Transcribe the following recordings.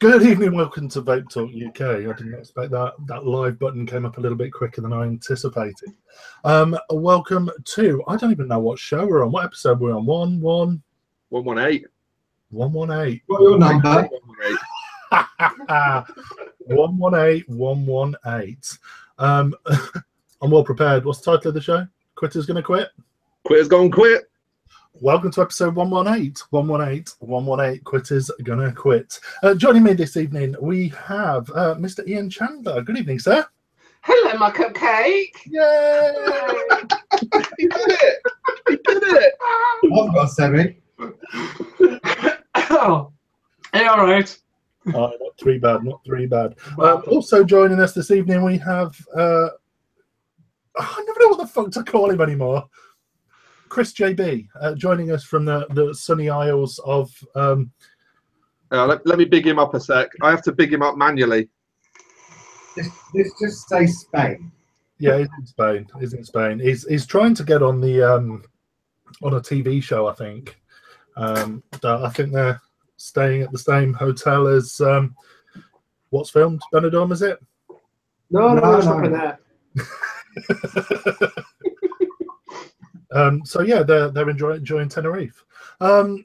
Good evening, welcome to Vape Talk UK. I didn't expect that live button came up a little bit quicker than I anticipated. Welcome to, I don't even know what show we're on. What episode we're on? 118. 118. What your number? 118. I'm well prepared. What's the title of the show? Quitter's Gonna Quit? Quitter's Gonna Quit. Welcome to episode 118. 118. Quitter's Gonna Quit. Joining me this evening, we have Mr. Ian Chandler. Good evening, sir. Hello, my cupcake. Yay! He did it. I've got 7. Oh, yeah, all right. Oh, not three bad. Also joining us this evening, we have I never know what the fuck to call him anymore. Chris JB, joining us from the sunny isles of. Let me big him up a sec. I have to big him up manually. Just say Spain. Yeah, he's in Spain. He's trying to get on the on a TV show. I think. I think they're staying at the same hotel as what's filmed. Benidorm, is it? No, it's not there. So yeah, they're enjoying Tenerife.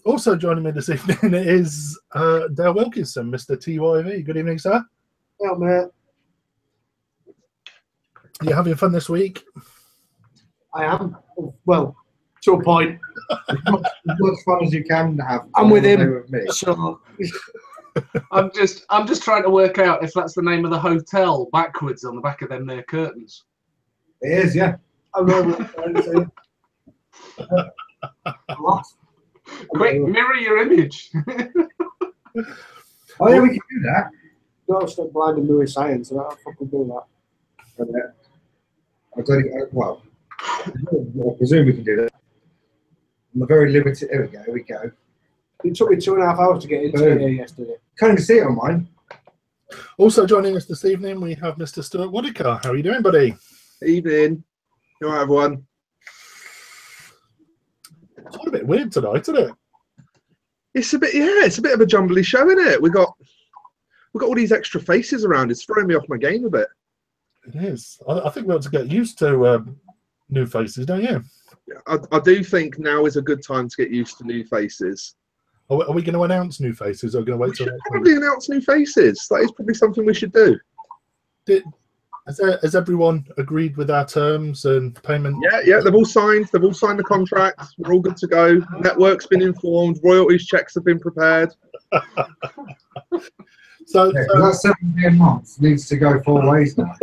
Also joining me this evening is Dale Wilkinson, Mr. TYV. Good evening, sir. Yeah, mate. You having fun this week? I am. Well, to a point. As much fun as you can have. I'm with him. With me. So, I'm just trying to work out if that's the name of the hotel backwards on the back of them there curtains. It is, yeah. I know what I'm trying to say. Quick, mirror your image. Oh yeah, we can do that. No, stop blinding me with science. I don't fucking do that. I presume we can do that. I'm very limited. Here we go. It took me 2.5 hours to get into it here yesterday. Can't even see it on mine. Also joining us this evening, we have Mr. Stuart Woodicker. How are you doing, buddy? Evening. You all right, everyone? It's all a bit weird tonight, isn't it? It's a bit of a jumbly show, isn't it? We got all these extra faces around. It's throwing me off my game a bit. It is. I think we have to get used to new faces, don't you? I do think now is a good time to get used to new faces. Are we going to announce new faces, or are we going to wait till next probably announce new faces? That is probably something we should do. Has everyone agreed with our terms and payment? Yeah, they've all signed the contract. We're all good to go. Network's been informed. Royalties checks have been prepared. So that 7 a month needs to go 4 ways now.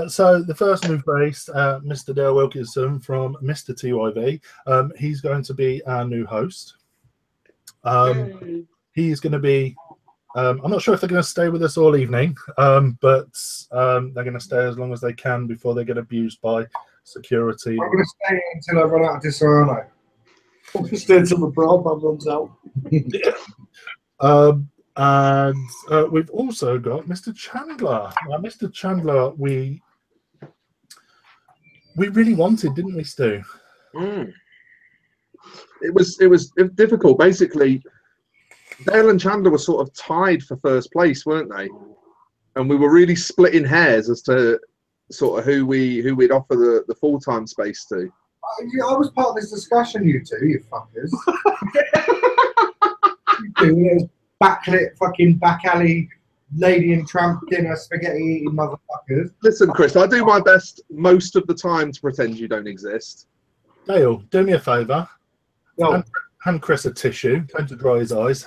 So the first new face, Mr. Dale Wilkinson from Mr. TYV, he's going to be our new host. He's going to be. I'm not sure if they're going to stay with us all evening, but they're going to stay as long as they can before they get abused by security. I'm going to stay until I run out of Disarano. I'm stay until the broadband runs out. And we've also got Mr. Chandler. Now, Mr. Chandler, we really wanted, didn't we, Stu? It was difficult. Basically, Dale and Chandler were sort of tied for first place, weren't they? And we were really splitting hairs as to sort of who we'd offer the full-time space to. I was part of this discussion, you two, you fuckers. You two, backlit fucking back alley lady and tramp dinner spaghetti eating motherfuckers. Listen, Chris, I do my best most of the time to pretend you don't exist. Dale, do me a favour. No. Hand Chris a tissue, trying to dry his eyes.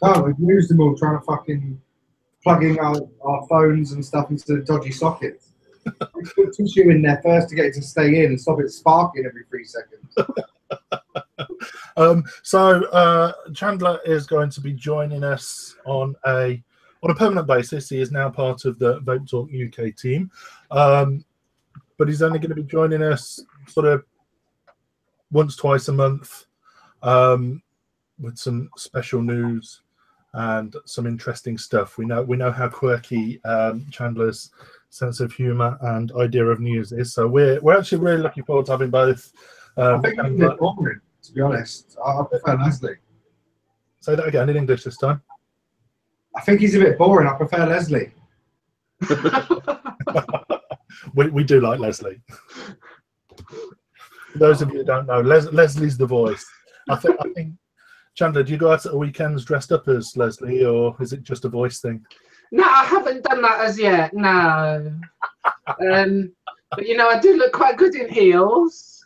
Oh, we've used them all trying to fucking plugging our phones and stuff into the dodgy sockets. We put tissue in there first to get it to stay in and stop it sparking every 3 seconds. So Chandler is going to be joining us on a permanent basis. He is now part of the Vape Talk UK team, but he's only going to be joining us sort of once, twice a month, with some special news and some interesting stuff. We know how quirky Chandler's sense of humour and idea of news is. So we're actually really looking forward to having both. I think I'm a bit boring, to be honest. I prefer Leslie. Say that again in English this time. I think he's a bit boring. I prefer Leslie. We do like Leslie. For those of you who don't know, Leslie's the voice. I think, Chandler, do you go out at the weekends dressed up as Leslie, or is it just a voice thing? No, I haven't done that as yet. No. But you know, I do look quite good in heels.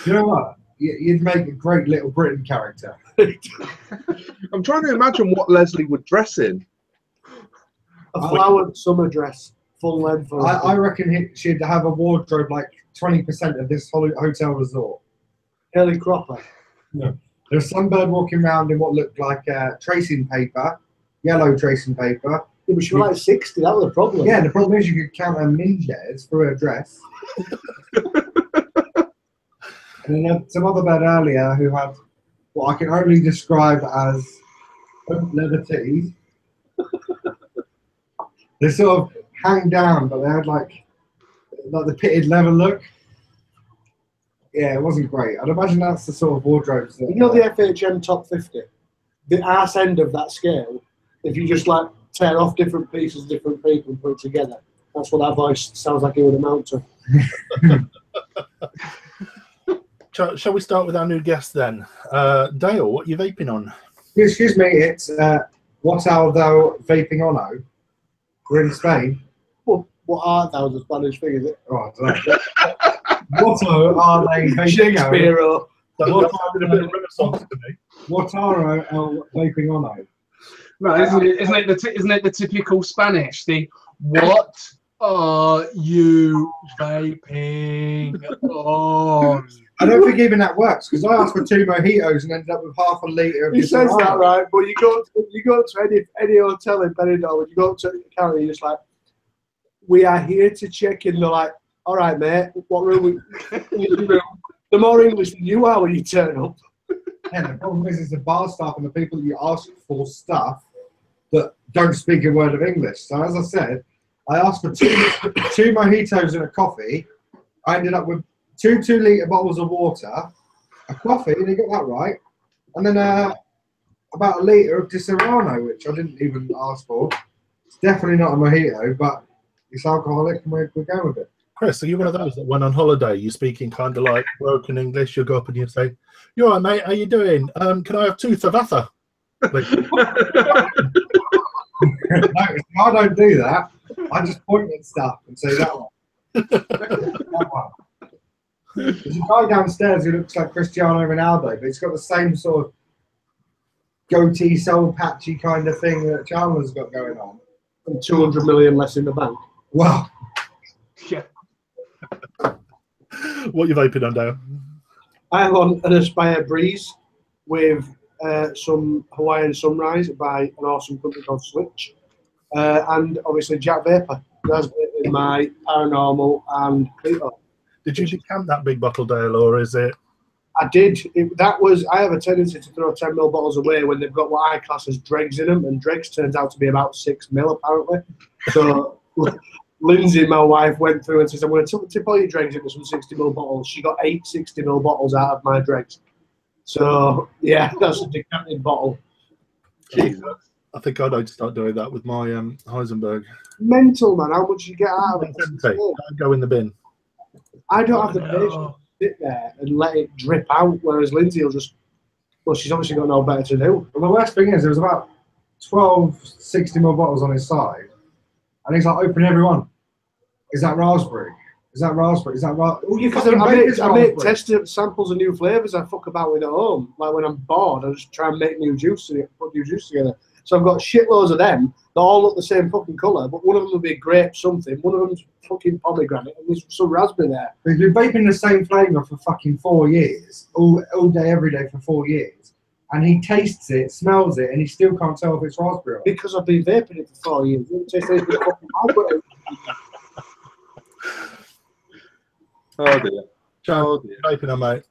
You know what? You'd make a great Little Britain character. I'm trying to imagine what Leslie would dress in. A flowered summer dress, full length. I reckon she'd have a wardrobe like 20% of this hotel resort. Ellie Cropper. No. There's some bird walking around in what looked like tracing paper, yellow tracing paper. Yeah, but she was like 60, that was the problem. Yeah, the problem is you could count her minges through her dress. And then some other bird earlier who had what I can only describe as leather titties. They sort of hang down, but they had like the pitted leather look. Yeah, it wasn't great. I'd imagine that's the sort of wardrobes that... You know the FHM top 50? The arse end of that scale, if you just like tear off different pieces, different people and put it together, that's what that voice sounds like it would amount to. Shall we start with our new guest then? Dale, what are you vaping on? Excuse me, it's what are thou vaping on? We're in Spain. Well, what art thou the Spanish thing, is it? Oh, I don't know. What are they vaping Shakespeare or... That's a bit of Renaissance to me. What are vaping on? No, isn't it the typical Spanish? The what are you vaping on? I don't think even that works because I asked for 2 mojitos and ended up with half a litre of He says that, right? But you go to any hotel in Benidorm, and you go to the counter, you're just like, we are here to check in. They're like, all right, mate, what room? The more English than you are when you turn up. Yeah, the problem is the bar staff and the people that you ask for stuff that don't speak a word of English. So as I said, I asked for two mojitos and a coffee. I ended up with 2 2-litre bottles of water, a coffee, and you got that right, and then about a litre of Disaronno, which I didn't even ask for. It's definitely not a mojito, but it's alcoholic, and we're going with it. Chris, are you one of those that when on holiday you're speaking kind of like broken English, you'll go up and you say, "You all right, mate? How you doing? Can I have 2 Thavatha?" No, I don't do that. I just point at stuff and say that one. That one. There's a guy downstairs who looks like Cristiano Ronaldo, but he's got the same sort of goatee, soul patchy kind of thing that Chandler's got going on. And 200 million less in the bank. Wow. Yeah. What are you vaping on, Dale? I am on an Aspire Breeze with some Hawaiian Sunrise by an awesome company called Switch. And obviously Jack Vapor. That's in my Paranormal and Clito. Did you decant that big bottle, Dale, or is it? I did. I have a tendency to throw 10ml bottles away when they've got what I class as dregs in them, and dregs turns out to be about 6ml apparently. So Lindsay, my wife, went through and said, "I'm going to tip all your dregs into some 60ml bottles." She got 8 60ml bottles out of my dregs. So yeah, that's a decanted bottle. Jesus. I think I need to start doing that with my Heisenberg. Mental, man. How much you get out of it? Don't go in the bin. I don't have the patience to sit there and let it drip out, whereas Lindsay will just, well, she's obviously got no better to do. Well, the worst thing is there was about 12 60ml bottles on his side, and he's like, "Open every one. Is that raspberry? Is that raspberry? Is that raspberry?" Well, because I make test samples of new flavours I fuck about with at home. Like when I'm bored, I just try and make new juice and put new juice together. So I've got shitloads of them. They all look the same fucking colour, but one of them will be grape something, one of them's fucking pomegranate, and there's some raspberry there. He's been vaping the same flavour for fucking 4 years, all day, every day for 4 years, and he tastes it, smells it, and he still can't tell if it's raspberry or not. Because I've been vaping it for 4 years. It doesn't taste anything fucking raspberry. Oh dear. Vaping on, mate.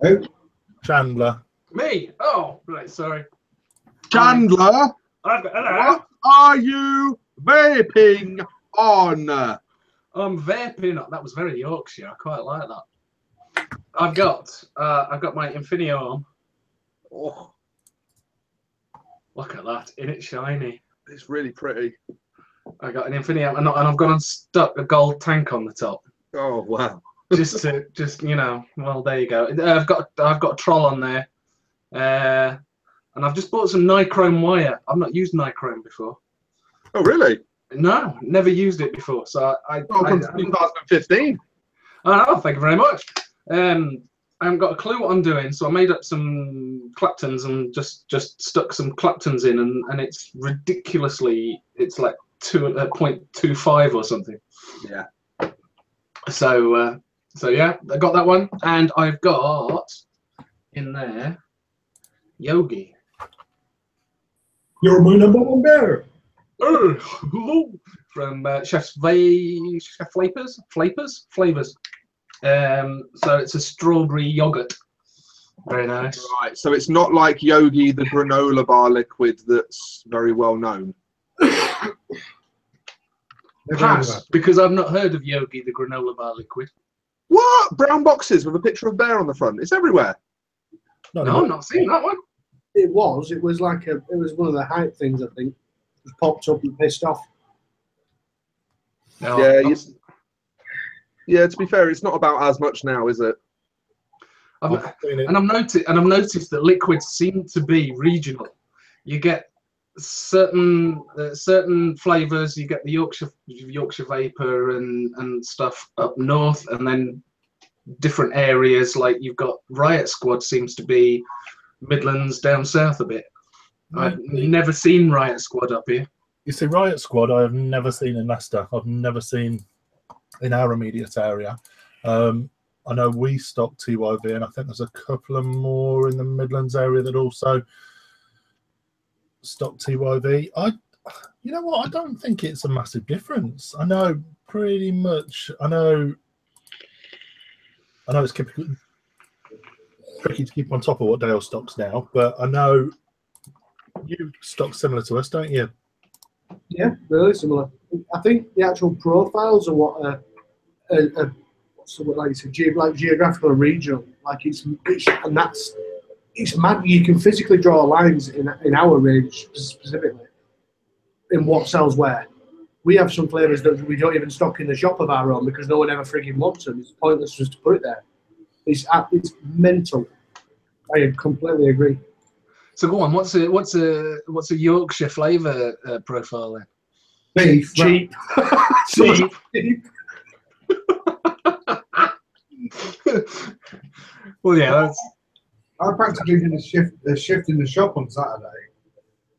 Who? Chandler. Me? Oh, right, sorry. Chandler, Hello. what are you vaping on? I'm vaping. That was very Yorkshire. I quite like that. I've got my Infineon Oh, Look at that, in it shiny. it's really pretty. I got an infinity amp, and I've gone and stuck a gold tank on the top. Oh wow. Just well, there you go. I've got a troll on there, and I've just bought some nichrome wire. I've not used nichrome before. Oh really? No, never used it before. So Welcome to 2015. Oh, thank you very much. I haven't got a clue what I'm doing, so I made up some Claptons and just stuck some Claptons in, and it's ridiculously, it's like 0.25 or something. Yeah. So yeah, I got that one, and I've got in there Yogi. You're my number one bear. From Chef Flavors. So it's a strawberry yogurt. Very nice. Right. So it's not like Yogi, the granola bar liquid that's very well known. Pass, because I've not heard of Yogi, the granola bar liquid. What? Brown boxes with a picture of a bear on the front. It's everywhere. No, I've not seen that one. It was like it was one of the hype things, I think. It popped up and pissed off. No, Yeah. Yeah. To be fair, it's not about as much now, is it? I've noticed that liquids seem to be regional. You get certain flavors. You get the Yorkshire Vapor and stuff up north, and then different areas. Like you've got Riot Squad seems to be Midlands down south a bit. I've never seen Riot Squad up here. You see, Riot Squad I have never seen in Leicester. I've never seen in our immediate area. I know we stock TYV, and I think there's a couple of more in the Midlands area that also stock TYV. You know what? I don't think it's a massive difference. I know pretty much. I know it's tricky to keep on top of what Dale stocks now, but I know you stock similar to us, don't you? Yeah, really similar. I think the actual profiles are what like you said, geographical and regional. Like it's mad. You can physically draw lines in our range specifically in what sells where. We have some flavors that we don't even stock in the shop of our own because no one ever frigging wants them. It's pointless just to put it there. It's mental. I completely agree. So go on. What's a Yorkshire flavour profile then? Beef, cheap, Cheap. Well, yeah. I practically did a shift in the shop on Saturday.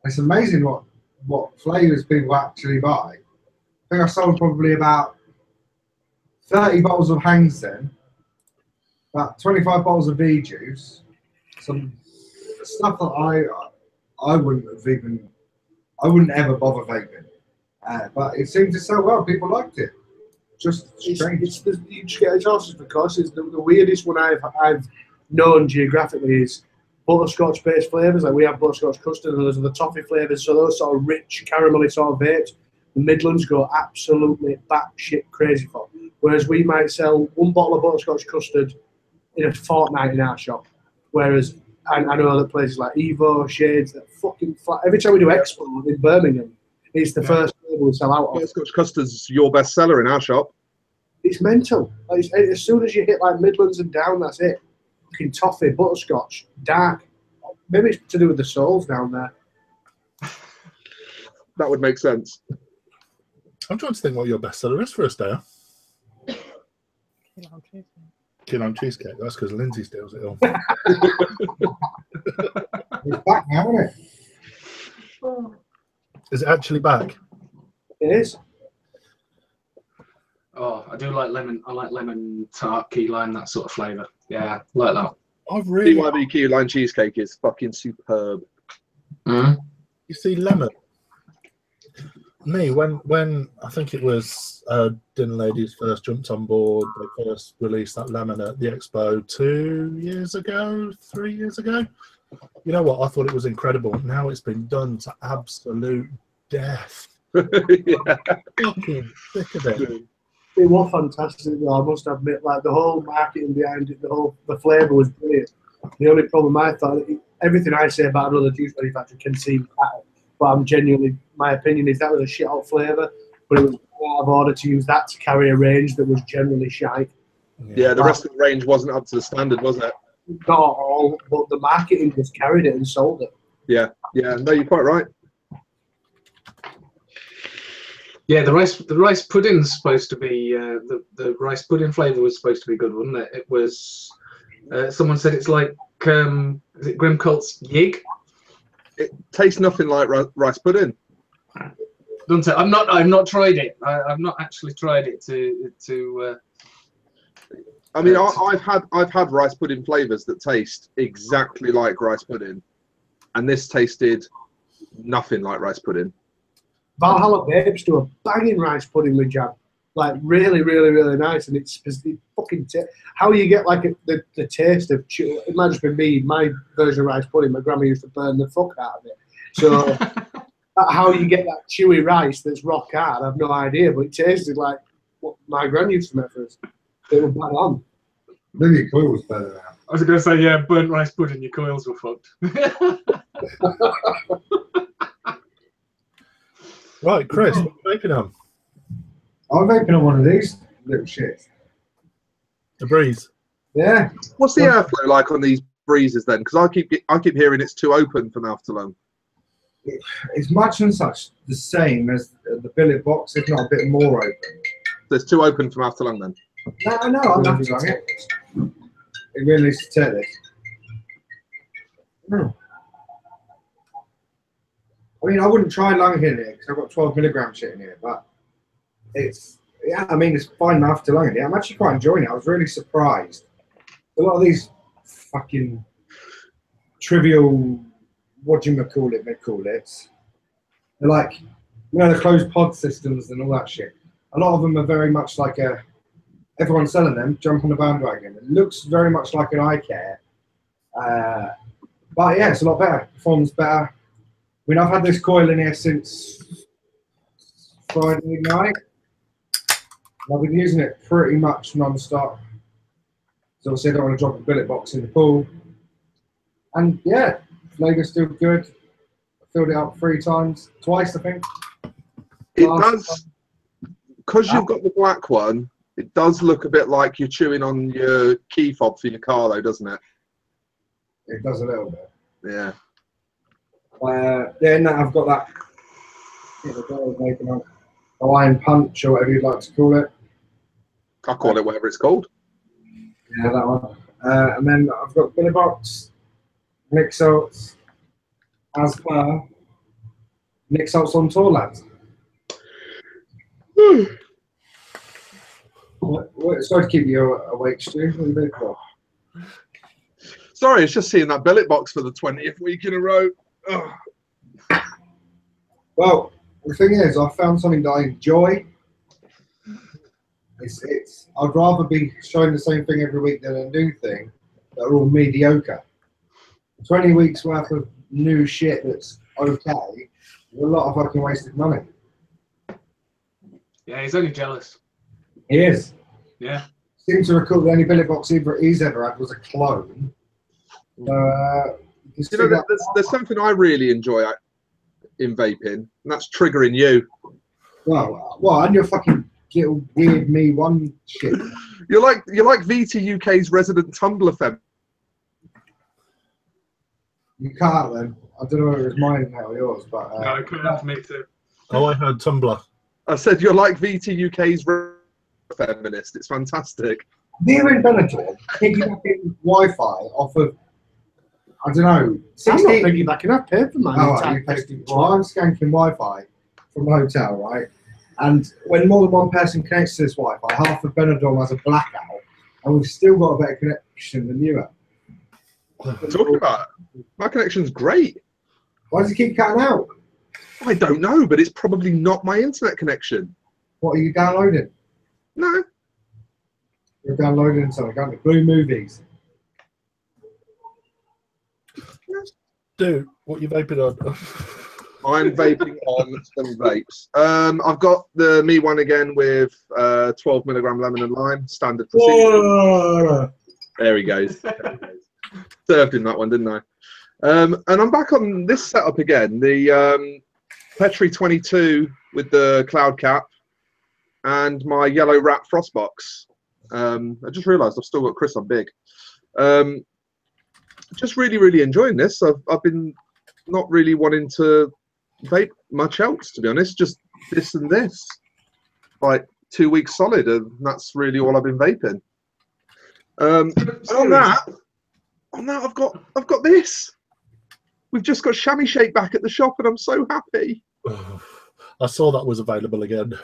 It's amazing what flavours people actually buy. I think I sold probably about 30 bottles of Hangs then, about 25 bottles of V juice, some stuff that I wouldn't ever bother vaping. But it seemed to sell well. People liked it. Just strange. You just get horses for courses. The weirdest one I've known geographically is butterscotch based flavours. Like we have butterscotch custard, and those are the toffee flavours. So those sort of rich caramelly sort of vapes, the Midlands go absolutely batshit crazy for. Whereas we might sell one bottle of butterscotch custard in a fortnight in our shop. Whereas I know that places like Evo, Shades, that fucking flat. Every time we do Expo in Birmingham, it's the first flavour we sell out of. Butterscotch custard's your best seller in our shop. It's mental. Like, as soon as you hit like Midlands and down, that's it. Fucking toffee, butterscotch, dark. Maybe it's to do with the souls down there. That would make sense. I'm trying to think what your bestseller is for us, Dale. Key lime cheesecake. That's because Lindsay steals it all. It's back now, isn't it? Is it actually back? It is. Oh, I do like lemon. I like lemon tart, key lime, that sort of flavour. Yeah, like that. I've really. TYV key lime cheesecake is fucking superb. Mm. You see, lemon. Me, when I think it was Dinner Ladies first jumped on board, they first released that lemon at the Expo 3 years ago. You know what? I thought it was incredible. Now it's been done to absolute death. Yeah. Fucking sick of it. It was fantastic, though, I must admit. Like the whole marketing behind it, the flavour was brilliant. The only problem I thought, everything I say about another juice manufacturer can seem better. But I'm genuinely, my opinion is that was a shit hot flavour, but it was out of order to use that to carry a range that was generally shite. Yeah, the rest of the range wasn't up to the standard, was it? Not all, but the marketing just carried it and sold it. Yeah, no, you're quite right. Yeah, the rice pudding's supposed to be the rice pudding flavour was supposed to be good, wasn't it? It was. Someone said it's like is it Grim Colt's Yig? It tastes nothing like rice pudding. Don't it? I've not tried it. I've not actually tried it to. I mean, I've had rice pudding flavours that taste exactly like rice pudding, and this tasted nothing like rice pudding. Valhalla Vapes do a banging rice pudding with jam, like really, really, really nice, and it's fucking. How you get like the taste of chew? It might just be me, my version of rice pudding. My grandma used to burn the fuck out of it. So how you get that chewy rice that's rock hard, I've no idea, but it tasted like what my gran used to make for us. It was bang on. Maybe your coil was better now. I was going to say, yeah, burnt rice pudding. Your coils were fucked. Right, Chris, what are you vaping on? I'm vaping on one of these little shits. The Breeze. Yeah. What's the airflow like on these breezes then? Because I keep hearing it's too open for mouth to lung. It's much and such the same as the billet box, if not a bit more open. So it's too open for mouth to lung then? No, I'm happy to lung it. It really needs to take this. No. I mean, I wouldn't try lung in here because I've got 12 milligram shit in here, but it's, yeah, I mean, it's fine mouth to lung in here. I'm actually quite enjoying it. I was really surprised. A lot of these fucking trivial, what do you call it, they're like, you know, the closed pod systems and all that shit. A lot of them are very much like everyone's selling them, jump on the bandwagon. It looks very much like an eye care. But yeah, it's a lot better, performs better. I mean, I've had this coil in here since Friday night. I've been using it pretty much non-stop. So obviously I don't want to drop a billet box in the pool. And yeah, flavor's still good. I filled it up twice I think. It does, because you've got the black one, it does look a bit like you're chewing on your key fob for your car though, doesn't it? It does a little bit. Yeah. Then I've got that Hawaiian punch or whatever you'd like to call it. I'll call it whatever it's called. Yeah, that one. And then I've got billet box, Nick Salts, as per Nick Salts on tour, lads. Sorry to keep you awake, Stu. What are you doing for? Sorry, it's just seeing that billet box for the 20th week in a row. Ugh. Well, the thing is, I found something that I enjoy. I'd rather be showing the same thing every week than a new thing that are all mediocre. 20 weeks worth of new shit that's okay is a lot of fucking wasted money. Yeah, he's only jealous. He is. Yeah. Seems to recall the only billet box he's ever had was a clone. You know, there's something I really enjoy in vaping, and that's triggering you. Well, and your fucking little weird me one shit. You're like VT UK's resident Tumblr fem. You cut out then. I don't know if it was mine or yours, but no, it cut out for me too. Oh, I heard Tumblr. I said you're like VT UK's feminist. It's fantastic. Near in Benetton, piggybacking Wi-Fi off of, I don't know. That's not piggybacking. I've paid for mine. I'm skanking Wi-Fi from the hotel, right? And when more than one person connects to this Wi-Fi, half of Benidorm has a blackout, and we've still got a better connection than you have. Talking about it, my connection's great. Why does it keep cutting out? I don't know, but it's probably not my internet connection. What are you downloading? No. You're downloading something, aren't you? Blue Movies. Dude, what you vaping on? I'm vaping on some vapes. I've got the Me one again with 12 milligram lemon and lime, standard procedure. There he goes. Served him that one, didn't I? And I'm back on this setup again, the Petri 22 with the cloud cap and my yellow wrap Frostbox. I just realised I've still got Chris on big. Just really enjoying this. I've been not really wanting to vape much else, to be honest, just this and this. Like 2 weeks solid, and that's really all I've been vaping. On that, I've got this. We've just got Chamois Shake back at the shop, and I'm so happy. I saw that was available again.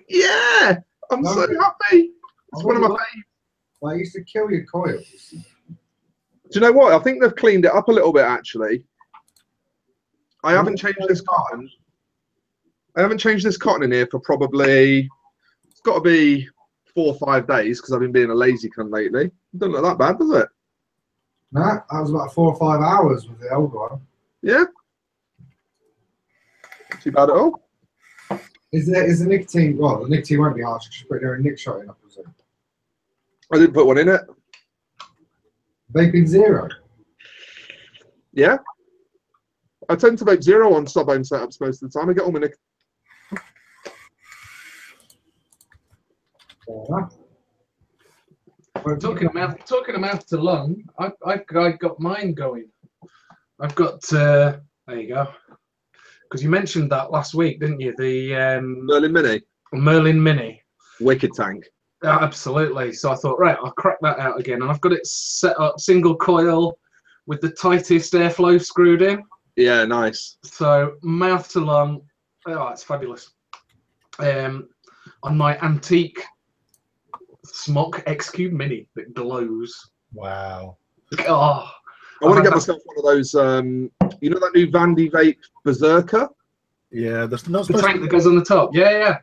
Yeah, I'm so happy. It's one of my faves. Well, I used to kill your coils. Do you know what? I think they've cleaned it up a little bit, actually. I haven't changed this cotton. I haven't changed this cotton in here for probably, it's got to be 4 or 5 days because I've been being a lazy cunt lately. It doesn't look that bad, does it? No, that was about 4 or 5 hours with the old one. Yeah. Not too bad at all. Is the nicotine, well, the nicotine won't be harsh, just put a Nick shot in, I presume. I didn't put one in it. Vaping zero? Yeah. I tend to vape zero on sub-home setups most of the time. I get all my nicotine. Talking of mouth to lung, I got mine going. I've got there you go. Because you mentioned that last week, didn't you? The Merlin Mini. Merlin Mini. Wicked tank. Absolutely. So I thought, right, I'll crack that out again, and I've got it set up single coil with the tightest airflow screwed in. Yeah, nice. So mouth to lung, oh, it's fabulous. On my antique Smok X-Cube Mini that glows. Wow. Oh, I want to get myself one of those, you know that new Vandy Vape Berserker? Yeah, there's not the tank that goes on the top. Yeah.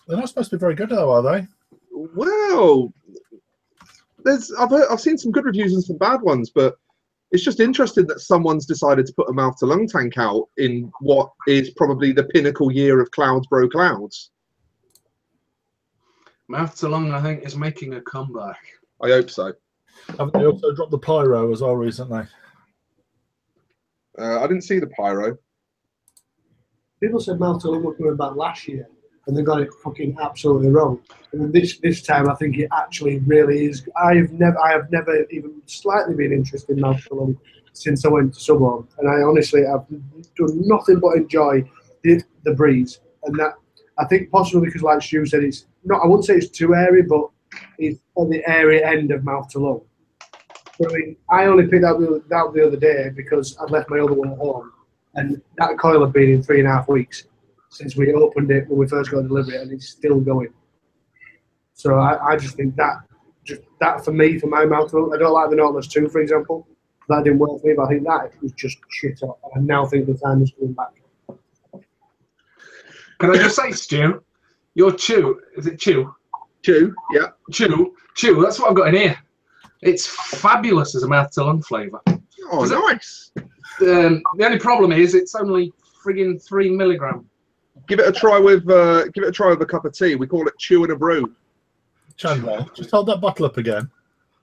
They're not supposed to be very good, though, are they? Well, I've seen some good reviews and some bad ones, but it's just interesting that someone's decided to put a mouth to lung tank out in what is probably the pinnacle year of Clouds Bro Clouds. Mouth to lung, I think, is making a comeback. I hope so. Haven't they also dropped the Pyro as well recently? I didn't see the Pyro. People said mouth to lung were coming back last year, and they got it fucking absolutely wrong. And this time, I think it actually really is. I have never even slightly been interested in mouth to lung since I went to Suburb, and I honestly have done nothing but enjoy the breeze. And that, I think, possibly because, like Stu said, it's not. I wouldn't say it's too airy, but it's on the airy end of mouth to lung. I mean, I only picked that the other day because I'd left my other one at home, and that coil had been in 3.5 weeks since we opened it when we first got delivery, and it's still going. So I just think that for me, for my mouth, I don't like the Nautilus 2, for example. That didn't work for me, but I think that was just shit up. And I now think the time is coming back. Can I just say, Stu, your Chew, is it Chew? Chew, yeah. Chew, that's what I've got in here. It's fabulous as a mouth to lung flavour. Oh, nice. The only problem is it's only friggin' 3 milligram. Give it a try with a cup of tea. We call it Chew and a Brew. Chandler, just hold that bottle up again.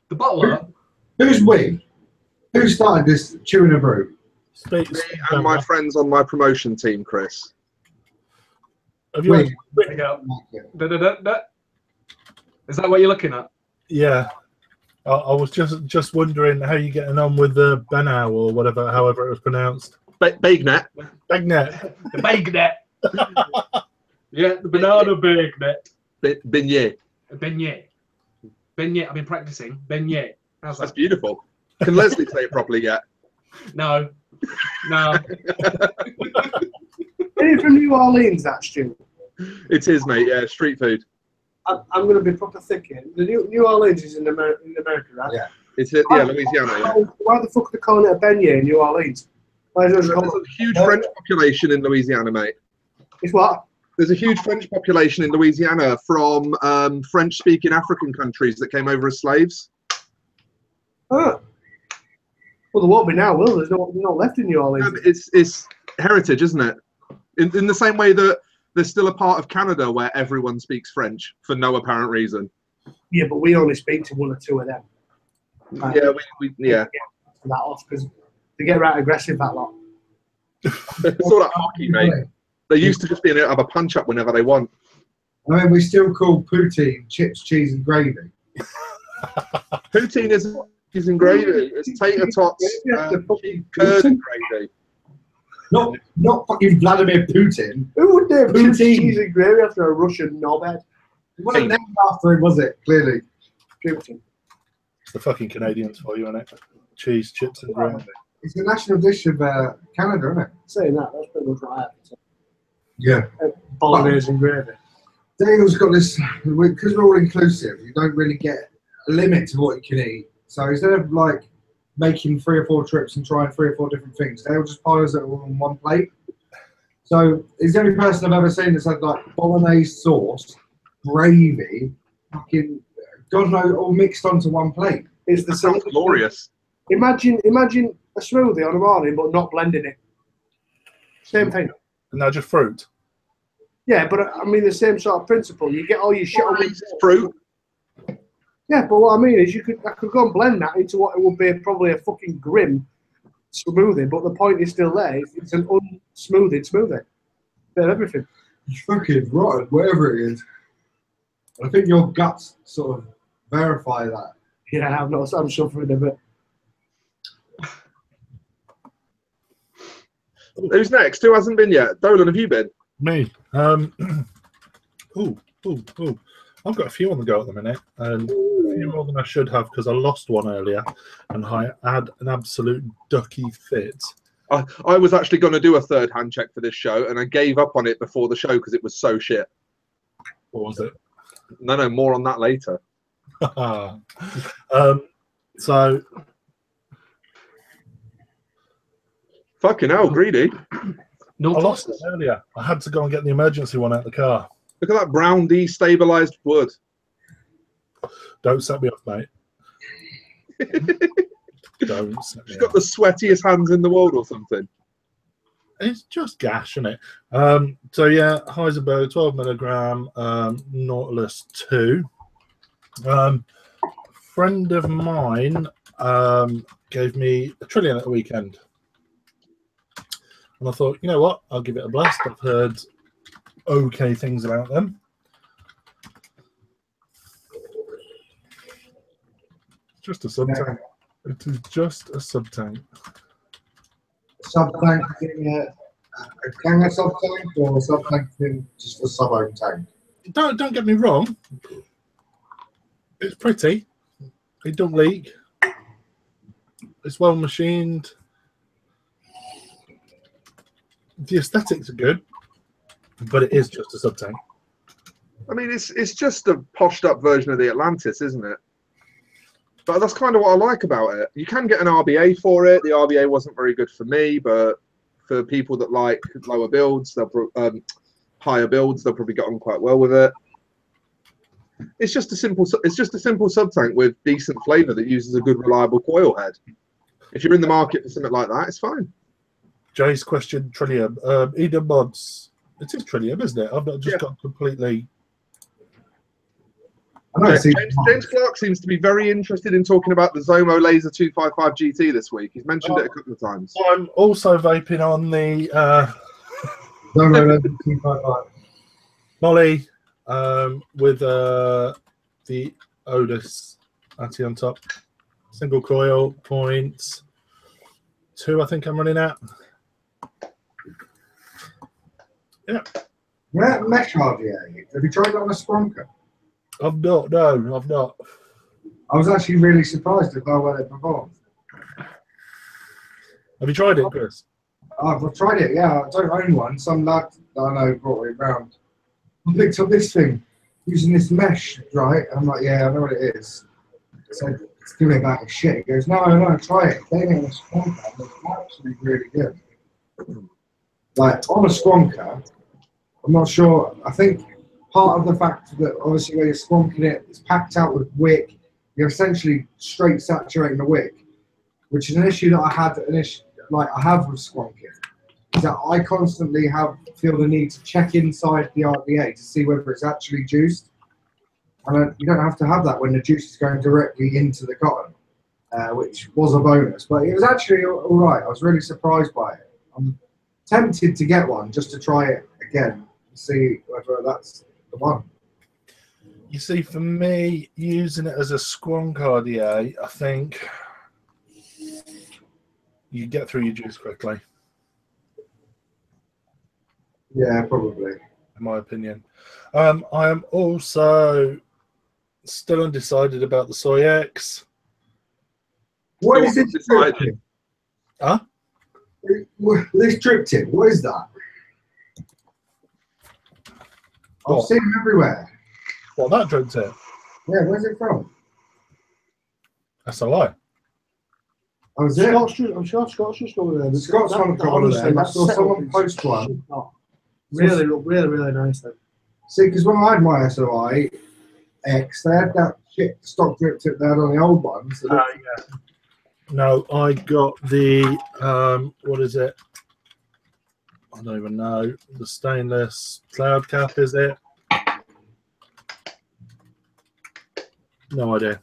The bottle up. Who's we? Who started this chewing a brew? Me and my friends on my promotion team, Chris. Have you? There you go. Is that what you're looking at? Yeah. I was just wondering how you're getting on with the Benau or whatever, however it was pronounced. Bagnet. Bagnet. The Bagnet. Yeah, the banana Bagnet. Beignet. Beignet. I've been practicing. Beignet. How's that? That's beautiful. Can Leslie say it properly yet? No. Any from New Orleans, that Stu? It is, mate. Yeah, street food. I'm going to be proper thinking. The New Orleans is in America, right? Yeah. It's yeah, Louisiana. Yeah. Why the fuck are they calling it a beignet in New Orleans? There's a huge French population in Louisiana, mate. It's what? There's a huge French population in Louisiana from French-speaking African countries that came over as slaves. Oh. Well, there won't be now, will there? There's no left in New Orleans. It's heritage, isn't it? In the same way that there's still a part of Canada where everyone speaks French for no apparent reason. Yeah, but we only speak to 1 or 2 of them. Yeah, we that off because They get right aggressive, that lot. It's all that hockey, mate. They used to just be able to have a punch up whenever they want. I mean, we still call poutine chips, cheese, and gravy. Poutine isn't cheese and gravy. It's tater tots, curd and gravy. Not fucking Vladimir Putin. Who would name Poutine. cheese and gravy after a Russian knobhead? It wasn't named after him, was it? Clearly. Putin. It's the fucking Canadians for you, isn't it? Cheese, chips, and gravy. It's the national dish of Canada, isn't it? Saying that, that's pretty much right. Yeah. Bolognese and gravy. Daniel's got this, because we're all inclusive, you don't really get a limit to what you can eat. So instead of like making 3 or 4 trips and trying 3 or 4 different things, they'll just pile us all on one plate. So he's the only person I've ever seen that's had like bolognese sauce, gravy, fucking God knows, all mixed onto one plate. It's the Sounds glorious. Imagine a smoothie on a morning, but not blending it. Same thing. And now just fruit. Yeah, but I mean the same sort of principle. You get all your shit on Fruit. Yeah, but what I mean is I could go and blend that into what it would be probably a fucking grim smoothie, but the point is still there. It's an unsmoothed smoothie. Bit of everything. It's fucking rotten, whatever it is. I think your guts sort of verify that. Yeah, I'm suffering a bit. Who's next? Who hasn't been yet? Dolan, have you been? Me. I've got a few on the go at the minute, and a few more than I should have because I lost one earlier, and I had an absolute ducky fit. I was actually going to do a third hand check for this show, and I gave up on it before the show because it was so shit. What was it? No, more on that later. So, fucking hell, greedy. No, I lost it earlier. I had to go and get the emergency one out of the car. Look at that brown destabilized wood. Don't set me off, mate. Don't set me She's got off. the sweatiest hands in the world or something. It's just gash, isn't it? So yeah, Heisenberg 12 milligram, Nautilus 2. Friend of mine gave me a trillion at the weekend. And I thought, you know what? I'll give it a blast. I've heard okay things about them. It's just a sub-tank. It is just a sub-tank. Sub-tank thing, a Kanga sub-tank or a sub-tank thing just a sub-own tank? Don't get me wrong. It's pretty. It don't leak. It's well machined. The aesthetics are good, but it is just a sub-tank. I mean, it's just a poshed up version of the Atlantis, isn't it? But that's kind of what I like about it. You can get an RBA for it. The RBA wasn't very good for me, but for people that like lower builds, higher builds, they'll probably get on quite well with it. It's just a simple sub-tank with decent flavour that uses a good, reliable coil head. If you're in the market for something like that, it's fine. Jay's question, Trillium. Eden Mods. It is Trillium, isn't it? I've not just got completely... James Clark seems to be very interested in talking about the Zomo Laser 255 GT this week. He's mentioned it a couple of times. I'm also vaping on the Zomo Laser 255. Molly with the Odus Atty on top. Single coil, 0.2, I think I'm running at. Yeah. Yeah, mesh RDA. Have you tried it on a Spronker? I've not, no, I've not. I was actually really surprised at how well it performed. Have you tried it, Chris? I've tried it, yeah. I don't own one. Some lad that I know brought it round. I picked up this thing using this mesh, right? I'm like, yeah, I know what it is. So it's giving me back shit. He goes, no, try it. They on a Spronker. It's actually really good. Like, on a Spronker, I'm not sure. I think part of the fact that obviously when you're squonking it, it's packed out with wick. You're essentially straight saturating the wick, which is an issue that I have with squonking. Is that I constantly feel the need to check inside the RDA to see whether it's actually juiced. And you don't have to have that when the juice is going directly into the cotton. which was a bonus. But it was actually all right. I was really surprised by it. I'm tempted to get one just to try it again and see whether that's the one. You see, for me, using it as a squon cardier, I think you get through your juice quickly. Yeah, probably. In my opinion. I am also still undecided about the Soy X. What is this drip tip? Huh? This drip tip, what is that? I've seen them everywhere. What, that drip tip? Yeah, where's it from? SOI. Oh, is it? I'm sure Scott's just over there. Scott's got one of them. I saw someone post one. Really look really nice then. See, because when I had my SOI X, they had that shit stock drip tip they had on the old ones. Yeah. No, I got the, what is it? I don't even know. The stainless cloud cap, is it? No idea.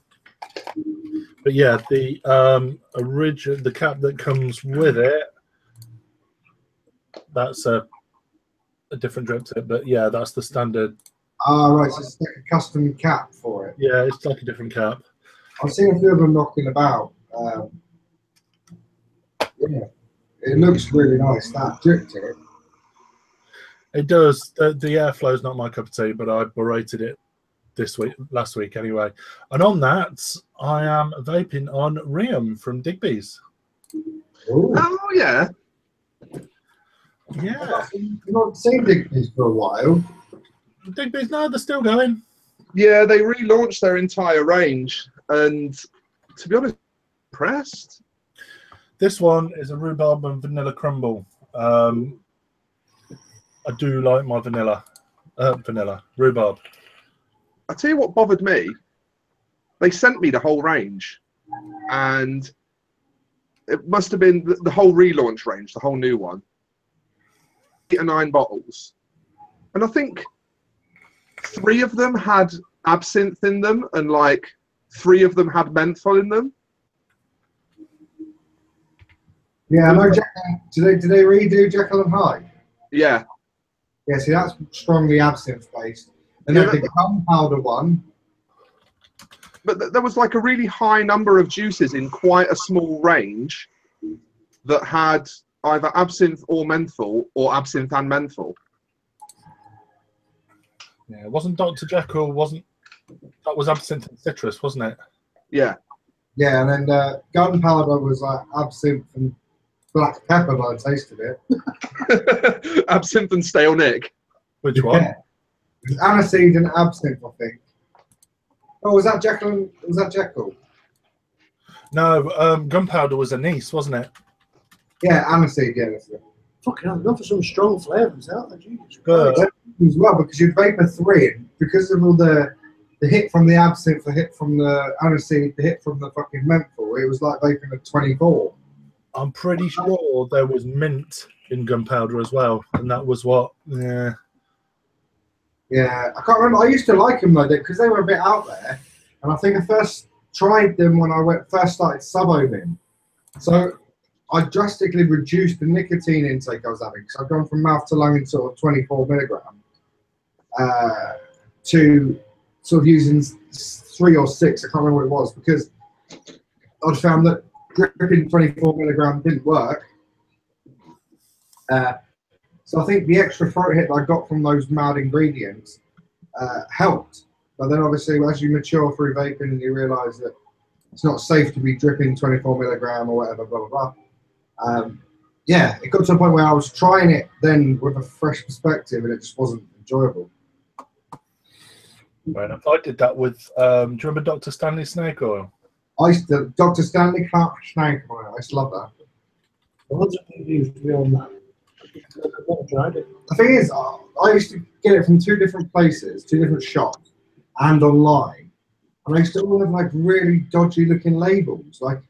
But yeah, the the cap that comes with it, that's a different drip tip. But yeah, that's the standard. Ah, right. So it's like a custom cap for it. Yeah, it's like a different cap. I've seen a few of them knocking about. Yeah, it looks really nice. That drip tip. It does. The airflow is not my cup of tea, but I berated it last week anyway. And on that, I am vaping on Riam from Digby's. Ooh. Oh yeah. Yeah. You've not seen Digby's for a while. Digby's, no, they're still going. Yeah, they relaunched their entire range, and to be honest, impressed. This one is a rhubarb and vanilla crumble. I do like my vanilla rhubarb. I tell you what bothered me. They sent me the whole range, and it must have been the whole relaunch range, the whole new one. 8 or 9 bottles, and I think 3 of them had absinthe in them, and like 3 of them had menthol in them. Yeah, I know. Did they redo Jekyll and Hyde? Yeah. Yeah, see, that's strongly absinthe based. And then the gunpowder one. But there was like a really high number of juices in quite a small range that had either absinthe or menthol, or absinthe and menthol. Yeah, it wasn't Dr. Jekyll, that was absinthe and citrus, wasn't it? Yeah. Yeah, and then gunpowder was like absinthe and black pepper by the taste of it. Absinthe and stale Nick. Which one? Yeah. It was aniseed and absinthe, I think. Oh, was that Jekyll? Was that Jekyll? No, gunpowder was anise, wasn't it? Yeah, aniseed, yeah. That's it. Fucking hell, go for some strong flavours out there, Jesus. But As well, because you vapor 3, and because of all the hit from the absinthe, the hit from the aniseed, the hit from the fucking menthol, it was like vaping a 24. I'm pretty sure there was mint in gunpowder as well, and that was what. Yeah. Yeah, I can't remember. I used to like them though, because they were a bit out there, and I think I first tried them when I first started sub-ohming. So I drastically reduced the nicotine intake I was having, because I've gone from mouth to lung in sort of 24 milligram to sort of using 3 or 6. I can't remember what it was, because I'd found that dripping 24 milligram didn't work. So I think the extra throat hit that I got from those mild ingredients helped. But then obviously as you mature through vaping and you realise that it's not safe to be dripping 24 milligram or whatever, blah, blah, blah. Yeah, it got to a point where I was trying it then with a fresh perspective and it just wasn't enjoyable. Right, I did that with, do you remember Dr. Stanley Snake Oil? I used to, Dr. Stanley Clark Snake Oil, I used to love that. Loads of people used to be on that. I've never tried it. The thing is, I used to get it from 2 different places, 2 different shops, and online. And I used to all have like really dodgy looking labels. Like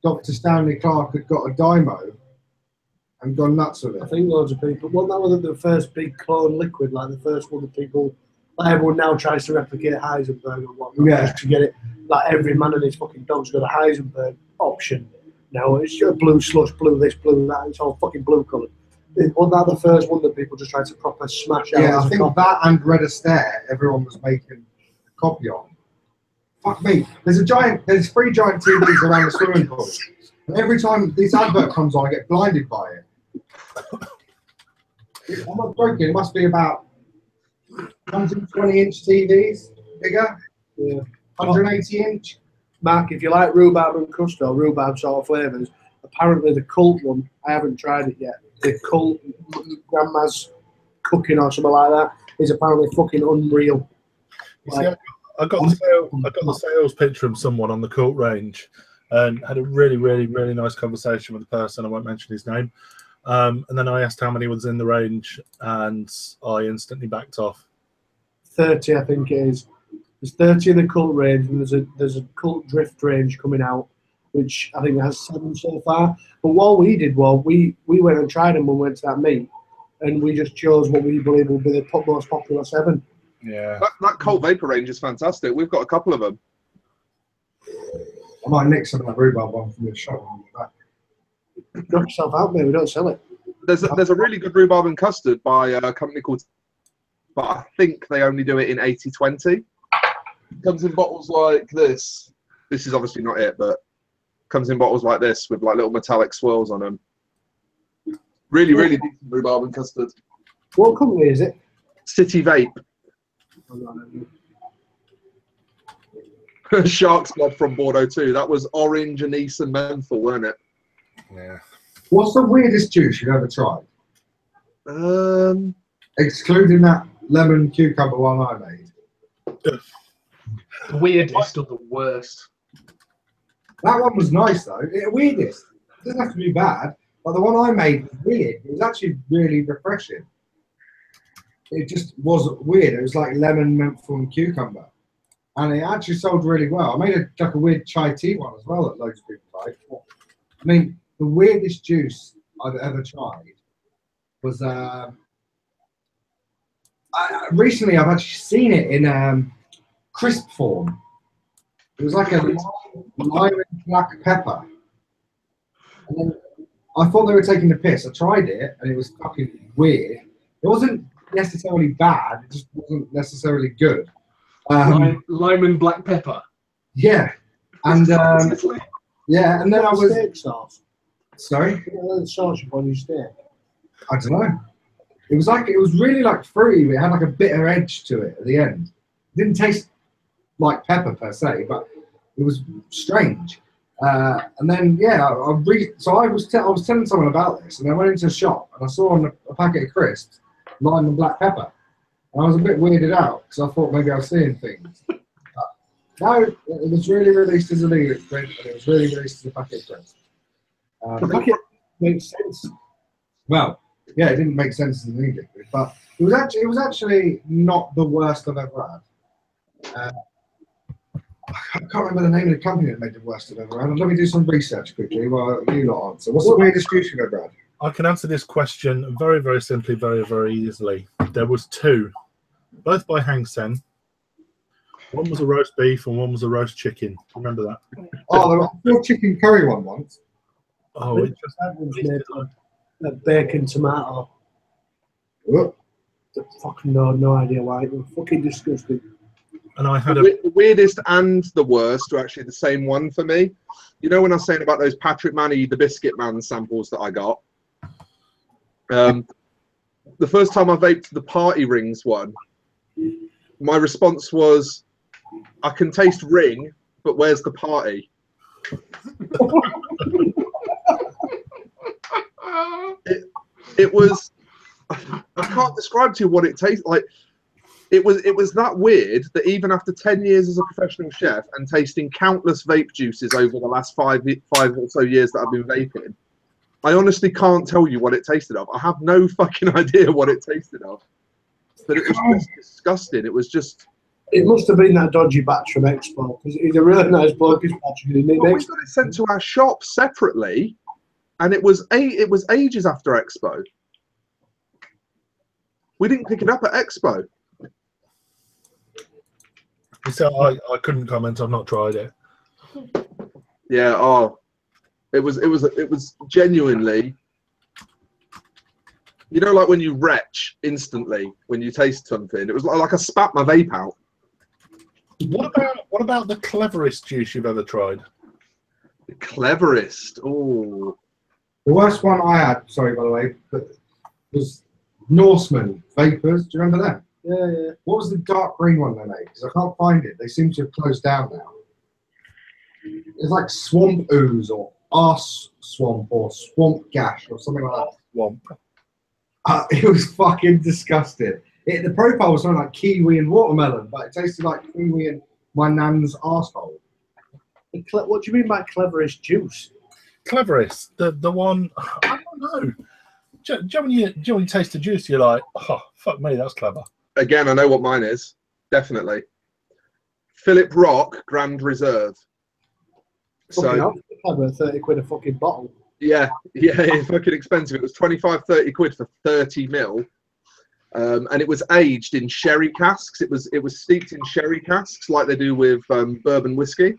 Dr. Stanley Clark had got a Dymo and gone nuts with it. I think loads of people. Well, that was the first big clone liquid, like the first one that people, like everyone now tries to replicate Heisenberg and whatnot, Yeah. just to get it like every man and his fucking dog's got a Heisenberg option. No, it's just blue slush, blue this, blue that. It's all fucking blue coloured. Wasn't that the first one that people just tried to proper smash out? Yeah, I think that and Red Astaire, everyone was making a copy on. Fuck me. There's 3 giant TVs around the swimming pool. And every time this advert comes on, I get blinded by it. I'm not joking. It must be about 120-inch TVs, bigger. Yeah. 180-inch. Mark, if you like rhubarb and custard or rhubarb sort of flavours, apparently the cult one, I haven't tried it yet. The cult grandma's cooking or something like that is apparently fucking unreal. See, I got the sales pitch from someone on the cult range, and had a really, really, really nice conversation with the person. I won't mention his name. And then I asked how many was in the range, and I instantly backed off. 30, I think it is. There's 30 in the cult range, and there's a cult drift range coming out, which I think has 7 so far. But what we did was we went and tried them when we went to that meet, and we just chose what we believe will be the most popular 7. Yeah. That Colt Vapor range is fantastic. We've got a couple of them. I might nick some of that rhubarb one from the shop. Knock yourself out, mate. We don't sell it. There's a really good rhubarb and custard by a company called, but I think they only do it in 80/20. Comes in bottles like this. This is obviously not it, but comes in bottles like this with like little metallic swirls on them. Really, really decent rhubarb and custard. What company is it? City Vape. Shark's Blood from Bordeaux too. That was orange, anise, and menthol, weren't it? Yeah. What's the weirdest juice you've ever tried? Excluding that lemon cucumber one I made. The weirdest or the worst? That one was nice though. Weirdest. It doesn't have to be bad. But the one I made was weird. It was actually really refreshing. It just was weird. It was like lemon, menthol, and cucumber. And it actually sold really well. I made like a weird chai tea one as well that loads of people like. I mean, the weirdest juice I've ever tried was recently I've actually seen it in crisp form. It was like a lime and black pepper. And then I thought they were taking the piss. I tried it and it was fucking weird. It wasn't necessarily bad. It just wasn't necessarily good. Lime and black pepper. Yeah, and yeah, and then I was. Steak sauce. Sorry. The sauce you put on your steak. I don't know. It was really like fruity, but it had like a bitter edge to it at the end. It didn't taste like pepper per se, but it was strange. And then yeah, so I was telling someone about this, and I went into a shop and I saw on a packet of crisps lime and black pepper. And I was a bit weirded out because I thought maybe I was seeing things. But no, it was really released as a liquid print, and it was really released as a packet print. The packet makes sense. Well, yeah, it didn't make sense as an liquid, but it was actually not the worst I've ever had. I can't remember the name of the company that made the worst I've ever had. Let me do some research quickly while you lot answer. What's the weirdest juice you've ever had? I can answer this question very, very simply, very, very easily. There was 2. Both by Hang Seng. One was a roast beef and one was a roast chicken. Remember that? Oh, there was a chicken curry one once. Oh, it just That one's made a bacon tomato. What? Fucking no idea why. It was fucking disgusting. and I had The weirdest and the worst are actually the same one for me. You know when I was saying about those Patrick Manny, the Biscuit Man samples that I got? The first time I vaped the Party Rings one, my response was, I can taste ring, but where's the party? It was, I can't describe to you what it tastes like. It was that weird that even after 10 years as a professional chef and tasting countless vape juices over the last five or so years that I've been vaping, I honestly can't tell you what it tasted of. I have no fucking idea what it tasted of. But it was just disgusting. It was just... It must have been that dodgy batch from Expo, because he's a really nice bloke, his Patrick. Well, we got it sent to our shop separately, and it was ages after Expo. We didn't pick it up at Expo. So I couldn't comment. I've not tried it. Yeah. Oh, it was genuinely. You know, like when you retch instantly when you taste something. It was like I spat my vape out. What about the cleverest juice you've ever tried? The cleverest. Oh. The worst one I had, sorry by the way, but was Norseman Vapors. Do you remember them? Yeah. What was the dark green one they made? Because I can't find it. They seem to have closed down now. It's like swamp ooze or arse swamp or swamp gash or something like that. Swamp. It was fucking disgusting. The profile was something like kiwi and watermelon, but it tasted like kiwi and my nan's arsehole. What do you mean by cleverest juice? Cleverest, the one, I don't know. Do you know when you taste the juice, you're like, oh, fuck me, that's clever. Again, I know what mine is. Definitely. Philip Rock Grand Reserve. Fucking clever, 30 quid a fucking bottle. Yeah, it's fucking expensive. It was 25, 30 quid for 30 mil. And it was aged in sherry casks. It was steeped in sherry casks like they do with bourbon whiskey.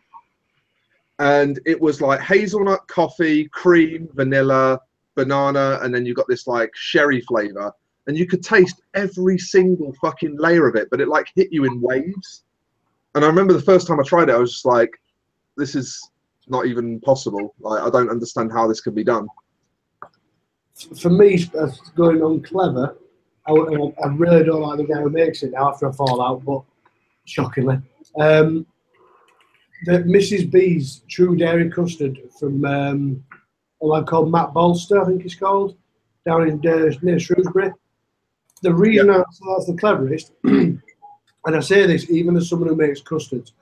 And it was like hazelnut, coffee, cream, vanilla, banana, and then you got this like sherry flavor. And you could taste every single fucking layer of it, but it like hit you in waves. And I remember the first time I tried it, I was just like, this is not even possible. Like, I don't understand how this could be done. For me, going on clever, I really don't like the guy who makes it now after a fallout, but shockingly. The Mrs. B's True Dairy Custard from a lad called Matt Bolster, I think he's called, down in near Shrewsbury. The reason I say that's the cleverest, and I say this even as someone who makes custards,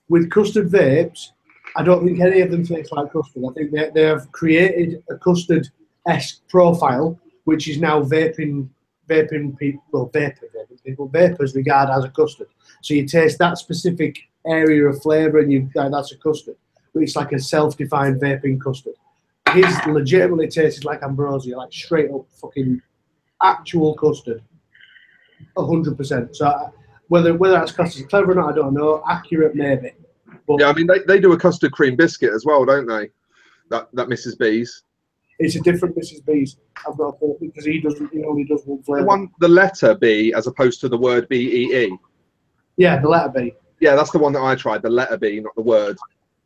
with custard vapes, I don't think any of them taste like custard. I think they have created a custard-esque profile, which is now vaping people, vapors regard as a custard. So you taste that specific area of flavour and that's a custard. But it's like a self-defined vaping custard. His legitimately tasted like ambrosia, like straight up fucking actual custard. 100%. So whether that's classed as clever or not, I don't know. Accurate, maybe. But yeah, I mean, they do a custard cream biscuit as well, don't they? That Mrs. B's. It's a different Mrs. B's. I've got to put it because he only does one flavour. The letter B as opposed to the word B-E-E. Yeah, the letter B. Yeah, that's the one that I tried, the letter B, not the word.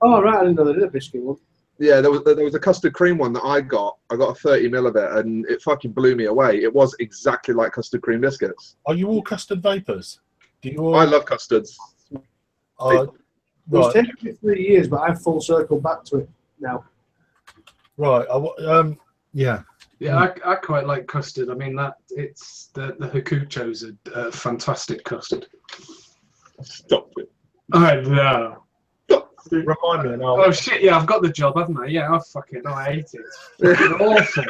Oh, right, I didn't know they did a biscuit one. Yeah, there was a custard cream one that I got. I got a 30 ml of it, and it fucking blew me away. It was exactly like custard cream biscuits. Are you all custard vapors? Do you all... I love custards. It was taking me 3 years, but I've full circled back to it now. Right. Yeah. Yeah, I quite like custard. I mean, it's the Hakucho's a fantastic custard. Stop it. I know. Remind me. Oh shit! Yeah, I've got the job, haven't I? Yeah, I hate it. It's fucking awful.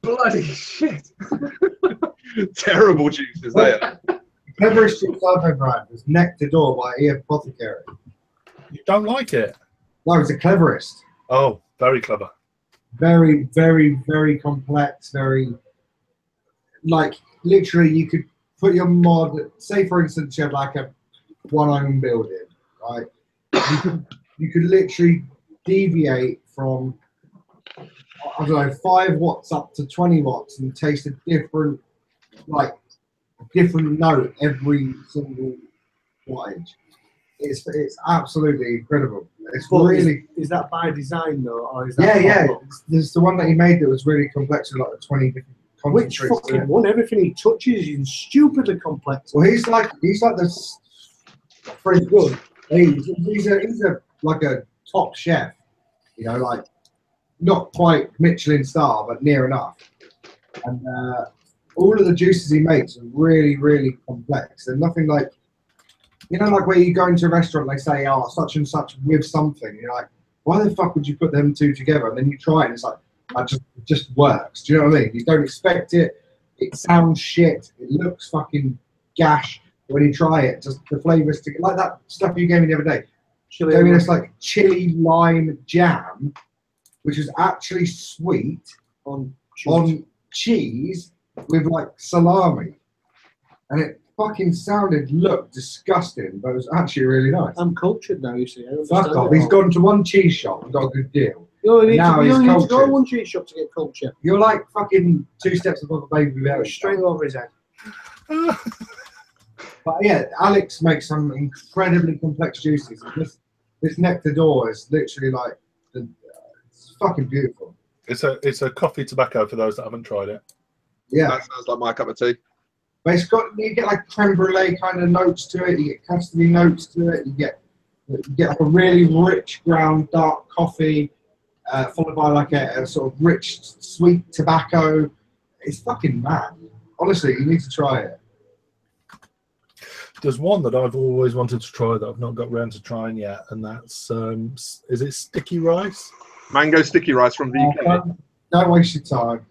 Bloody shit. Terrible juices there. Cleverest juice I've ever had was Nectar Door by E. Apothecary. You don't like it? No, it's the cleverest. Oh, very clever. Very, very, very complex. Very, like, literally, you could put your mod. Say, for instance, you had like a one-home building, right? You could literally deviate from, I don't know, 5 watts up to 20 watts and taste a different note every single wattage. It's absolutely incredible. It's really. Is that by design though, or is that? Yeah. There's the one that he made that was really complex with like 20 different Which fucking one? Everything he touches is stupidly complex. Well, he's like this. Pretty good. He's like a top chef. You know, like not quite Michelin star, but near enough. And all of the juices he makes are really, really complex. They're nothing like, you know, like where you go into a restaurant, they say, oh, such and such with something. You're like, why the fuck would you put them two together? And then you try it, and it's like, it just works. Do you know what I mean? You don't expect it. It sounds shit. It looks fucking gash. When you try it, just the flavors like that stuff you gave me the other day. It's like chili lime jam, which is actually sweet on cheese with like salami, and it fucking looked disgusting, but it was actually really nice. I'm cultured now, you see. Fuck off. He's gone to one cheese shop and got a good deal. You only need to go cultured. to one cheese shop to get culture. You're like fucking 2 steps above a baby bear. Straight over his head. But yeah, Alex makes some incredibly complex juices. This Nectar D'Or is literally like, it's fucking beautiful. It's a coffee tobacco for those that haven't tried it. Yeah. That sounds like my cup of tea. But you get like creme brulee kind of notes to it. You get custody notes to it. You get like a really rich ground dark coffee, followed by like a sort of rich sweet tobacco. It's fucking mad. Honestly, you need to try it. There's one that I've always wanted to try that I've not got round to trying yet, and that's is it sticky rice? Mango sticky rice from the UK. Don't waste your time.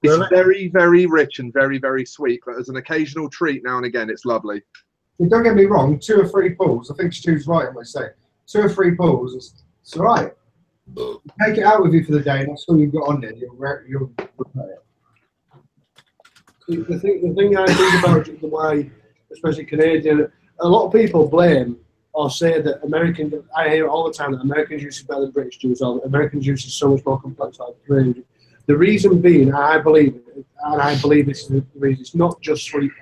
It's Really? very, very rich and very, very sweet. But as an occasional treat now and again, it's lovely. But don't get me wrong, 2 or 3 pulls. I think Stu's right in what he's saying. 2 or 3 pulls, it's all right. Take it out with you for the day, and that's all you've got on there. You'll regret it. The thing I think about the way, especially Canadian, a lot of people blame or say that I hear all the time that American juice is better than British juice, or that American juice is so much more complex like Canadian. The reason being, and I believe this is the reason, it's not just sweet,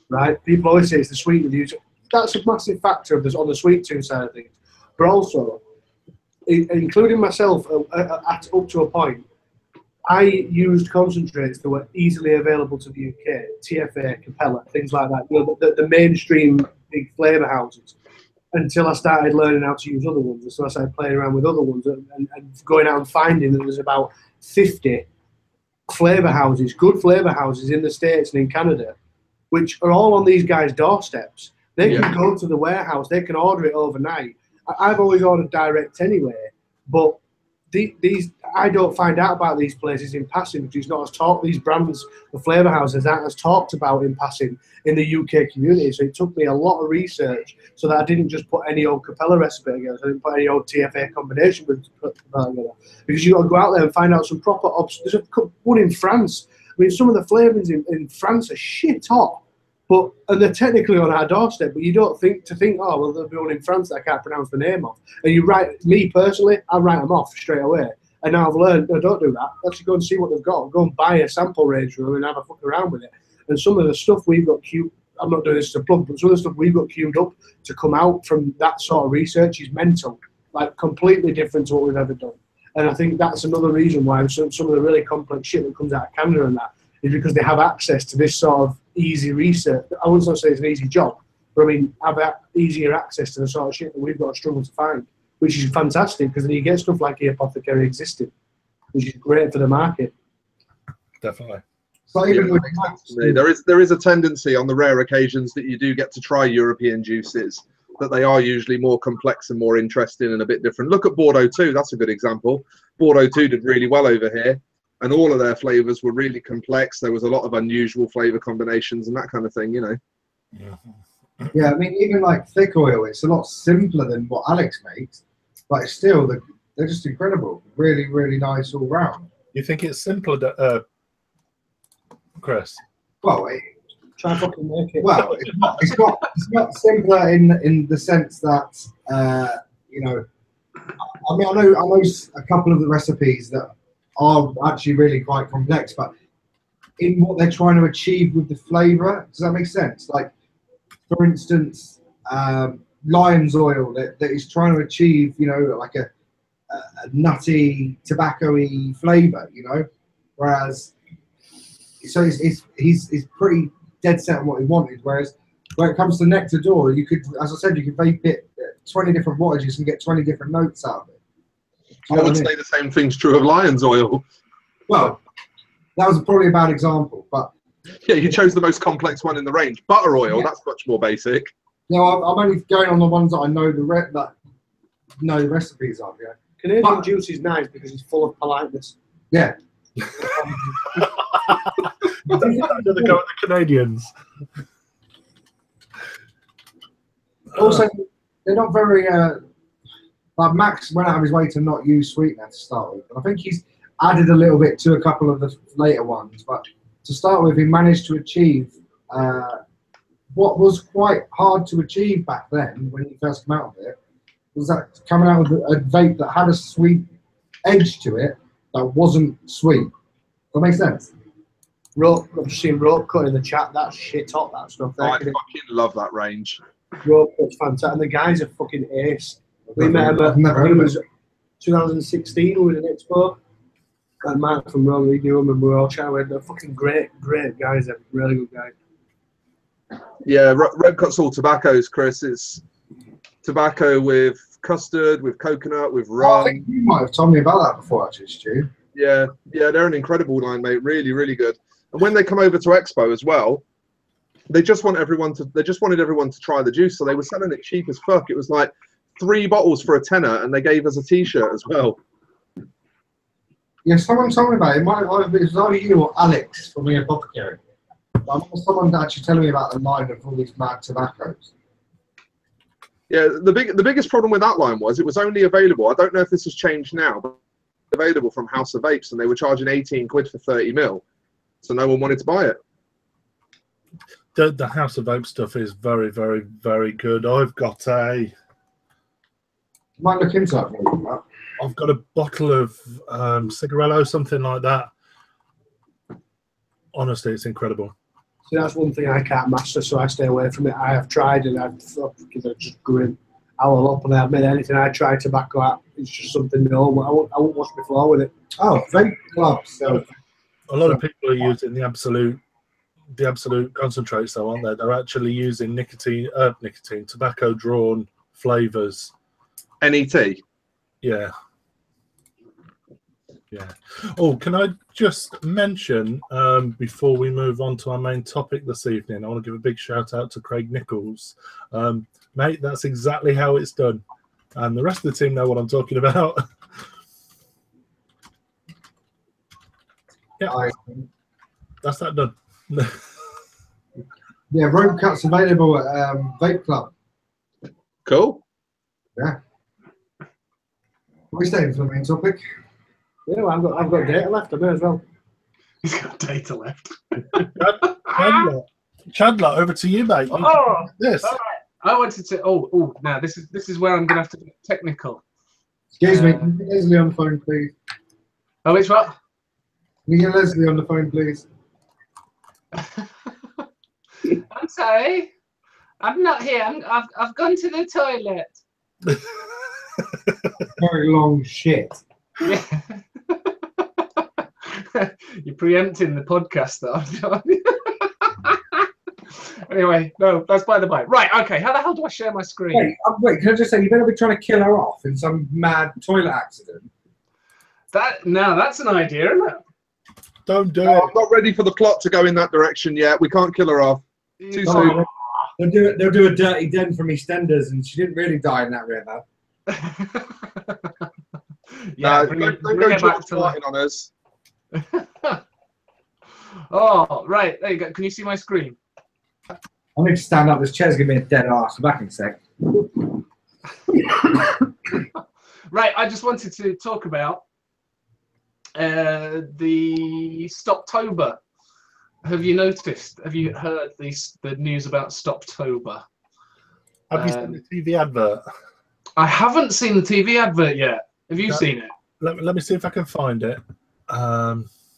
right? People always say it's the sweet use. That's a massive factor of this on the sweet tooth side of things. But also, including myself, up to a point, I used concentrates that were easily available to the UK, TFA, Capella, things like that. You know, the mainstream big flavour houses. Until I started learning how to use other ones, and so I started playing around with other ones and going out and finding that there's about 50 flavour houses, good flavour houses in the States and in Canada, which are all on these guys' doorsteps. They can go to the warehouse, they can order it overnight. I've always ordered direct anyway, but these I don't find out about these places in passing, because it's not as talked. These brands, the flavour houses, aren't as talked about in passing in the UK community. So it took me a lot of research so that I didn't just put any old Capella recipe together. I didn't put any old TFA combination with Capella together, because you got to go out there and find out some proper. There's one in France. I mean, some of the flavours in France are shit hot. And they're technically on our doorstep, but you don't think, oh, well, there'll be one in France that I can't pronounce the name of. And me personally, I write them off straight away. And now I've learned, no, don't do that. Actually go and see what they've got. Go and buy a sample range from them and have a fuck around with it. And some of the stuff we've got queued, I'm not doing this to plug, but some of the stuff we've got queued up to come out from that sort of research is mental. Like, completely different to what we've ever done. And I think that's another reason why some of the really complex shit that comes out of Canada and that is because they have access to this sort of easy research. I wouldn't say it's an easy job, but I mean, have easier access to the sort of shit that we've got to struggle to find, which is fantastic, because then you get stuff like the Apothecary existing, which is great for the market. Definitely. So even with there is a tendency on the rare occasions that you do get to try European juices, that they are usually more complex and more interesting and a bit different. Look at Bordeaux 2, that's a good example. Bordeaux 2 did really well over here, and all of their flavours were really complex. There was a lot of unusual flavour combinations and that kind of thing, you know. Yeah, I mean, even like thick oil, it's a lot simpler than what Alex makes, but it's still, they're just incredible. Really, really nice all round. You think it's simpler, Chris? Well, Try and fucking make it. Well, it's not simpler in the sense that you know. I mean, I know a couple of the recipes that are actually really quite complex, but in what they're trying to achieve with the flavour, does that make sense? Like, for instance, lion's oil that is trying to achieve, you know, like a nutty, tobacco-y flavour, you know, whereas so he's pretty dead set on what he wanted. Whereas when it comes to Nectar D'Or, you could, as I said, you could vape it 20 different wattages and get 20 different notes out of it. I would say the same thing's true of lion's oil. Well, that was probably a bad example, but yeah, you chose the most complex one in the range. Butter oil, that's much more basic. No, I'm only going on the ones that I know the recipes of. Yeah, Canadian juice is nice because it's full of politeness. Yeah. Another go at the Canadians. Also, they're not very. Like Max went out of his way to not use sweetener to start with. I think he's added a little bit to a couple of the later ones, but to start with, he managed to achieve what was quite hard to achieve back then when you first came out of it was that coming out with a vape that had a sweet edge to it that wasn't sweet. That makes sense. Rope, I've just seen Rope Cut in the chat. That's shit hot, that stuff. I fucking love that range. Rope Cut's fantastic. And the guys are fucking ace. We met him at, Never I think heard it of was 2016, we were in Expo. And Mark from Rome, we knew him and we were all chatting. They're fucking great guys. They're really good guys. Yeah, Red Cut's all tobaccos, Chris. It's tobacco with custard, with coconut, with I rum. think you might have told me about that before, actually, Stu. Yeah, they're an incredible line, mate. Really, really good. And when they come over to Expo as well, they just wanted everyone to try the juice. So they were selling it cheap as fuck. It was like 3 bottles for a tenner, and they gave us a T-shirt as well. Yeah, someone told me about it. It was either you or Alex from the Apothecary. I remember someone actually telling me about the line of all these mad tobaccos. Yeah, the biggest problem with that line was it was only available. I don't know if this has changed now, but available from House of Vapes, and they were charging 18 quid for 30 mil, so no one wanted to buy it. The House of Vape stuff is very, very, very good. I've got a Might look into that for you, Matt. I've got a bottle of Cigarello, something like that. Honestly, it's incredible. See, that's one thing I can't master, so I stay away from it. I have tried and I've just going owl up, and I admit anything I try tobacco at, it's just something new. I won't wash my floor with it. Oh, vape clubs. So, A lot of people are using the absolute concentrates, though, aren't they? They're actually using tobacco-drawn flavors. NET. Yeah. Oh, can I just mention, before we move on to our main topic this evening, I want to give a big shout out to Craig Nichols. Mate, that's exactly how it's done. And the rest of the team know what I'm talking about. Yeah, that's that done. yeah, rope cuts available at Vape Club. Cool. Yeah. Are we staying for the main topic? Yeah, well, I've got data left. I may as well. He's got data left. Chandler, over to you, mate. Oh, yes. all right. I wanted to. Oh, now this is where I'm gonna have to get technical. Excuse me, can you get Leslie on the phone, please? Oh, it's what? Can you get Leslie on the phone, please? I'm sorry. I'm not here. I've gone to the toilet. Very long shit. Yeah. You're preempting the podcast, though. Anyway, no, that's by the by. Right, okay. How the hell do I share my screen? Wait, can I just say, you better be trying to kill her off in some mad toilet accident. That's an idea, isn't it? Don't do it. I'm not ready for the plot to go in that direction yet. We can't kill her off. Too soon. They'll do a dirty den from EastEnders, and she didn't really die in that river. Yeah, don't go George Martin on us. Oh, right. There you go. Can you see my screen? I need to stand up. This chair's giving me a dead arse. Back in a sec. Right. I just wanted to talk about the StopTober. Have you noticed? Have you heard the news about StopTober? Have you seen the TV advert? I haven't seen the TV advert yet. Have you seen it? Let me see if I can find it.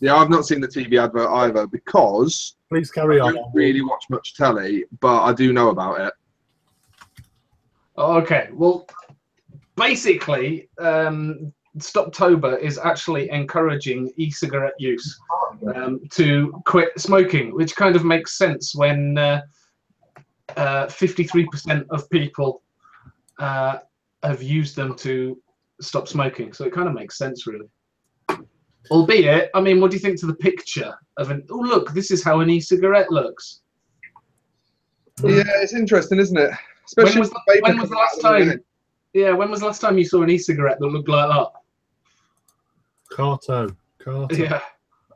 Yeah, I've not seen the TV advert either because Please carry on. I don't really watch much telly, but I do know about it. Okay. Well, basically, StopTober is actually encouraging e-cigarette use to quit smoking, which kind of makes sense when 53% of people have used them to stop smoking. So it kind of makes sense, really. Albeit, I mean, what do you think to the picture of an? Oh, look, this is how an e-cigarette looks. Yeah, it's interesting, isn't it? Especially when was the last time? Yeah, when was the last time you saw an e-cigarette that looked like that? Carto. Yeah.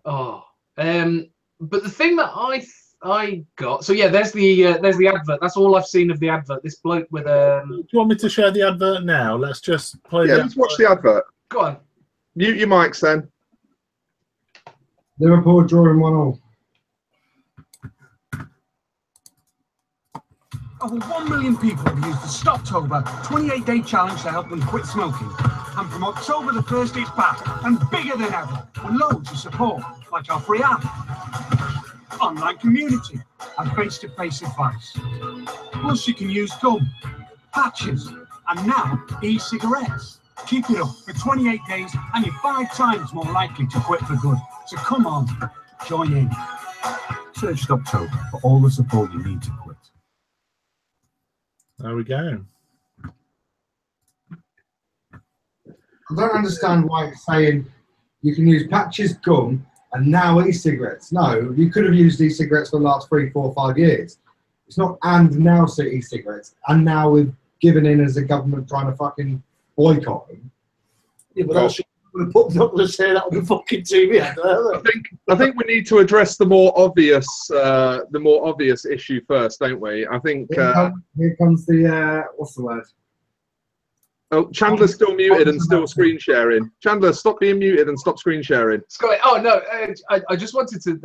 Oh. But the thing that I got. So yeah, there's the advert. That's all I've seen of the advert. This bloke with a. Do you want me to share the advert now? Let's just play. Yeah, let's watch the advert. Go on. Mute your mics then. Liverpool drawing 1-1. Over 1 million people have used the StopTober 28-day challenge to help them quit smoking. And from October the 1st, it's back and bigger than ever, with loads of support, like our free app, online community, and face-to-face advice. Plus, you can use gum, patches, and now e-cigarettes. Keep it up for 28 days, and you're 5 times more likely to quit for good. So come on, join in. Search StopTober for all the support you need to quit. There we go. I don't understand why it's saying you can use patches, gum, and now e-cigarettes. No, you could have used e-cigarettes for the last 3, 4, 5 years. It's not and now e-cigarettes, and now we've given in as a government trying to fucking boycott them. Yeah, but also not going to say that on the fucking TV. I think we need to address the more obvious issue first, don't we? I think here comes the what's the word? Oh, Chandler's still muted and still screen sharing. Chandler, stop being muted and stop screen sharing. Scott, oh no, I just wanted to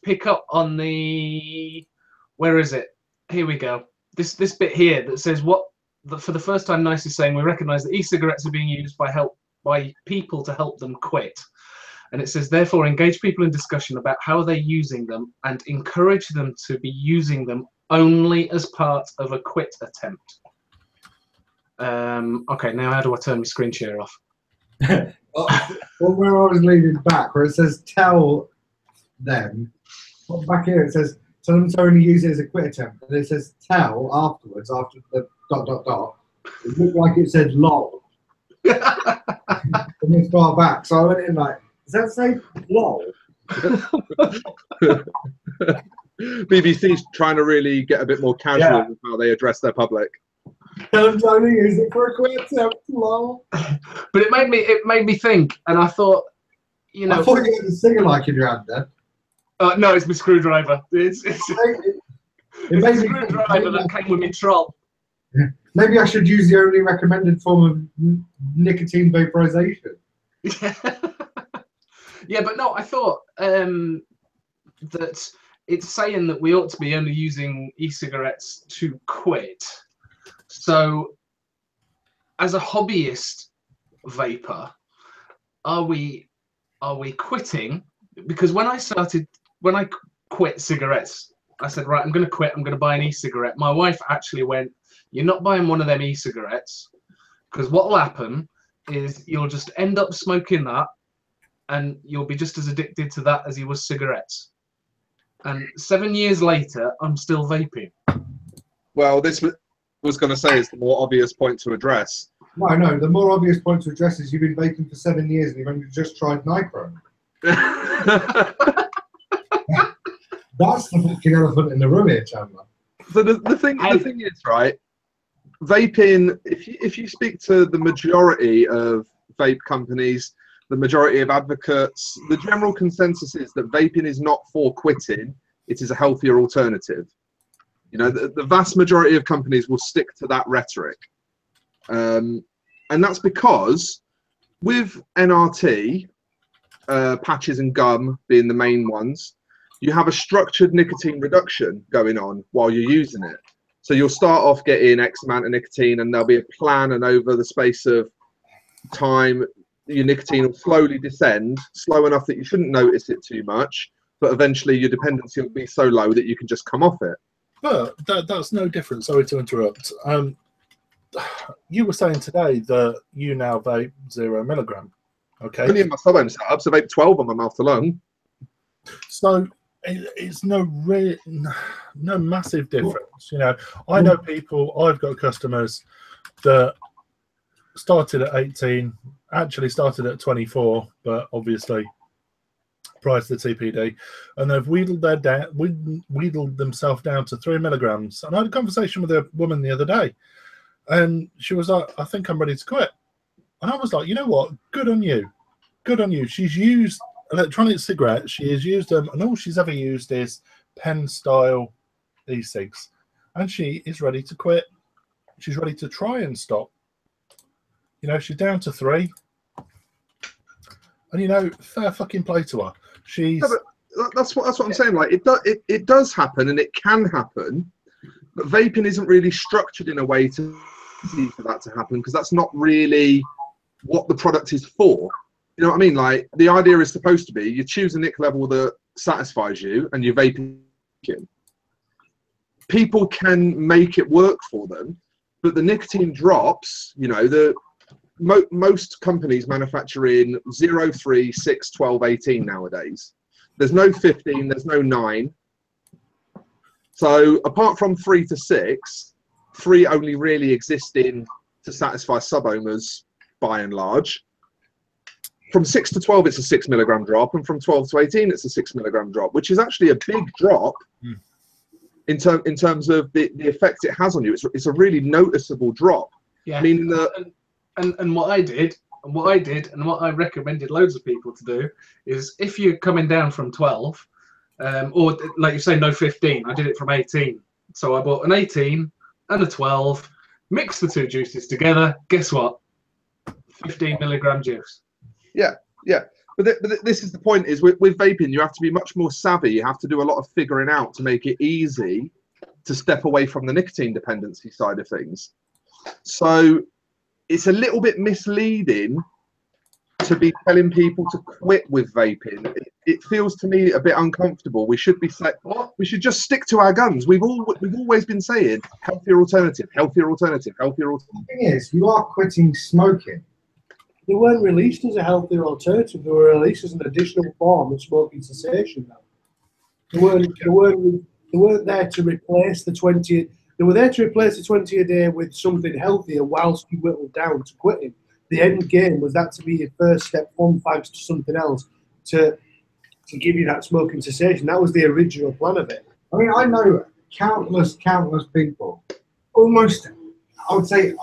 pick up on the, where is it? Here we go. This bit here that says for the first time, NICE is saying we recognise that e-cigarettes are being used by people to help them quit. And it says, therefore, engage people in discussion about how they're using them and encourage them to be using them only as part of a quit attempt. Okay, now how do I turn my screen share off? Well, where I was leaning back, where it says tell them, back here it says tell them to only use it as a quit attempt, and it says tell afterwards, after the ... It looked like it said lol. And it's far back, so I went in like, does that say lol? BBC's trying to really get a bit more casual with how they address their public. I'm trying to use it for a quit attempt, lol. But it made me think, and I thought, you know, I thought you had a singer like in your hand then. No, it's my screwdriver. It's a screwdriver that came with my troll. Maybe I should use the only recommended form of nicotine vaporization. Yeah, but no, I thought that it's saying that we ought to be only using e-cigarettes to quit. So, as a hobbyist vapor, are we quitting? Because when I quit cigarettes, I said, right, I'm going to quit. I'm going to buy an e-cigarette. My wife actually went, you're not buying one of them e-cigarettes, because what will happen is you'll just end up smoking that, and you'll be just as addicted to that as you was cigarettes. And 7 years later, I'm still vaping. Well, this was going to say is the more obvious point to address. No, the more obvious point to address is you've been vaping for 7 years and you've only just tried Nitro. That's the fucking elephant in the room here, Chandler. So the thing is, right, vaping, if you speak to the majority of vape companies, the majority of advocates, the general consensus is that vaping is not for quitting, it is a healthier alternative. You know, the vast majority of companies will stick to that rhetoric. And that's because with NRT, patches and gum being the main ones, you have a structured nicotine reduction going on while you're using it. So you'll start off getting X amount of nicotine, and there'll be a plan, and over the space of time, your nicotine will slowly descend, slow enough that you shouldn't notice it too much, but eventually your dependency will be so low that you can just come off it. But that's no different. Sorry to interrupt. You were saying today that you now vape 0 milligram. Okay. Only in my sub-ohm setup, so vape 12 on my mouth alone. So it's no massive difference. You know, I know people. I've got customers that started at 18, actually started at 24, but obviously prior to the TPD, and they've wheedled themselves down to 3 milligrams. And I had a conversation with a woman the other day, and she was like, I think I'm ready to quit. And I was like, you know what? Good on you. Good on you. She's used electronic cigarettes. She has used them, and all she's ever used is pen-style e-cigs. And she is ready to quit. She's ready to try and stop. You know, she's down to 3. And, you know, fair fucking play to her. She's... Yeah, but that's what I'm saying. Like, it does happen, and it can happen. But vaping isn't really structured in a way for that to happen, because that's not really what the product is for. You know what I mean? Like, the idea is supposed to be you choose a nic level that satisfies you and you're vaping. People can make it work for them, but the nicotine drops, you know, most companies manufacture in 0, 3, 6, 12, 18 nowadays. There's no 15, there's no 9. So apart from 3 to 6, 3 only really existing to satisfy sub-ohmers by and large. From 6 to 12, it's a 6 milligram drop, and from 12 to 18, it's a 6 milligram drop, which is actually a big drop in terms of the effect it has on you. It's a really noticeable drop. Yeah. Meaning that, and what I did, and what I recommended loads of people to do is, if you're coming down from 12, or like you say, no 15, I did it from 18. So I bought an 18 and a 12, mixed the 2 juices together. Guess what? 15 milligram juice. Yeah. But this is the point, is with vaping, you have to be much more savvy. You have to do a lot of figuring out to make it easy to step away from the nicotine dependency side of things. So it's a little bit misleading to be telling people to quit with vaping. It feels to me a bit uncomfortable. We should be we should just stick to our guns. We've always been saying healthier alternative, healthier alternative, healthier alternative. The thing is, you are quitting smoking. They weren't released as a healthier alternative. They were released as an additional form of smoking cessation. They weren't there to replace the 20. They were there to replace the 20 a day with something healthier whilst you whittled down to quitting. The end game was that to be your first step from fags to something else to give you that smoking cessation. That was the original plan of it. I mean, I know countless people. Almost, I would say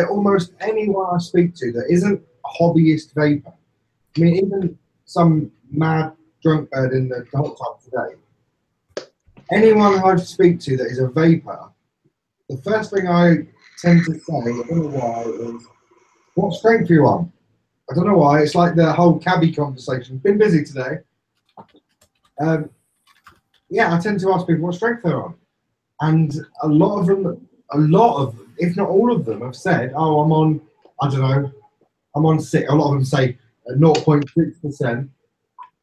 almost anyone I speak to that isn't a hobbyist vapor. I mean, even some mad drunk bird in the hot tub today. Anyone I speak to that is a vapor, the first thing I tend to say, I don't know why, is, what strength are you on? I don't know why. It's like the whole cabbie conversation. Been busy today. Yeah, I tend to ask people what strength they're on. And a lot of them, if not all of them, have said, oh, I'm on, I don't know, I'm on 6. A lot of them say 0.6%,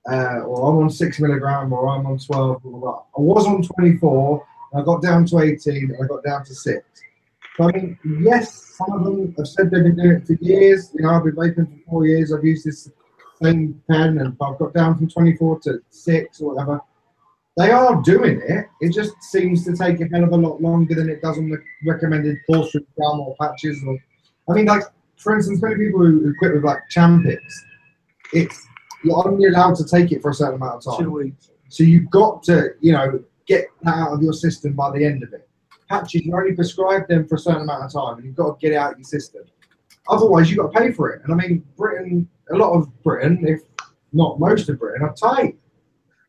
or I'm on 6 milligram, or I'm on 12. Blah, blah, blah. I was on 24, and I got down to 18, and I got down to 6. So, I mean, yes, some of them have said they've been doing it for years. You know, I've been vaping for 4 years. I've used this same pen, and I've got down from 24 to 6 or whatever. They are doing it. It just seems to take a hell of a lot longer than it does on the recommended portion gum or patches. Or, I mean, like, for instance, many people who quit with, like, Champix, you're only allowed to take it for a certain amount of time. 2 weeks. So you've got to, you know, get that out of your system by the end of it. Patches, you only prescribe them for a certain amount of time, and you've got to get it out of your system. Otherwise, you've got to pay for it. And I mean, Britain, a lot of Britain, if not most of Britain, are tight.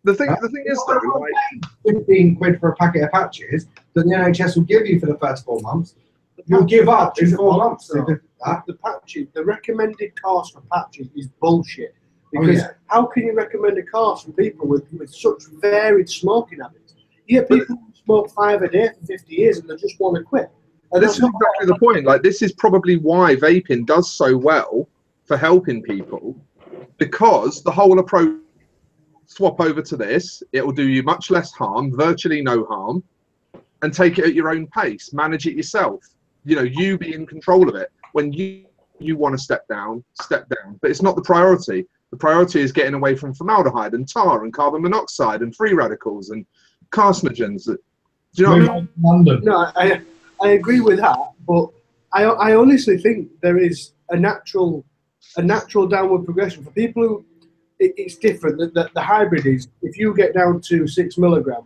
The thing is, though, like, 15 quid for a packet of patches that the NHS will give you for the first 4 months. You'll give up in 4 months. The patches, the recommended cost for patches is bullshit. Because how can you recommend a cost for people with such varied smoking habits? You get people who smoke 5 a day for 50 years and they just want to quit. And this is exactly the point. Like, this is probably why vaping does so well for helping people, because the whole approach, swap over to this, it will do you much less harm, virtually no harm, and take it at your own pace. Manage it yourself. You know, you be in control of it. When you want to step down, step down. But it's not the priority. The priority is getting away from formaldehyde and tar and carbon monoxide and free radicals and carcinogens. Do you know what I mean? London. No, I agree with that, but I honestly think there is a natural downward progression for people who it's different. The hybrid is, if you get down to 6 milligram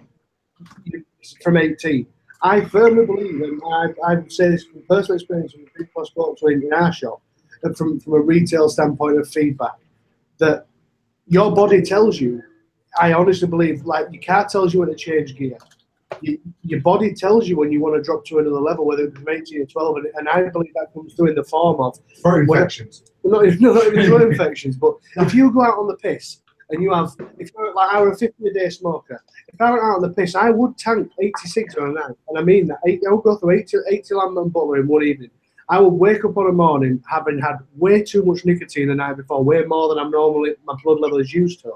from 18, I firmly believe, and I would say this from personal experience from the people I spoke to in our shop, and from a retail standpoint of feedback, that your body tells you. I honestly believe, like, your car tells you when to change gear. Your body tells you when you want to drop to another level, whether it's from 18 or 12, and I believe that comes through in the form of throat infections. Not even throat infections, but if you go out on the piss and you have, if you're like, I was a 50 a day smoker. If I went out on the piss, I would tank 86 on a night, and I mean that. I would go through 80 lamb and butter in one evening. I would wake up on a morning having had way too much nicotine the night before, way more than I'm normally, my blood level is used to.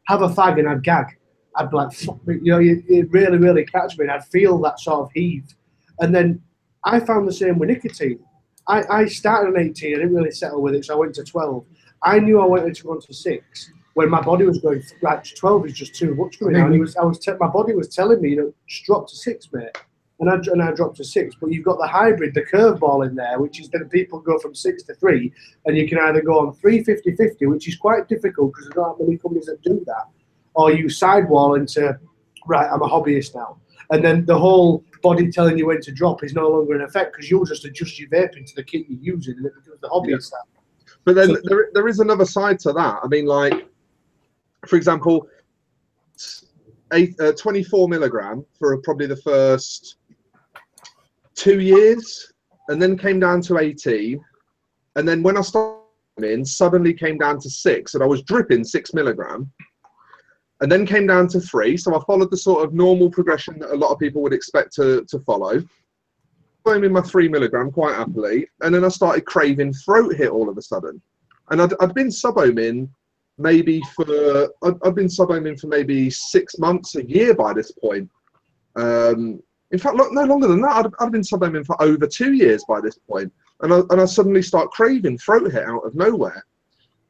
Have a fag and I'd gag. I'd be like, fuck me, you know, it really, really catch me, and I'd feel that sort of heave. And then I found the same with nicotine. I started on 18, I didn't really settle with it, so I went to 12. I knew I wanted to go on to 6 when my body was going, right, 12 is just too much for me. And my body was telling me, you know, just drop to 6, mate. And I dropped to 6. But you've got the hybrid, the curveball in there, which is that people go from 6 to 3, and you can either go on 3 50-50, which is quite difficult because there's not many companies that do that, or you sidewall into, right, I'm a hobbyist now. And then the whole body telling you when to drop is no longer in effect because you'll just adjust your vaping to the kit you're using, and it becomes the hobbyist stuff. But then there is another side to that. I mean, like, for example, 24 milligram for probably the first 2 years, and then came down to 18. And then when I started suddenly came down to 6, and I was dripping 6 milligram. And then came down to 3. So I followed the sort of normal progression that a lot of people would expect to follow. I'm in my 3 milligram quite happily. And then I started craving throat hit all of a sudden. And I'd been sub-ohming maybe I'd been sub-ohming for maybe 6 months, a year by this point. In fact, no longer than that. I'd been sub-ohming for over 2 years by this point. And I suddenly start craving throat hit out of nowhere.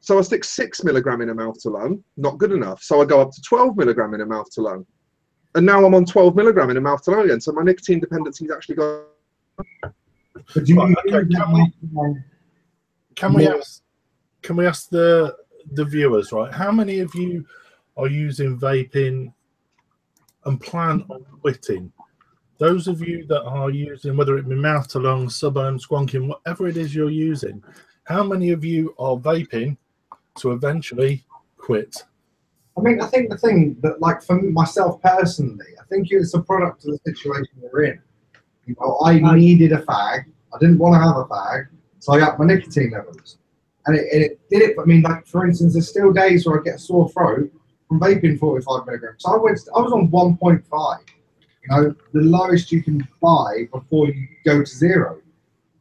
So I stick 6 milligram in a mouth to lung, not good enough. So I go up to 12 milligram in a mouth to lung. And now I'm on 12 milligram in a mouth to lung again. So my nicotine dependency is actually gone. Can we ask the viewers, right? How many of you are using vaping and plan on quitting? Those of you that are using, whether it be mouth to lung, sub-ohm, squonking, whatever it is you're using, how many of you are vaping to eventually quit? I mean, I think the thing that, like, for myself personally, I think it's a product of the situation we're in. You know, I needed a fag. I didn't want to have a fag, so I upped my nicotine levels. And it did it. I mean, like, for instance, there's still days where I get a sore throat from vaping 45 milligrams. So I was on 1.5. You know, the lowest you can buy before you go to 0.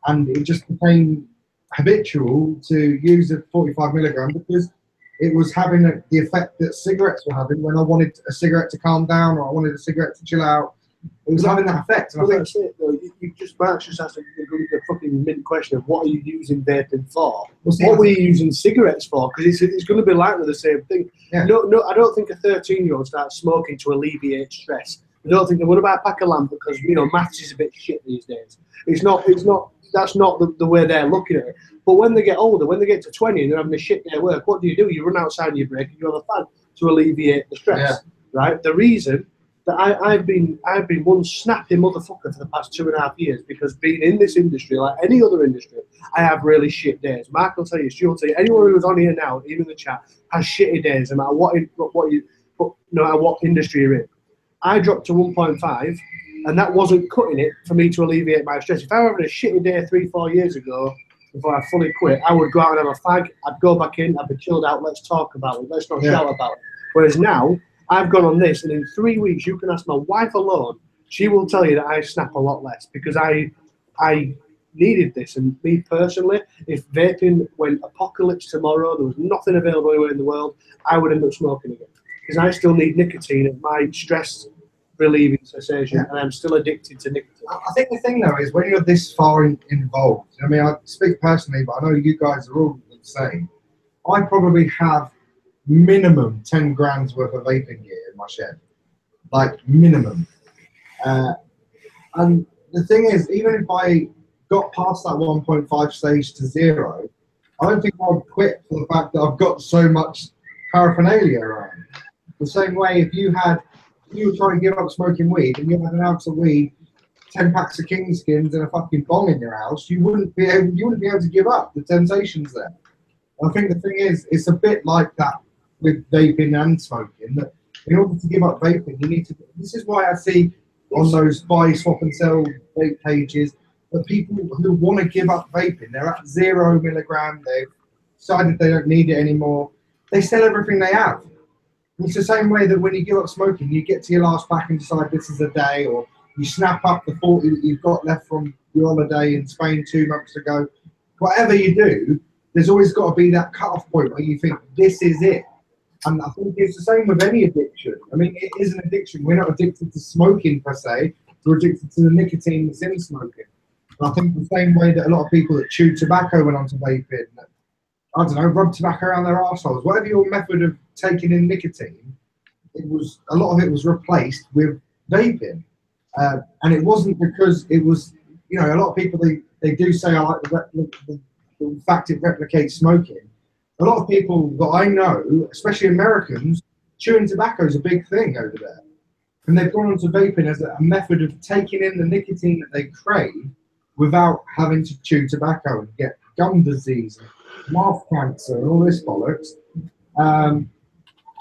And it just became habitual to use the 45 milligram because it was having the effect that cigarettes were having when I wanted a cigarette to calm down or I wanted a cigarette to chill out. It was having that effect. And well, that's it, though. Mark's just asked the fucking mint question of what are you using vaping for? What were you using cigarettes for? Because it's going to be likely the same thing. Yeah. No, I don't think a 13-year-old starts smoking to alleviate stress. I don't think they would buy a pack of lamp because, you know, maths is a bit shit these days. It's not. That's not the way they're looking at it. But when they get older, when they get to 20 and they're having a shit day at work, what do? You run outside your break and you have a fan to alleviate the stress, right? The reason that I've been one snappy motherfucker for the past 2.5 years because being in this industry, like any other industry, I have really shit days. Mark will tell you, Stu will tell you, anyone who's on here now, even in the chat, has shitty days no matter no matter what industry you're in. I dropped to 1.5. And that wasn't cutting it for me to alleviate my stress. If I were having a shitty day 3-4 years ago, before I fully quit, I would go out and have a fag. I'd go back in. I'd be chilled out. Let's talk about it. Let's not shout about it. Whereas now, I've gone on this, and in 3 weeks, you can ask my wife alone. She will tell you that I snap a lot less because I needed this. And me personally, if vaping went apocalypse tomorrow, there was nothing available anywhere in the world, I would end up smoking again because I still need nicotine and my stress relieving cessation, and I'm still addicted to nicotine. I think the thing though is when you're this far involved, I mean, I speak personally, but I know you guys are all the same. I probably have minimum 10 grams worth of vaping gear in my shed, like minimum. And the thing is, even if I got past that 1.5 stage to 0, I don't think I'd quit for the fact that I've got so much paraphernalia around. The same way if you were trying to give up smoking weed and you had an ounce of weed, 10 packs of Kingskins and a fucking bong in your house, you wouldn't be able to give up. The temptation's there. I think the thing is, it's a bit like that with vaping and smoking, that in order to give up vaping, you need to, this is why I see on those buy, swap and sell vape pages, that people who want to give up vaping, they're at 0 milligram, they've decided they don't need it anymore, they sell everything they have. It's the same way that when you give up smoking, you get to your last pack and decide this is a day, or you snap up the 40 that you've got left from your holiday in Spain 2 months ago. Whatever you do, there's always got to be that cut-off point where you think, this is it. And I think it's the same with any addiction. I mean, it is an addiction. We're not addicted to smoking per se. We're addicted to the nicotine that's in smoking. And I think the same way that a lot of people that chew tobacco went on to vaping, I don't know, rub tobacco around their arseholes, whatever your method of taking in nicotine, a lot of it was replaced with vaping. And it wasn't because it was, a lot of people, they do say, I like the fact it replicates smoking. A lot of people that I know, especially Americans, chewing tobacco is a big thing over there. And they've gone on to vaping as a method of taking in the nicotine that they crave without having to chew tobacco and get gum disease, and mouth cancer, and all this bollocks.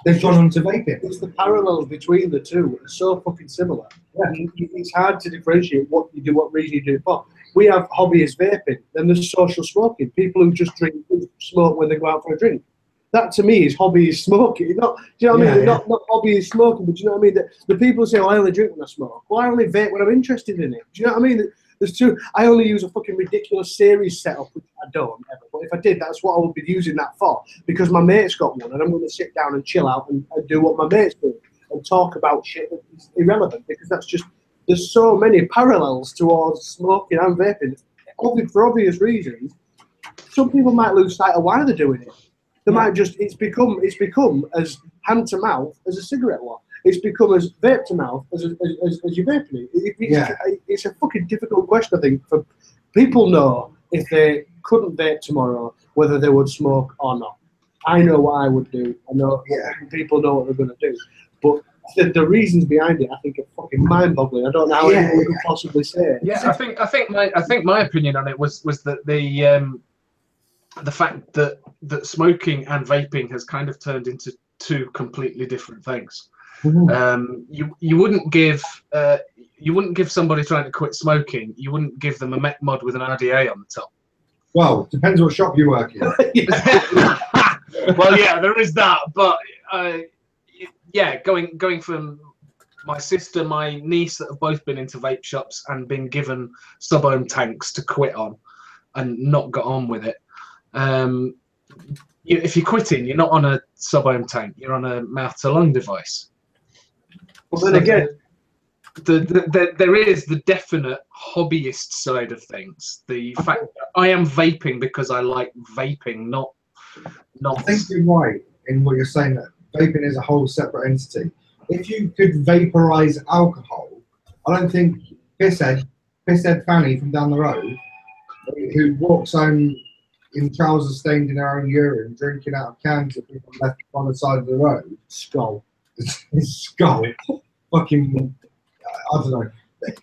They've gone on to vaping. It's the parallels between the two are so fucking similar. Yeah. It's hard to differentiate what you do, what reason you do it for. We have hobbyist vaping, then there's social smoking. People who just smoke when they go out for a drink. That to me is hobbyist smoking. Not, do you know what I mean? Not hobbyist smoking, but do you know what I mean? The people who say, I only drink when I smoke. Well, I only vape when I'm interested in it. Do you know what I mean? There's two. I only use a fucking ridiculous series setup, which I don't ever. But if I did, that's what I would be using that for. Because my mate's got one, and I'm going to sit down and chill out and do what my mate's doing and talk about shit that's irrelevant. Because that's just, there's so many parallels towards smoking and vaping, for obvious reasons. Some people might lose sight of why they're doing it. They might just, it's become as hand to mouth as a cigarette was. It's become as vape to mouth as you vaping it. It's a fucking difficult question, I think, for people know if they couldn't vape tomorrow, whether they would smoke or not. I know what I would do. I know people know what they're going to do. But the reasons behind it, I think, are fucking mind-boggling. I don't know how anyone could possibly say it. Yeah, I think my opinion on it was that the fact that smoking and vaping has kind of turned into two completely different things. Mm-hmm. You wouldn't give somebody trying to quit smoking, you wouldn't give them a mech mod with an RDA on the top. Well, depends what shop you work in. Well, yeah, there is that, but going from my sister, my niece that have both been into vape shops and been given sub-ohm tanks to quit on and not got on with it. If you're quitting, you're not on a sub-ohm tank, you're on a mouth-to-lung device. Well, then again, there is the definite hobbyist side of things. The fact that I am vaping because I like vaping, not. I think you're right in what you're saying, that vaping is a whole separate entity. If you could vaporize alcohol, I don't think Pisshead Fanny from down the road, who walks home in trousers stained in her own urine, drinking out of cans that people left on the side of the road, skull. Fucking, I don't know.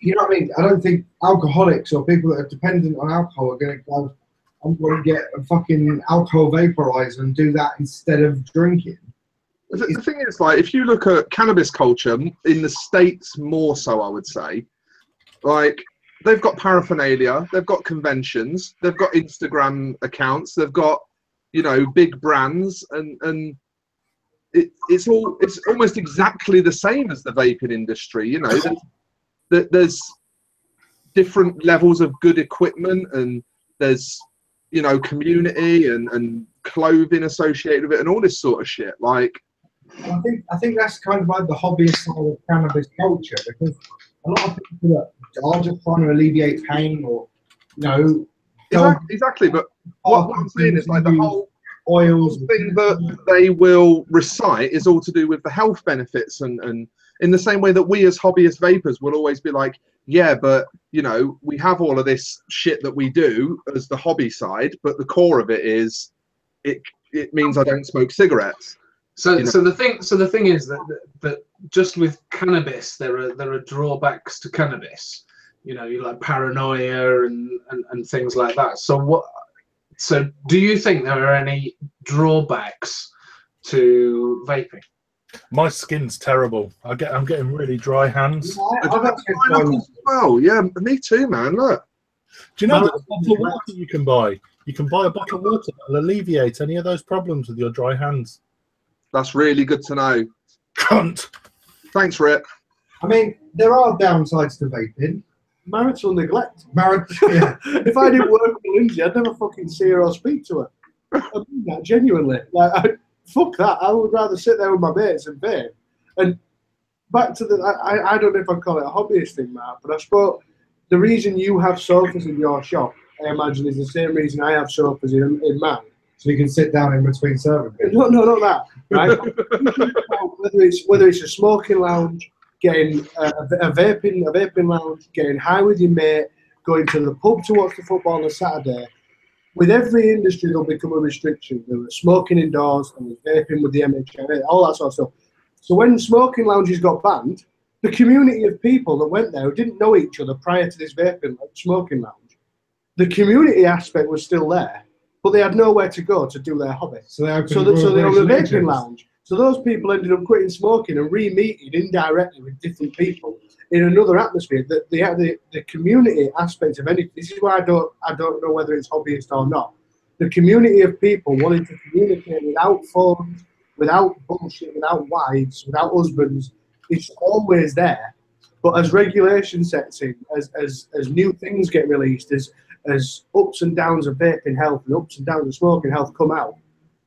You know what I mean? I don't think alcoholics or people that are dependent on alcohol are going to go, I'm going to get a fucking alcohol vaporizer and do that instead of drinking. The thing is, like, if you look at cannabis culture in the States more so, I would say, like, they've got paraphernalia, they've got conventions, they've got Instagram accounts, they've got, big brands, and it's almost exactly the same as the vaping industry. There's different levels of good equipment, and there's community and clothing associated with it and all this sort of shit. Like, I think that's kind of like the hobbyist side of cannabis culture, because a lot of people that are just trying to alleviate pain or exactly. But what I'm saying is, like, the whole oils thing that they will recite is all to do with the health benefits, and in the same way that we as hobbyist vapors will always be like, yeah, but we have all of this shit that we do as the hobby side, but the core of it is it means I don't smoke cigarettes. So the thing is that just with cannabis there are drawbacks to cannabis. You like paranoia and things like that. So do you think there are any drawbacks to vaping? My skin's terrible. I'm getting really dry hands. Well, yeah, me too, man. Look. Do you know there's a bottle of water you can buy? You can buy a bottle of water that will alleviate any of those problems with your dry hands. That's really good to know. Cunt. Thanks, Rip. I mean, there are downsides to vaping. Marital neglect. Yeah. If I didn't work with Lindsay, I'd never fucking see her or speak to her. I mean that genuinely. Fuck that. I would rather sit there with my mates and vape. And back to the, I don't know if I'd call it a hobbyist thing, Mark, but I suppose the reason you have sofas in your shop, I imagine, is the same reason I have sofas in mine. So you can sit down in between serving. No, not that. Right? whether it's a smoking lounge, getting a vaping lounge, getting high with your mate, going to the pub to watch the football on a Saturday. With every industry, there'll become a restriction. There was smoking indoors and vaping with the MHRA, all that sort of stuff. So when smoking lounges got banned, the community of people that went there who didn't know each other prior to this smoking lounge, the community aspect was still there, but they had nowhere to go to do their hobby. So they opened a vaping lounge. So those people ended up quitting smoking and re-meeting indirectly with different people in another atmosphere. The community aspect of anything. This is why I don't know whether it's hobbyist or not. The community of people wanting to communicate without phones, without bullshit, without wives, without husbands, it's always there. But as regulation sets in, as new things get released, as ups and downs of vaping health and ups and downs of smoking health come out,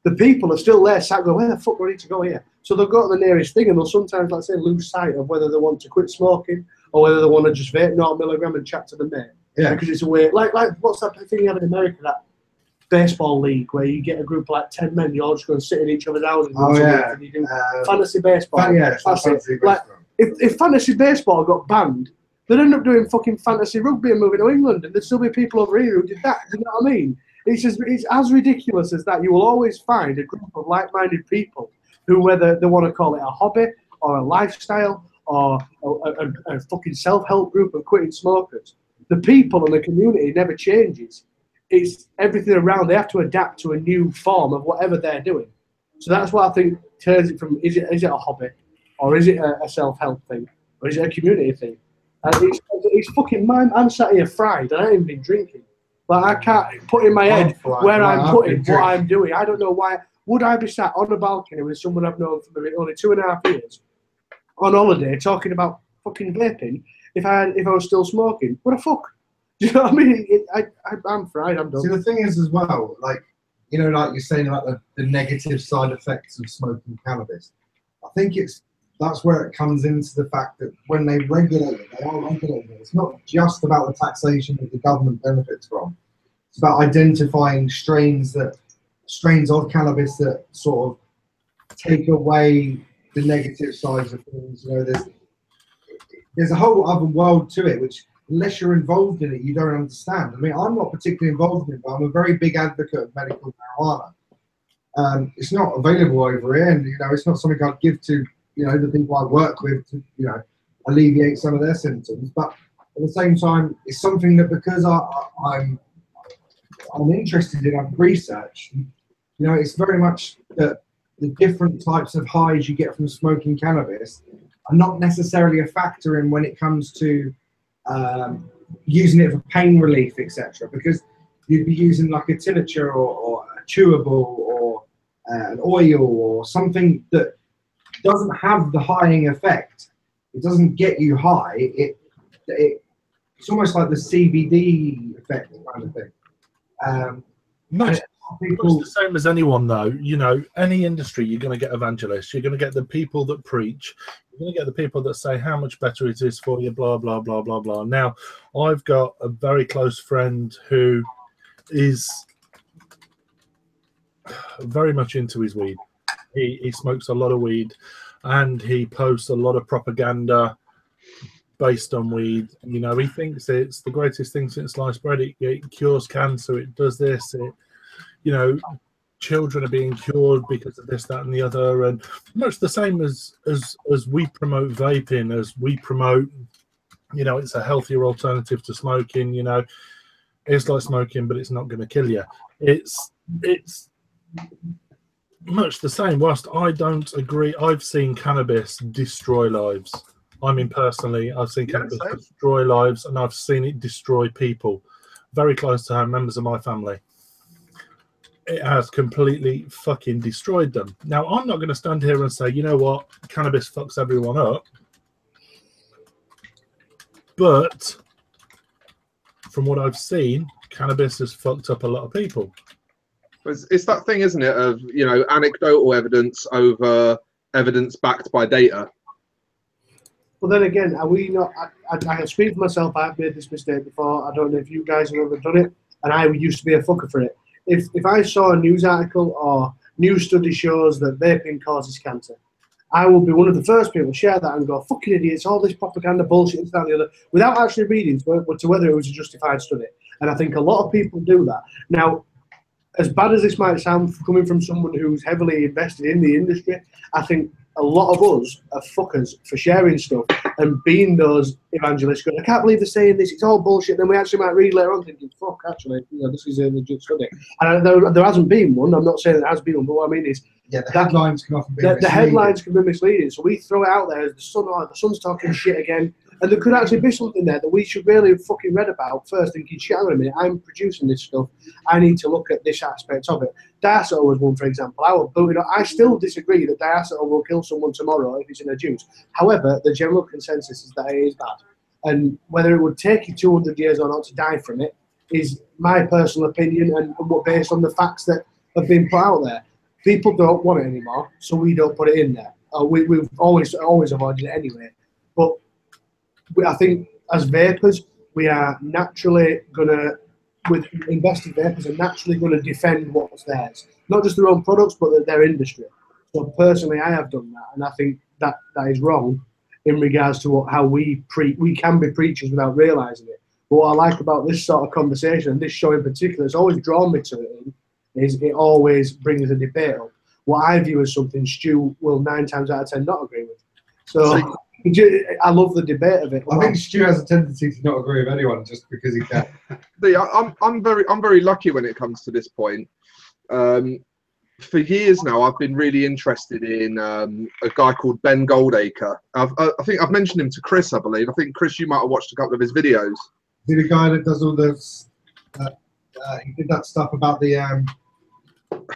the people are still there, sat going, where the fuck do I need to go here? So they'll go to the nearest thing and they'll sometimes, let's say, lose sight of whether they want to quit smoking or whether they want to just vape 0 milligram and chat to the mate. Yeah. Because it's a way, like what's that thing you have in America, that baseball league where you get a group of like 10 men, you all just go and sit in each other's houses and you do fantasy baseball. If fantasy baseball got banned, they'd end up doing fucking fantasy rugby and moving to England, and there'd still be people over here who did that. Do you know what I mean? It's as ridiculous as that. You will always find a group of like-minded people who, whether they want to call it a hobby or a lifestyle or a fucking self-help group of quitting smokers, the people and the community never changes. It's everything around. They have to adapt to a new form of whatever they're doing. So that's what I think turns it from, is it a hobby, or is it a self-help thing, or is it a community thing? And it's fucking mine. I'm sat here fried and I ain't been drinking. Like, I can't put in my head where I'm putting what I'm doing. I don't know why. Would I be sat on a balcony with someone I've known for only 2.5 years on holiday talking about fucking vaping if I was still smoking? What the fuck? Do you know what I mean? I'm fried. I'm done. See, the thing is as well, like, you know, like you're saying about the negative side effects of smoking cannabis. I think that's where it comes into the fact that when they regulate it, they are regulating it. It's not just about the taxation that the government benefits from. It's about identifying strains of cannabis that sort of take away the negative sides of things. You know, there's a whole other world to it, which unless you're involved in it, you don't understand. I mean, I'm not particularly involved in it, but I'm a very big advocate of medical marijuana. It's not available over here, and, you know, it's not something I'd give to, you know, the people I work with to, you know, alleviate some of their symptoms. But at the same time, it's something that, because I'm interested in, I've researched, you know, it's very much that the different types of highs you get from smoking cannabis are not necessarily a factor in when it comes to using it for pain relief, etc. Because you'd be using like a tincture or a chewable or an oil or something that doesn't have the high-ing effect. It doesn't get you high. It's almost like the CBD effect kind of thing. Much the same as anyone, though. You know, any industry, you're going to get evangelists. You're going to get the people that preach. You're going to get the people that say how much better it is for you, blah, blah, blah, blah, blah. Now, I've got a very close friend who is very much into his weed. He smokes a lot of weed, and he posts a lot of propaganda based on weed. You know, he thinks it's the greatest thing since sliced bread. It cures cancer. It does this. You know, children are being cured because of this, that, and the other. And much the same as we promote vaping, as we promote, you know, it's a healthier alternative to smoking. You know, it's like smoking, but it's not going to kill you. It's much the same. Whilst I don't agree, I've seen cannabis destroy lives. I mean, personally, I've seen cannabis destroy lives, and I've seen it destroy people very close to home, members of my family. it has completely fucking destroyed them. Now, I'm not going to stand here and say, you know what, cannabis fucks everyone up. But from what I've seen, cannabis has fucked up a lot of people. It's that thing, isn't it, of, you know, anecdotal evidence over evidence backed by data. Well, then again, are we not? I can speak for myself. I've made this mistake before. I don't know if you guys have ever done it, and I used to be a fucker for it. If I saw a news article or news study shows that vaping causes cancer, I will be one of the first people to share that and go, fucking idiots, all this propaganda bullshit, and that and the other, without actually reading to whether it was a justified study. And I think a lot of people do that. Now, as bad as this might sound coming from someone who's heavily invested in the industry, I think a lot of us are fuckers for sharing stuff and being those evangelists going, I can't believe they're saying this, it's all bullshit. Then we actually might read later on thinking, fuck, actually, you know, this is a legit study. And there hasn't been one. I'm not saying there has been one, but what I mean is, yeah, the headlines can often be misleading. The headlines can be misleading. So we throw it out there as the sun's talking shit again. And there could actually be something there that we should really have fucking read about first, thinking, shit, hang on a minute, I'm producing this stuff. I need to look at this aspect of it. Diacetyl was one, for example. I still disagree that diacetyl will kill someone tomorrow if it's in a juice. However, the general consensus is that it is bad. And whether it would take you 200 years or not to die from it is my personal opinion and based on the facts that have been put out there. People don't want it anymore, so we don't put it in there. We've always avoided it anyway. But I think as vapers, we are naturally invested vapers are naturally going to defend what's theirs. Not just their own products, but their industry. So personally, I have done that, and I think that is wrong in regards to how we can be preachers without realising it. But what I like about this sort of conversation, and this show in particular, it's always drawn me to it, is it always brings a debate up. What I view as something Stu will 9 times out of 10 not agree with. So I love the debate of it. I think Stu has a tendency to not agree with anyone just because he can. I'm very lucky when it comes to this point. For years now, I've been really interested in a guy called Ben Goldacre. I think I've mentioned him to Chris, I believe. I think, Chris, you might have watched a couple of his videos. Is he the guy that does all this? He did that stuff about the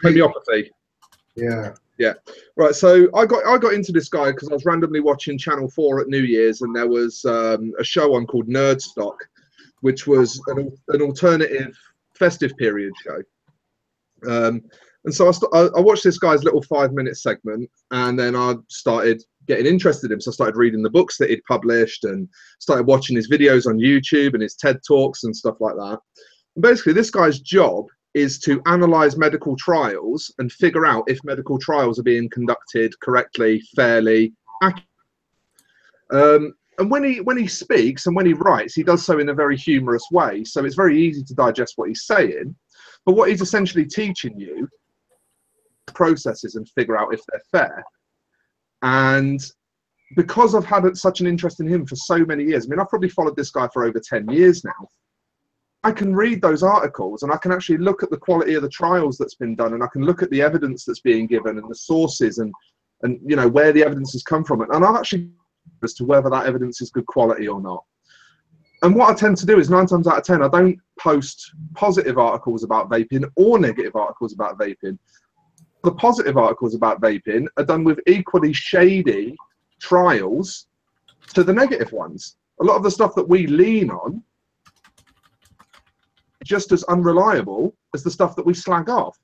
homeopathy. Yeah. Right. So I got into this guy because I was randomly watching Channel 4 at New Year's, and there was a show on called Nerdstock, which was an alternative festive period show. And so I watched this guy's little 5-minute segment, and then I started getting interested in him. So I started reading the books that he'd published and started watching his videos on YouTube and his TED Talks and stuff like that. And basically, this guy's job is to analyze medical trials and figure out if medical trials are being conducted correctly, fairly, accurately. And when he speaks and when he writes, he does so in a very humorous way. So it's very easy to digest what he's saying. But what he's essentially teaching you processes and figure out if they're fair. And because I've had such an interest in him for so many years, I mean, I've probably followed this guy for over 10 years now. I can read those articles and I can actually look at the quality of the trials that's been done, and I can look at the evidence that's being given and the sources and you know where the evidence has come from. And I'm actually as to whether that evidence is good quality or not. And what I tend to do is 9 times out of 10, I don't post positive articles about vaping or negative articles about vaping. The positive articles about vaping are done with equally shady trials to the negative ones. A lot of the stuff that we lean on just as unreliable as the stuff that we slag off.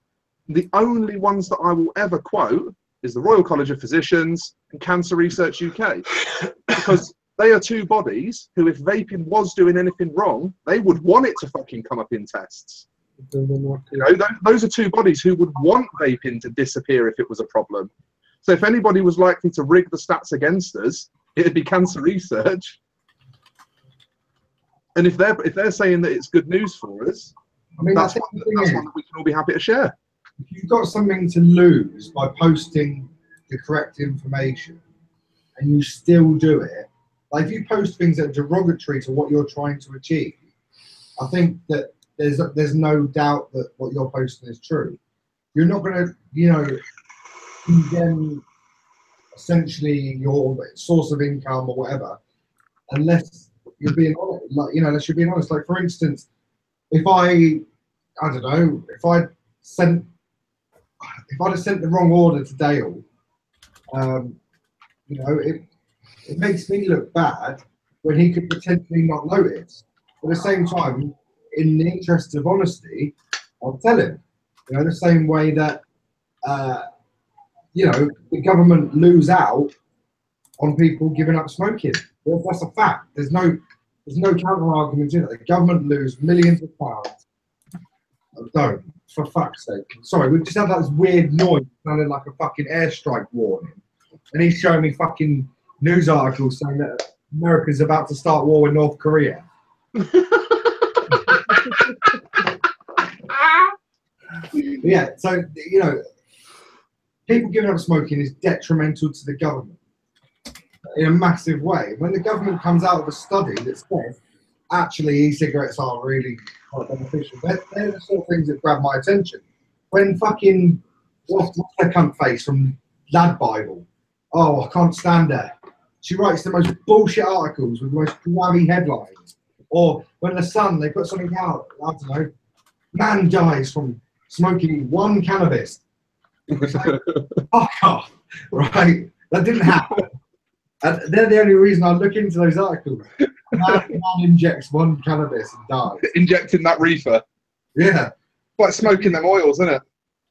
The only ones that I will ever quote is the Royal College of Physicians and Cancer Research UK, because they are 2 bodies who, if vaping was doing anything wrong, they would want it to fucking come up in tests. You know, those are 2 bodies who would want vaping to disappear if it was a problem. So if anybody was likely to rig the stats against us, it'd be Cancer Research. And if they're saying that it's good news for us, I mean, that's one that we can all be happy to share. If you've got something to lose by posting the correct information and you still do it, like if you post things that are derogatory to what you're trying to achieve, I think that there's no doubt that what you're posting is true. You're not going to, you know, condemn essentially your source of income or whatever, unless you're being honest. Like, you know, unless you're being honest. Like, for instance, if I don't know, if I sent if I'd have sent the wrong order to Dale, you know, it makes me look bad when he could potentially not notice. At the same time, in the interest of honesty, I'll tell him. You know, the same way that, you know, the government lose out on people giving up smoking. Well, that's a fact. There's no counter argument in it. The government lose millions of pounds. Don't, for fuck's sake. Sorry, we just had this weird noise sounding like a fucking airstrike warning. And he's showing me fucking news articles saying that America's about to start war with North Korea. Yeah, so, you know, people giving up smoking is detrimental to the government in a massive way. When the government comes out of a study that says, actually, e-cigarettes are really quite beneficial, they're the sort of things that grab my attention. When fucking, what's the cunt face from Lad Bible? Oh, I can't stand her. She writes the most bullshit articles with the most grabby headlines. Or when The Sun, they put something out, I don't know, man dies from smoking one cannabis. Fuck off, right? That didn't happen. And they're the only reason I look into those articles. Man injects one cannabis and dies. Injecting that reefer. Yeah. Like smoking them oils, isn't it?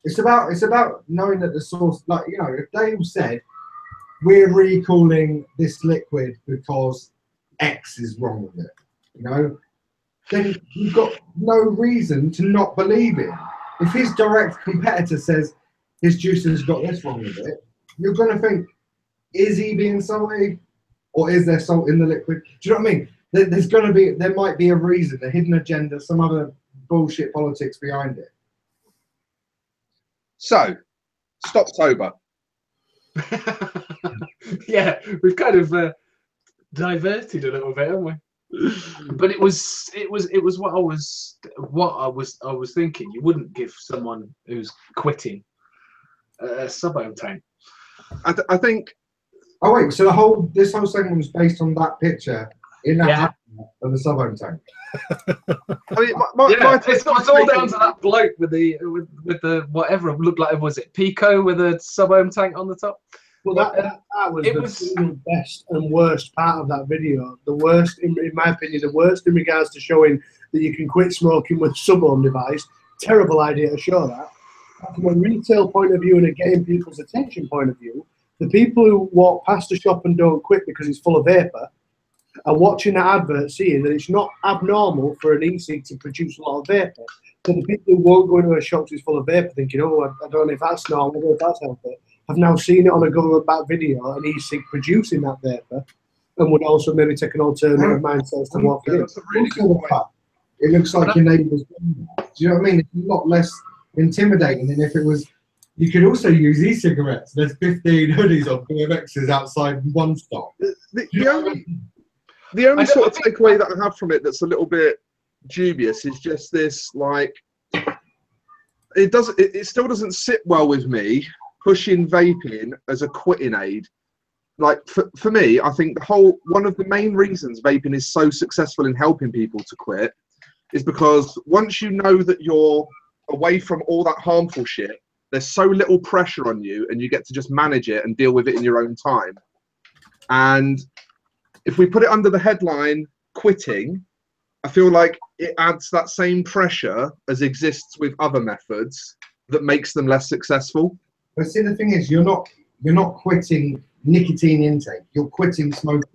It's about knowing that the source, like, you know, if Dave said, we're recalling this liquid because X is wrong with it, you know, then you've got no reason to not believe it. If his direct competitor says his juice has got this wrong with it, you're going to think, is he being salty, or is there salt in the liquid? Do you know what I mean? There might be a reason, a hidden agenda, some other bullshit politics behind it. So, StopTober. Yeah, we've kind of diverted a little bit, haven't we? But it was what I was thinking. You wouldn't give someone who's quitting a sub-ohm tank. I think. Oh wait, so this whole segment was based on that picture in that of the sub-ohm tank. I mean, it's all down to that bloke with the whatever it looked like. Was it Pico with a sub-ohm tank on the top? Well, that was the single best and worst part of that video. The worst, in my opinion, the worst in regards to showing that you can quit smoking with a sub-ohm device. Terrible idea to show that. From a retail point of view and a getting people's attention point of view, the people who walk past the shop and don't quit because it's full of vapor are watching that advert, seeing that it's not abnormal for an e-cig to produce a lot of vapor. So the people who won't go into a shop that's full of vapor thinking, oh, I don't know if that's normal, I don't know if that's healthy, have now seen it on a government-backed video, an e-cig producing that vapor, and would also maybe take an alternative mindset as to walk in. It looks like your neighbour's. Do you know what I mean? It's a lot less intimidating than if it was. You could also use e-cigarettes. There's 15 hoodies of BMXs outside one stop. The only sort of takeaway that I have from it that's a little bit dubious is just this, like, it still doesn't sit well with me pushing vaping as a quitting aid. Like, for me, I think one of the main reasons vaping is so successful in helping people to quit is because once you know that you're away from all that harmful shit, there's so little pressure on you and you get to just manage it and deal with it in your own time. And if we put it under the headline quitting, I feel like it adds that same pressure as exists with other methods that makes them less successful. But see, the thing is, you're not quitting nicotine intake. You're quitting smoking,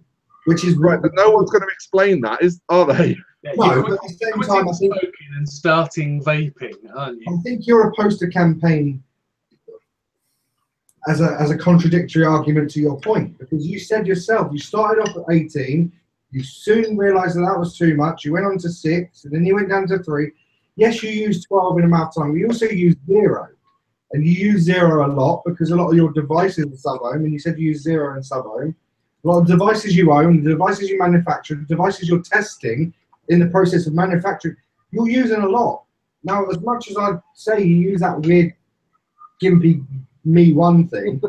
which is right. But no one's going to explain that, are they? Yeah, no, but at the same time, I think smoking and starting vaping, aren't you? I think you're a poster campaign as a contradictory argument to your point, because you said yourself you started off at 18, you soon realised that was too much. You went on to 6, and then you went down to 3. Yes, you used 12 in a mouth time. You also used 0. And you use 0 a lot because a lot of your devices are sub-ohm, and you said you use 0 in sub-ohm. A lot of devices you own, the devices you manufacture, the devices you're testing in the process of manufacturing, you're using a lot. Now, as much as I'd say you use that weird gimpy me one thing,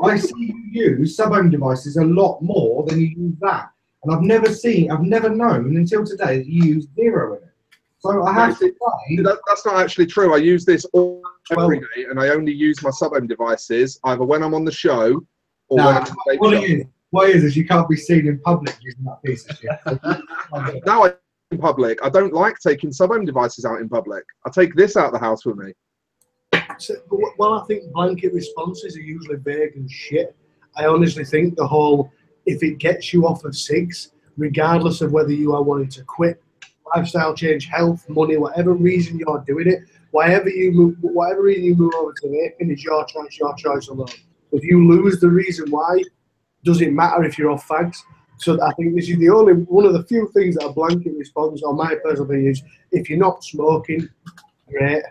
I see you use sub-ohm devices a lot more than you use that. And I've never known until today that you use 0 in it. So I have to say, that's not actually true. I use this every day, and I only use my sub-home devices either when I'm on the show or when I'm in the vape shop. What it is you can't be seen in public using that piece of shit. Now I'm in public. I don't like taking sub-home devices out in public. I take this out of the house with me. So, well, I think blanket responses are usually vague and shit. I honestly think the whole, if it gets you off of cigs, regardless of whether you are wanting to quit, lifestyle change, health, money, whatever reason you're doing it, whatever reason you move over to vaping is your choice alone. If you lose the reason why, doesn't matter if you're off fags. So I think this is the only one of the few things that a blanket response, or my personal opinion, is if you're not smoking, great.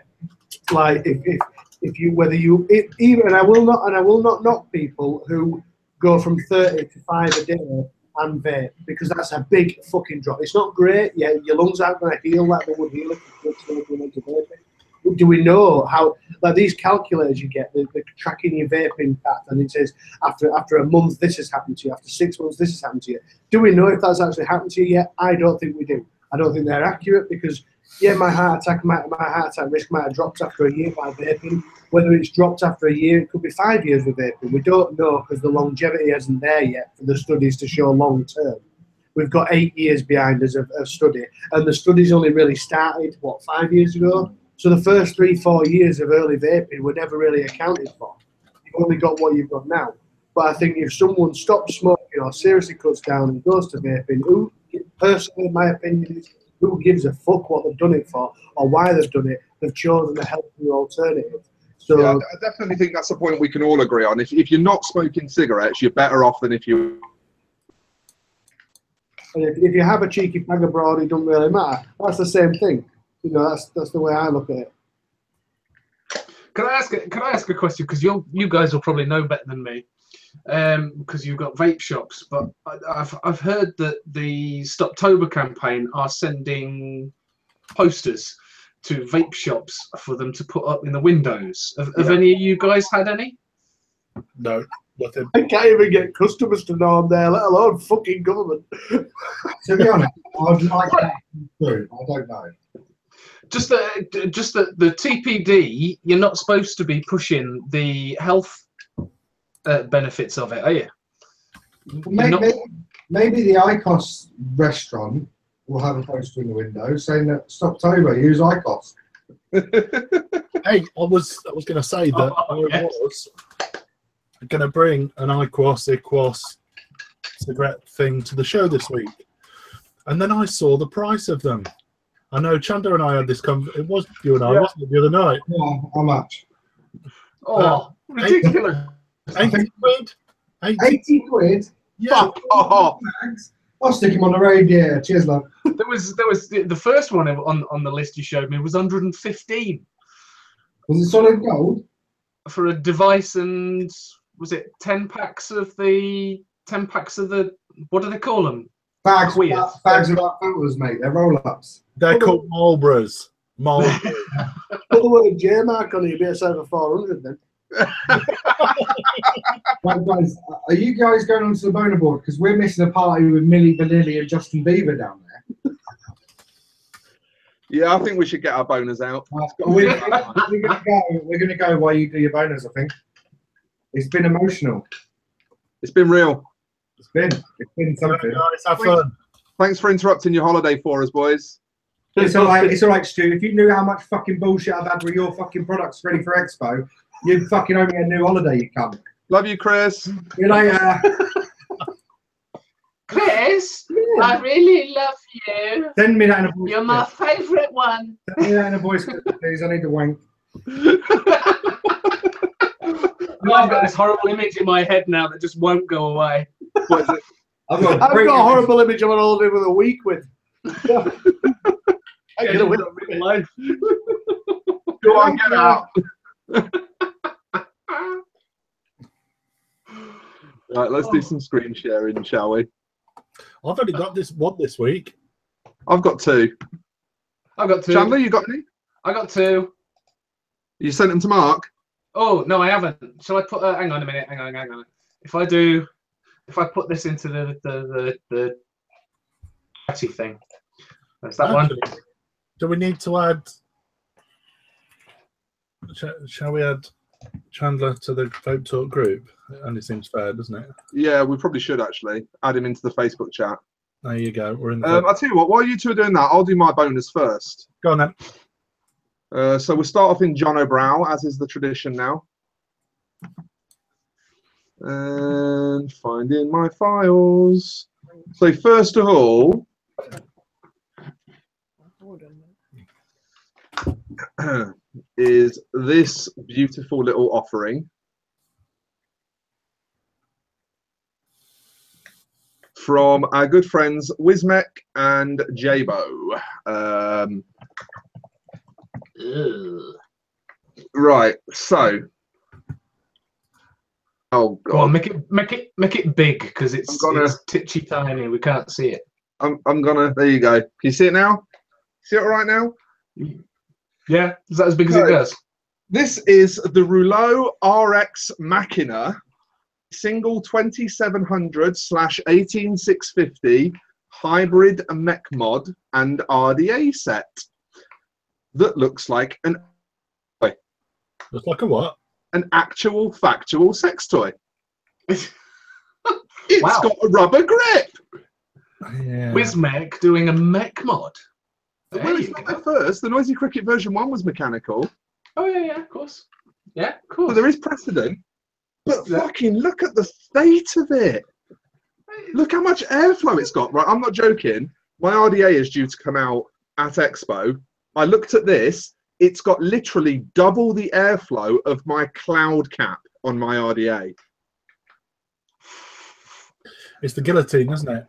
Like if you even, and I will not knock people who go from 30 to 5 a day and vape, because that's a big fucking drop. It's not great. Yeah, your lungs aren't going to heal like they would heal if you vaping. Do we know how, like these calculators you get, they're tracking your vaping path, and it says after a month this has happened to you, after 6 months this has happened to you. Do we know if that's actually happened to you yet? I don't think we do. I don't think they're accurate, because yeah, my heart attack risk might have dropped after a year by vaping. Whether it's dropped after a year, it could be 5 years with vaping. We don't know, because the longevity isn't there yet for the studies to show long term. We've got 8 years behind us of study, and the studies only really started, 5 years ago? So the first 3-4 years of early vaping were never really accounted for. You've only got what you've got now. But I think if someone stops smoking or seriously cuts down and goes to vaping, personally, in my opinion, is who gives a fuck what they've done it for or why they've done it? They've chosen a healthier alternative. So yeah, I definitely think that's a point we can all agree on. If you're not smoking cigarettes, you're better off than if you. And if you have a cheeky fag abroad, it doesn't really matter. That's the same thing. You know, that's the way I look at it. Can I ask a question? Because you guys will probably know better than me, because you've got vape shops. But I've heard that the StopTober campaign are sending posters to vape shops for them to put up in the windows. Have any of you guys had any? No, nothing. I can't even get customers to know I'm there, let alone fucking government. To be honest, I'd like that too. I don't know. Just the TPD, you're not supposed to be pushing the health benefits of it, are you? Maybe the ICOS restaurant will have a poster in the window saying that StopTober, use ICOS. Hey, I was going to say that I was going to bring an IQOS cigarette thing to the show this week, and then I saw the price of them. I know Chandler and I had this it was you and I, wasn't it, the other night? Yeah, how much? Oh, ridiculous. 80 quid? 80 quid? Yeah. Oh. I'll stick him on the radio. Cheers, love. There was the first one on the list you showed me was 115. Was it solid gold? For a device, and was it 10 packs of the what do they call them? Bags without filters, mate. They're roll-ups. They're called Marlboros. Put the word J mark on it, you'd be outside for 400 then. Right, guys, are you guys going onto the boner board? Because we're missing a party with Milli Vanilli and Justin Bieber down there. Yeah, I think we should get our boners out. We're going to go while you do your boners, I think. It's been emotional. It's been real. It's been something. Guys, have fun. Thanks for interrupting your holiday for us, boys. It's all right, Stu. If you knew how much fucking bullshit I've had with your fucking products ready for Expo, you'd fucking owe me a new holiday, you cunt. Love you, Chris. See you later. Chris, I really love you. Send me that in a voice. You're my favourite one. Send me that in a voice clip, please. I need to wank. I've got this horrible image in my head now that just won't go away. What is it? I've got a horrible image of an holiday with a week with. I get away with real life. Go on, get out. Right, let's do some screen sharing, shall we? I've only got this one this week. I've got two. I've got two. Chandler, you got any? I got two. You sent them to Mark? Oh, no, I haven't. Shall I put... hang on a minute. Hang on. If I put this into the chatty thing. That's that one. Do we need to add? Shall we add Chandler to the Vape Talk group? It only seems fair, doesn't it? Yeah, we probably should actually add him into the Facebook chat. There you go. We're in the. I'll tell you what. While you two are doing that, I'll do my bonus first. Go on then. So we'll start off in John O'Brow, as is the tradition now. And finding my files. So first of all, is this beautiful little offering from our good friends Wismek and Jabo. Right, so oh god, go on, make it big because it's titchy tiny. We can't see it. I'm gonna. There you go. Can you see it now? See it all right now? Yeah, is that as big as it goes? This is the Rouleau RX Machina single 2700/18650 hybrid mech mod and RDA set that looks like an Looks like a what? An actual factual sex toy. It's Wow. got a rubber grip. Yeah. Wismek doing a mech mod. Well, it's not at first. The Noisy Cricket version 1 was mechanical. Oh yeah, of course. Yeah, of course. So there is precedent. But Yeah. fucking look at the state of it. Look how much airflow it's got. Right, I'm not joking. My RDA is due to come out at Expo. I looked at this. It's got literally double the airflow of my cloud cap on my RDA. It's the guillotine, isn't it?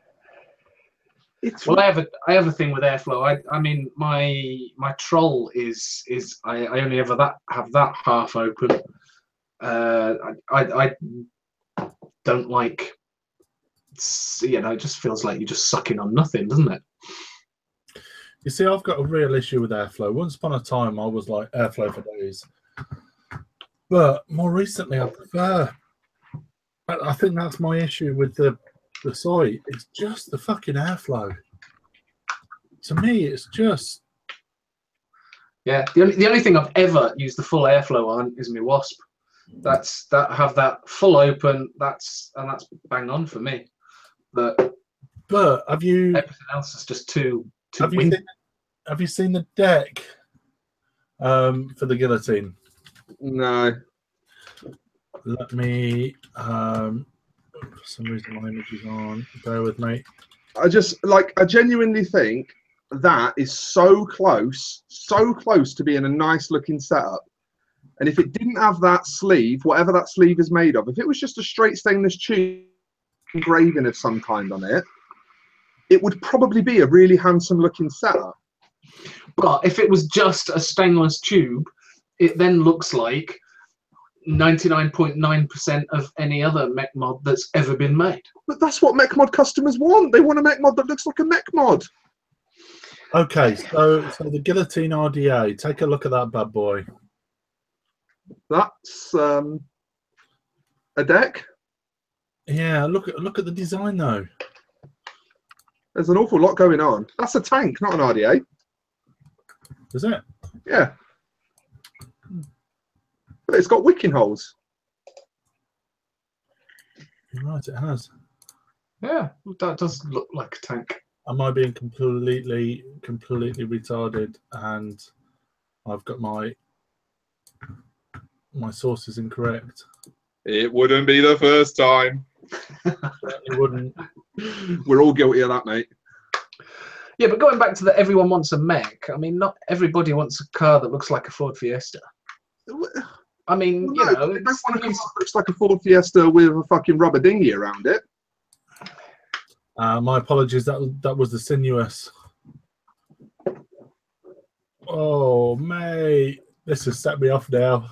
It's Well, I have a thing with airflow. I mean, my troll is I only ever have that half open. I don't like, you know, it just feels like you're just sucking on nothing, doesn't it? You see, I've got a real issue with airflow. Once upon a time, I was like airflow for days. But more recently, I prefer. I think that's my issue with the soy. It's just the fucking airflow. To me, it's just. Yeah. The only thing I've ever used the full airflow on is my Wasp. Have that full open. That's bang on for me. But have you? Everything else is just too. Have you seen the deck for the guillotine? No. Let me. For some reason, my image is on. Bear with me. I genuinely think that is so close to being a nice looking setup. And if it didn't have that sleeve, whatever that sleeve is made of, if it was just a straight stainless tube engraving of some kind on it, it would probably be a really handsome looking setup. But if it was just a stainless tube, it then looks like 99.9% of any other mech mod that's ever been made. But that's what mech mod customers want. They want a mech mod that looks like a mech mod. Okay, so the guillotine RDA. Take a look at that bad boy. That's a deck. Yeah, look at the design though. There's an awful lot going on. That's a tank, not an RDA. Is it? Yeah. But it's got wicking holes. Right, it has. Yeah, that does look like a tank. Am I being completely retarded and I've got my sources incorrect? It wouldn't be the first time. It wouldn't. We're all guilty of that, mate. Yeah, but going back to the everyone wants a mech, I mean, not everybody wants a car that looks like a Ford Fiesta. I mean, Well, you no, know, they don't want a car that looks like a Ford Fiesta with a fucking rubber dinghy around it. My apologies. That was the sinuous. Oh, mate, this has set me off now.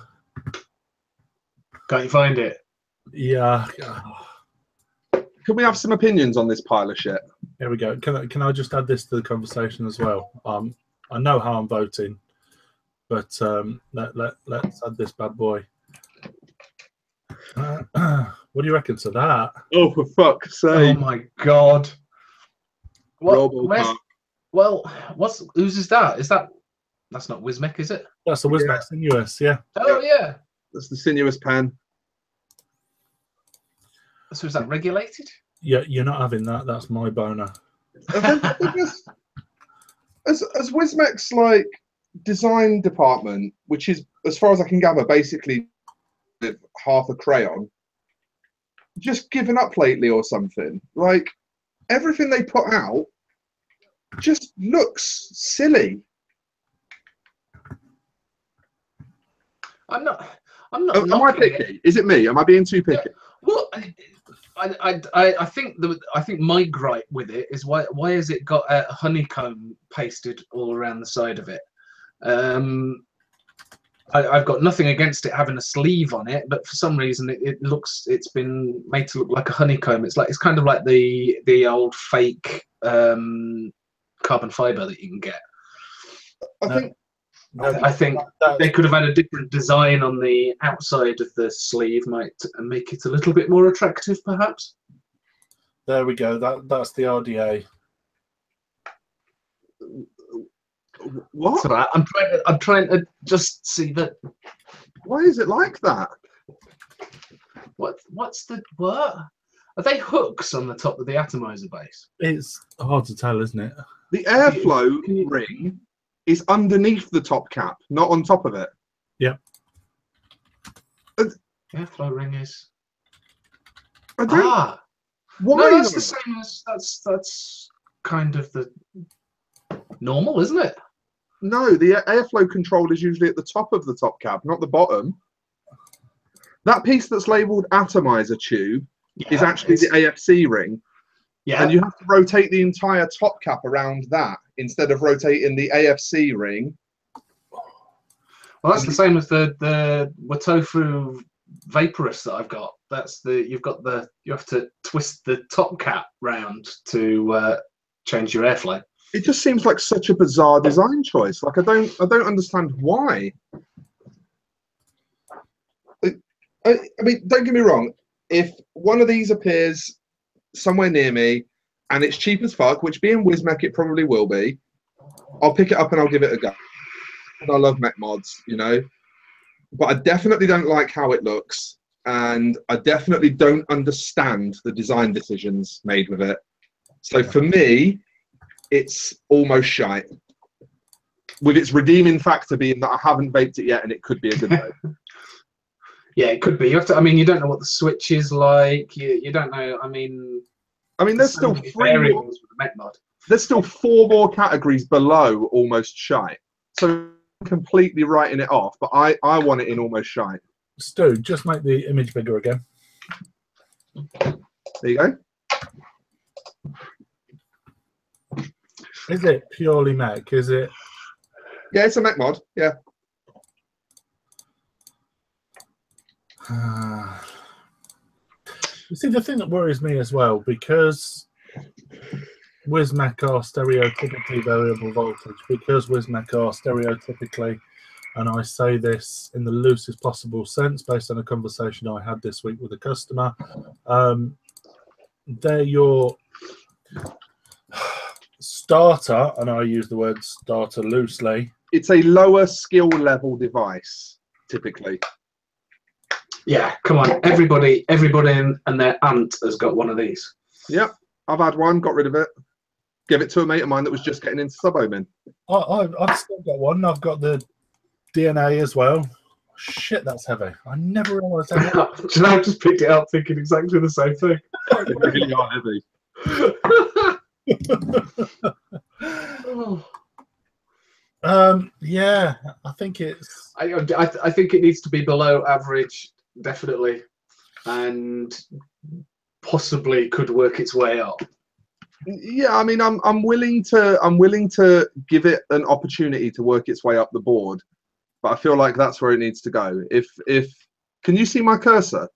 Can't you find it? Yeah. Can we have some opinions on this pile of shit? Here we go. Can I just add this to the conversation as well? I know how I'm voting, but let's add this bad boy. What do you reckon to that? Oh, for fuck's Oh sake. my god! What? Well, whose is that? That's not Wismec, is it? That's the Wismec Sinuous, yeah. Oh yeah. That's the Sinuous pen. So is that regulated? Yeah, you're not having that. That's my boner. As Wismec's like design department, which is, as far as I can gather, basically with half a crayon, just given up lately or something. Like everything they put out just looks silly. I'm not. Am I picky? Is it me? Am I being too picky? Well, I think my gripe with it is why has it got a honeycomb pasted all around the side of it? I've got nothing against it having a sleeve on it, but for some reason it's been made to look like a honeycomb. It's kind of like the old fake carbon fiber that you can get. I think they could have had a different design on the outside of the sleeve, might make it a little bit more attractive, perhaps. There we go. That's the RDA. What? Right. I'm trying to just see that. Why is it like that? What's the what? Are they hooks on the top of the atomizer base? It's hard to tell, isn't it? The airflow ring is underneath the top cap, not on top of it. Yep. Airflow ring is. I don't. Why? No, that's the same as that's kind of the normal, isn't it? No, the airflow control is usually at the top of the top cap, not the bottom. That piece that's labelled atomizer tube is actually the AFC ring. Yeah. And you have to rotate the entire top cap around that instead of rotating the AFC ring. Well, that's the same as the Watofu Vaporous that I've got. You have to twist the top cap round to change your airflow. It just seems like such a bizarre design choice. Like I don't understand why. I mean, don't get me wrong. If one of these appears somewhere near me and it's cheap as fuck, which being Wismec it probably will be, I'll pick it up and I'll give it a go. I love mech mods, you know, but I definitely don't like how it looks, and I definitely don't understand the design decisions made with it. So for me, it's almost shite, with its redeeming factor being that I haven't vaped it yet and it could be a good vape. Yeah, it could be. You have to. I mean, you don't know what the switch is like. You don't know. I mean, there's still variables with the mech mod. There's still 4 more categories below almost shite. So I'm completely writing it off, but I want it in almost shite. Stu, just make the image bigger again. There you go. Is it purely mech? Is it? Yeah, it's a mech mod. Yeah. You see, the thing that worries me as well, because Wismec are stereotypically variable voltage, because Wismec are stereotypically, and I say this in the loosest possible sense based on a conversation I had this week with a customer, they're your starter, and I use the word starter loosely. It's a lower skill level device, typically. Yeah, come on, everybody and their aunt has got one of these. Yep, I've had one, got rid of it, gave it to a mate of mine that was just getting into sub-homing. I've still got one. I've got the DNA as well. Shit, that's heavy. I never realised how heavy. I just picked it up thinking exactly the same thing. They really are heavy. Yeah, I think it's. I think it needs to be below average, definitely, and possibly could work its way up. Yeah, I mean, I'm willing to give it an opportunity to work its way up the board, but I feel like that's where it needs to go. If can you see my cursor?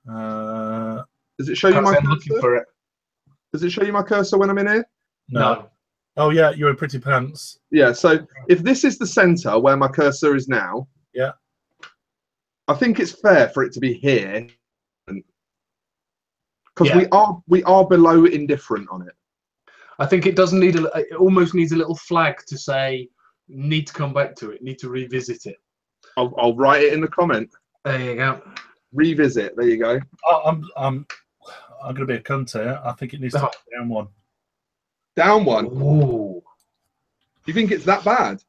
Does it show you my cursor? Looking for it. Does it show you my cursor when I'm in here? No. Oh yeah, you're in pretty pants. Yeah. So if this is the center where my cursor is now, yeah, I think it's fair for it to be here, because we are below indifferent on it. I think it does need it almost needs a little flag to say, need to come back to it, need to revisit it. I'll write it in the comment. There you go. Revisit. There you go. I'm going to be a cunt here. I think it needs to be down one. Down one. Ooh. You think it's that bad?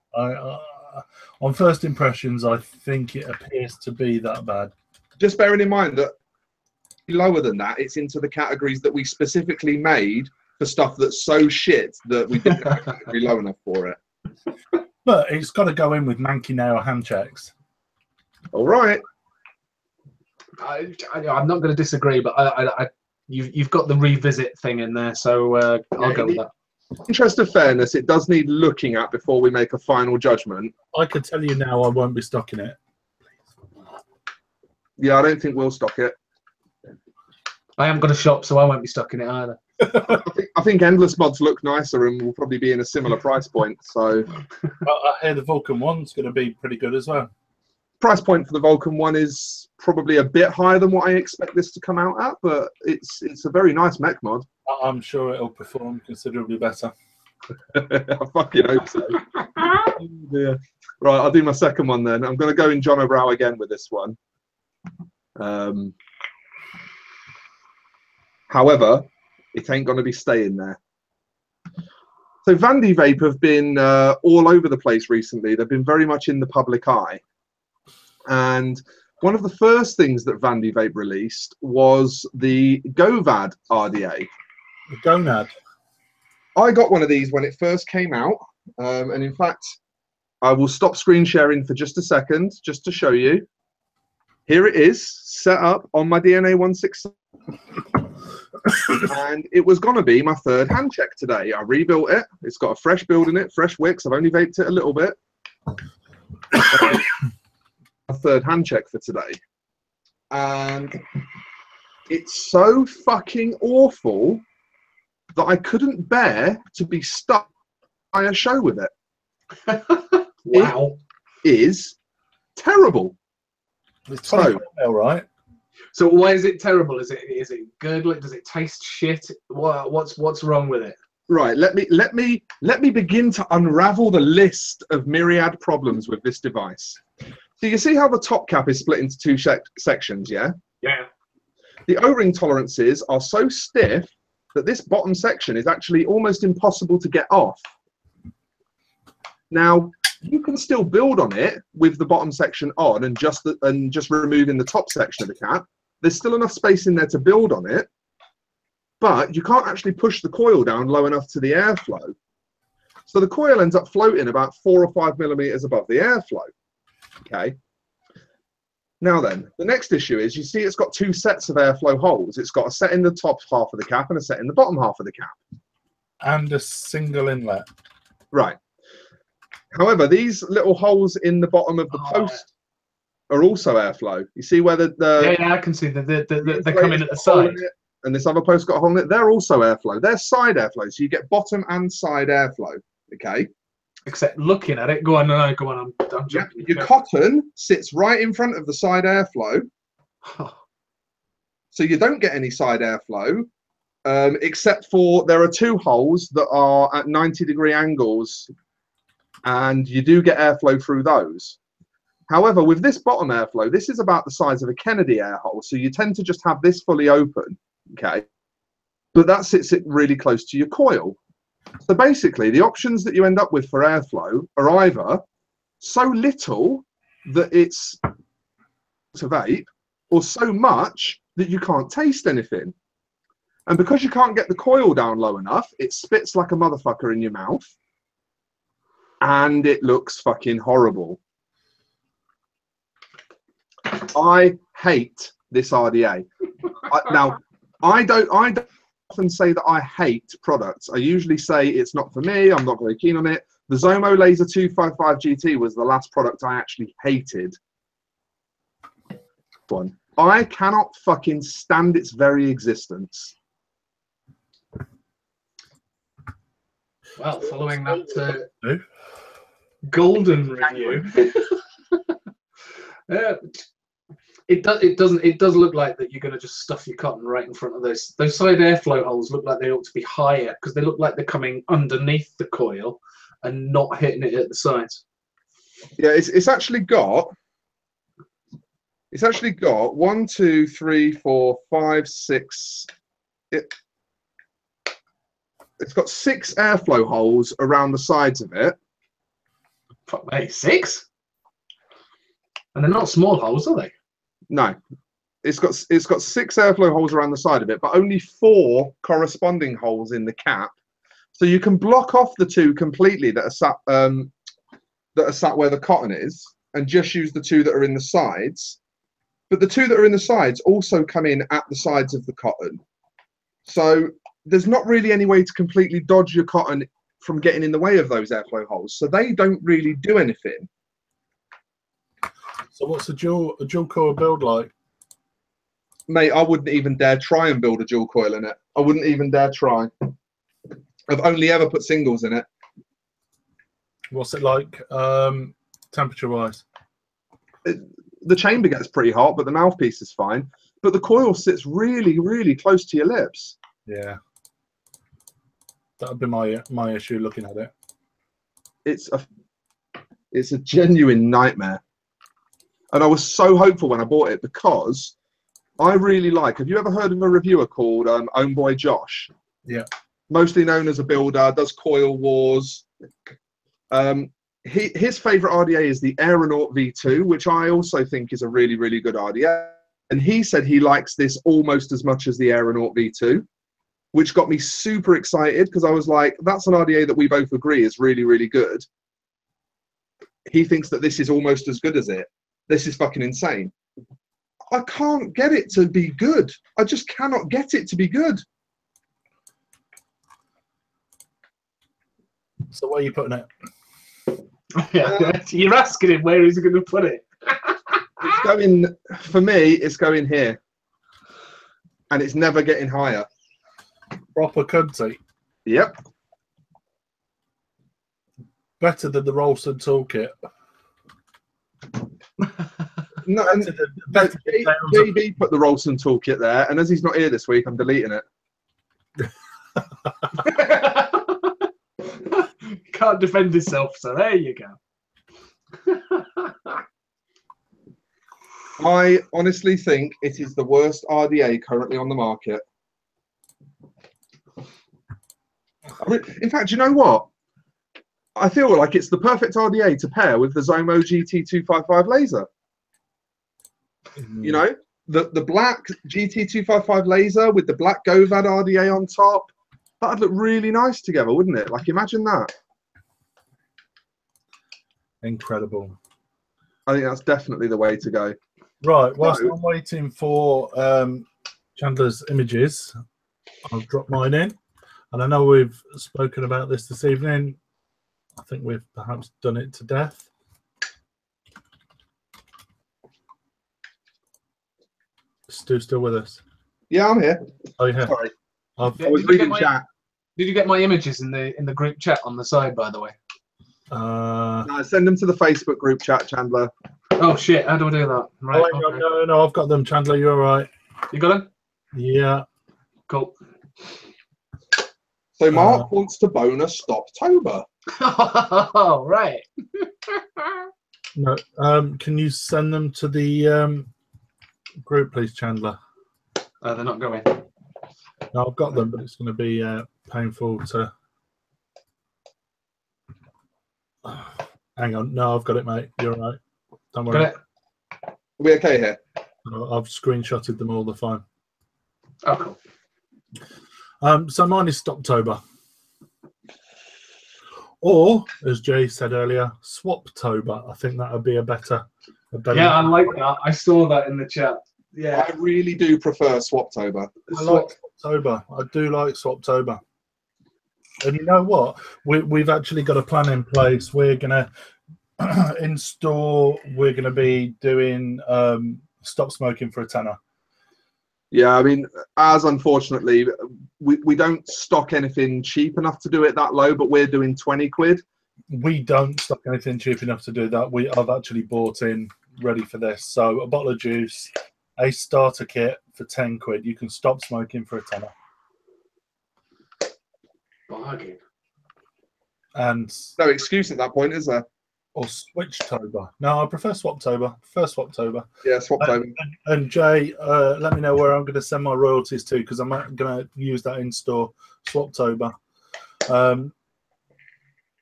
On first impressions, I think it appears to be that bad. Just bearing in mind that lower than that, it's into the categories that we specifically made for stuff that's so shit that we didn't have a category low enough for it. But it's got to go in with manky nail hand checks. All right. I'm not going to disagree, but you've got the revisit thing in there, so I'll go with that. In the interest of fairness, it does need looking at before we make a final judgment. I can tell you now, I won't be stocking it. Yeah, I don't think we'll stock it. I haven't got a shop, so I won't be stocking it either. I think Endless Mods look nicer and will probably be in a similar price point. So I hear the Vulcan one's going to be pretty good as well. Price point for the Vulcan one is probably a bit higher than what I expect this to come out at, but it's a very nice mech mod. I'm sure it'll perform considerably better. I fucking hope so. Yeah. Right, I'll do my second one then. I'm going to go in John O'Brow again with this one. However, it ain't going to be staying there. So Vaguely Vape have been all over the place recently. They've been very much in the public eye. And one of the first things that Vaguely Vape released was the Govad RDA. The Gonad. I got one of these when it first came out. And in fact, I will stop screen sharing for just a second, just to show you. Here it is, set up on my DNA 16. And it was going to be my third hand check today. I rebuilt it. It's got a fresh build in it, fresh wicks. I've only vaped it a little bit. A third hand check for today. And it's so fucking awful that I couldn't bear to be stuck by a show with it. Wow. It is terrible. It's 24 mil, right? So why is it terrible? Is it gurgling? Does it taste shit? What's wrong with it? Right. Let me begin to unravel the list of myriad problems with this device. So you see how the top cap is split into two sections, yeah? Yeah. The O-ring tolerances are so stiff that this bottom section is actually almost impossible to get off. Now, you can still build on it with the bottom section on and just removing the top section of the cap. There's still enough space in there to build on it, but you can't actually push the coil down low enough to the airflow. So the coil ends up floating about 4 or 5 millimeters above the airflow. Okay. Now then, the next issue is you see it's got two sets of airflow holes. It's got a set in the top half of the cap and a set in the bottom half of the cap. And a single inlet. Right. However, these little holes in the bottom of the post are also airflow. You see where yeah, I can see that they're coming at the side. And this other post got a hole in it. They're also airflow. They're side airflow. So you get bottom and side airflow. Okay. Except looking at it. Go on, no, go on. I'm jumping. Your cotton sits right in front of the side airflow. So you don't get any side airflow, except for there are two holes that are at 90-degree angles, and you do get airflow through those. However, with this bottom airflow, this is about the size of a Kennedy air hole, so you tend to just have this fully open, okay? But that sits it really close to your coil. So basically, the options that you end up with for airflow are either so little that it's to vape, or so much that you can't taste anything. And because you can't get the coil down low enough, it spits like a motherfucker in your mouth, and it looks fucking horrible. I hate this RDA. I don't often say that I hate products. I usually say it's not for me. I'm not very keen on it. The Zomo Laser 255 GT was the last product I actually hated. I cannot fucking stand its very existence. Well, following that golden review, It does look like that you're going to just stuff your cotton right in front of those side airflow holes. Look like they ought to be higher because they look like they're coming underneath the coil and not hitting it at the sides. Yeah, it's actually got 1, 2, 3, 4, 5, 6. It's got 6 airflow holes around the sides of it. Fuck me, 6? And they're not small holes, are they? No, it's got 6 airflow holes around the side of it, but only 4 corresponding holes in the cap. So you can block off the 2 completely that are sat where the cotton is, and just use the 2 that are in the sides. But the 2 that are in the sides also come in at the sides of the cotton. So there's not really any way to completely dodge your cotton from getting in the way of those airflow holes. So they don't really do anything. So what's a dual coil build like? Mate, I wouldn't even dare try and build a dual coil in it. I wouldn't even dare try. I've only ever put singles in it. What's it like temperature-wise? The chamber gets pretty hot, but the mouthpiece is fine. But the coil sits really, really close to your lips. Yeah. That would be my issue looking at it. It's a genuine nightmare. And I was so hopeful when I bought it because I really like. Have you ever heard of a reviewer called Own Boy Josh? Yeah. Mostly known as a builder, does Coil Wars. His favourite RDA is the Aeronaut V2, which I also think is a really, really good RDA. And he said he likes this almost as much as the Aeronaut V2, which got me super excited because I was like, that's an RDA that we both agree is really, really good. He thinks that this is almost as good as it. This is fucking insane. I can't get it to be good. I just cannot get it to be good. So where are you putting it? Yeah, you're asking him where he's going to put it. It's going, for me, it's going here. And it's never getting higher. Proper cunty. Yep. Better than the Rolston toolkit. No, and JB put the Rolston toolkit there, and as he's not here this week, I'm deleting it. Can't defend himself, so there you go. I honestly think it is the worst RDA currently on the market. In fact, you know what? I feel like it's the perfect RDA to pair with the Zomo GT255 laser. You know, the black GT255 laser with the black Govad RDA on top. That'd look really nice together, wouldn't it? Like, imagine that. Incredible. I think that's definitely the way to go. Right, whilst I'm waiting for Chandler's images, I'll drop mine in. And I know we've spoken about this evening. I think we've perhaps done it to death. Stu's still with us? Yeah, I'm here. Oh, yeah. Sorry. I was reading chat. Did you get my images in the group chat on the side, by the way? No, send them to the Facebook group chat, Chandler. Oh shit! How do I do that? Right. Oh, okay. No, I've got them, Chandler. You're all right. You got them? Yeah. Cool. So Mark wants to bone a StopTober. Oh, right. No. Can you send them to the group, please, Chandler? They're not going. No, I've got them, but it's going to be painful to. Hang on. No, I've got it, mate. You're all right. Don't worry. Got it? Are we okay here? I've screenshotted them all. They're fine. Oh, cool. So mine is StopTober. Or, as Jay said earlier, SwapTober. I think that would be a better. Yeah, I like that. I saw that in the chat. Yeah. I really do prefer SwapTober. I like SwapTober. I do like SwapTober. And you know what? We've actually got a plan in place. We're going to, in store, we're going to be doing stop smoking for a tenner. Yeah, I mean, as unfortunately, we don't stock anything cheap enough to do it that low, but we're doing 20 quid. We don't stock anything cheap enough to do that. I've actually bought in ready for this. So a bottle of juice, a starter kit for 10 quid. You can stop smoking for a tenner. Bargain. And No excuse at that point, is there? or Switchtober. No, I prefer SwapTober. Yeah, SwapTober. And Jay, let me know where I'm going to send my royalties to, because I'm going to use that in store. SwapTober.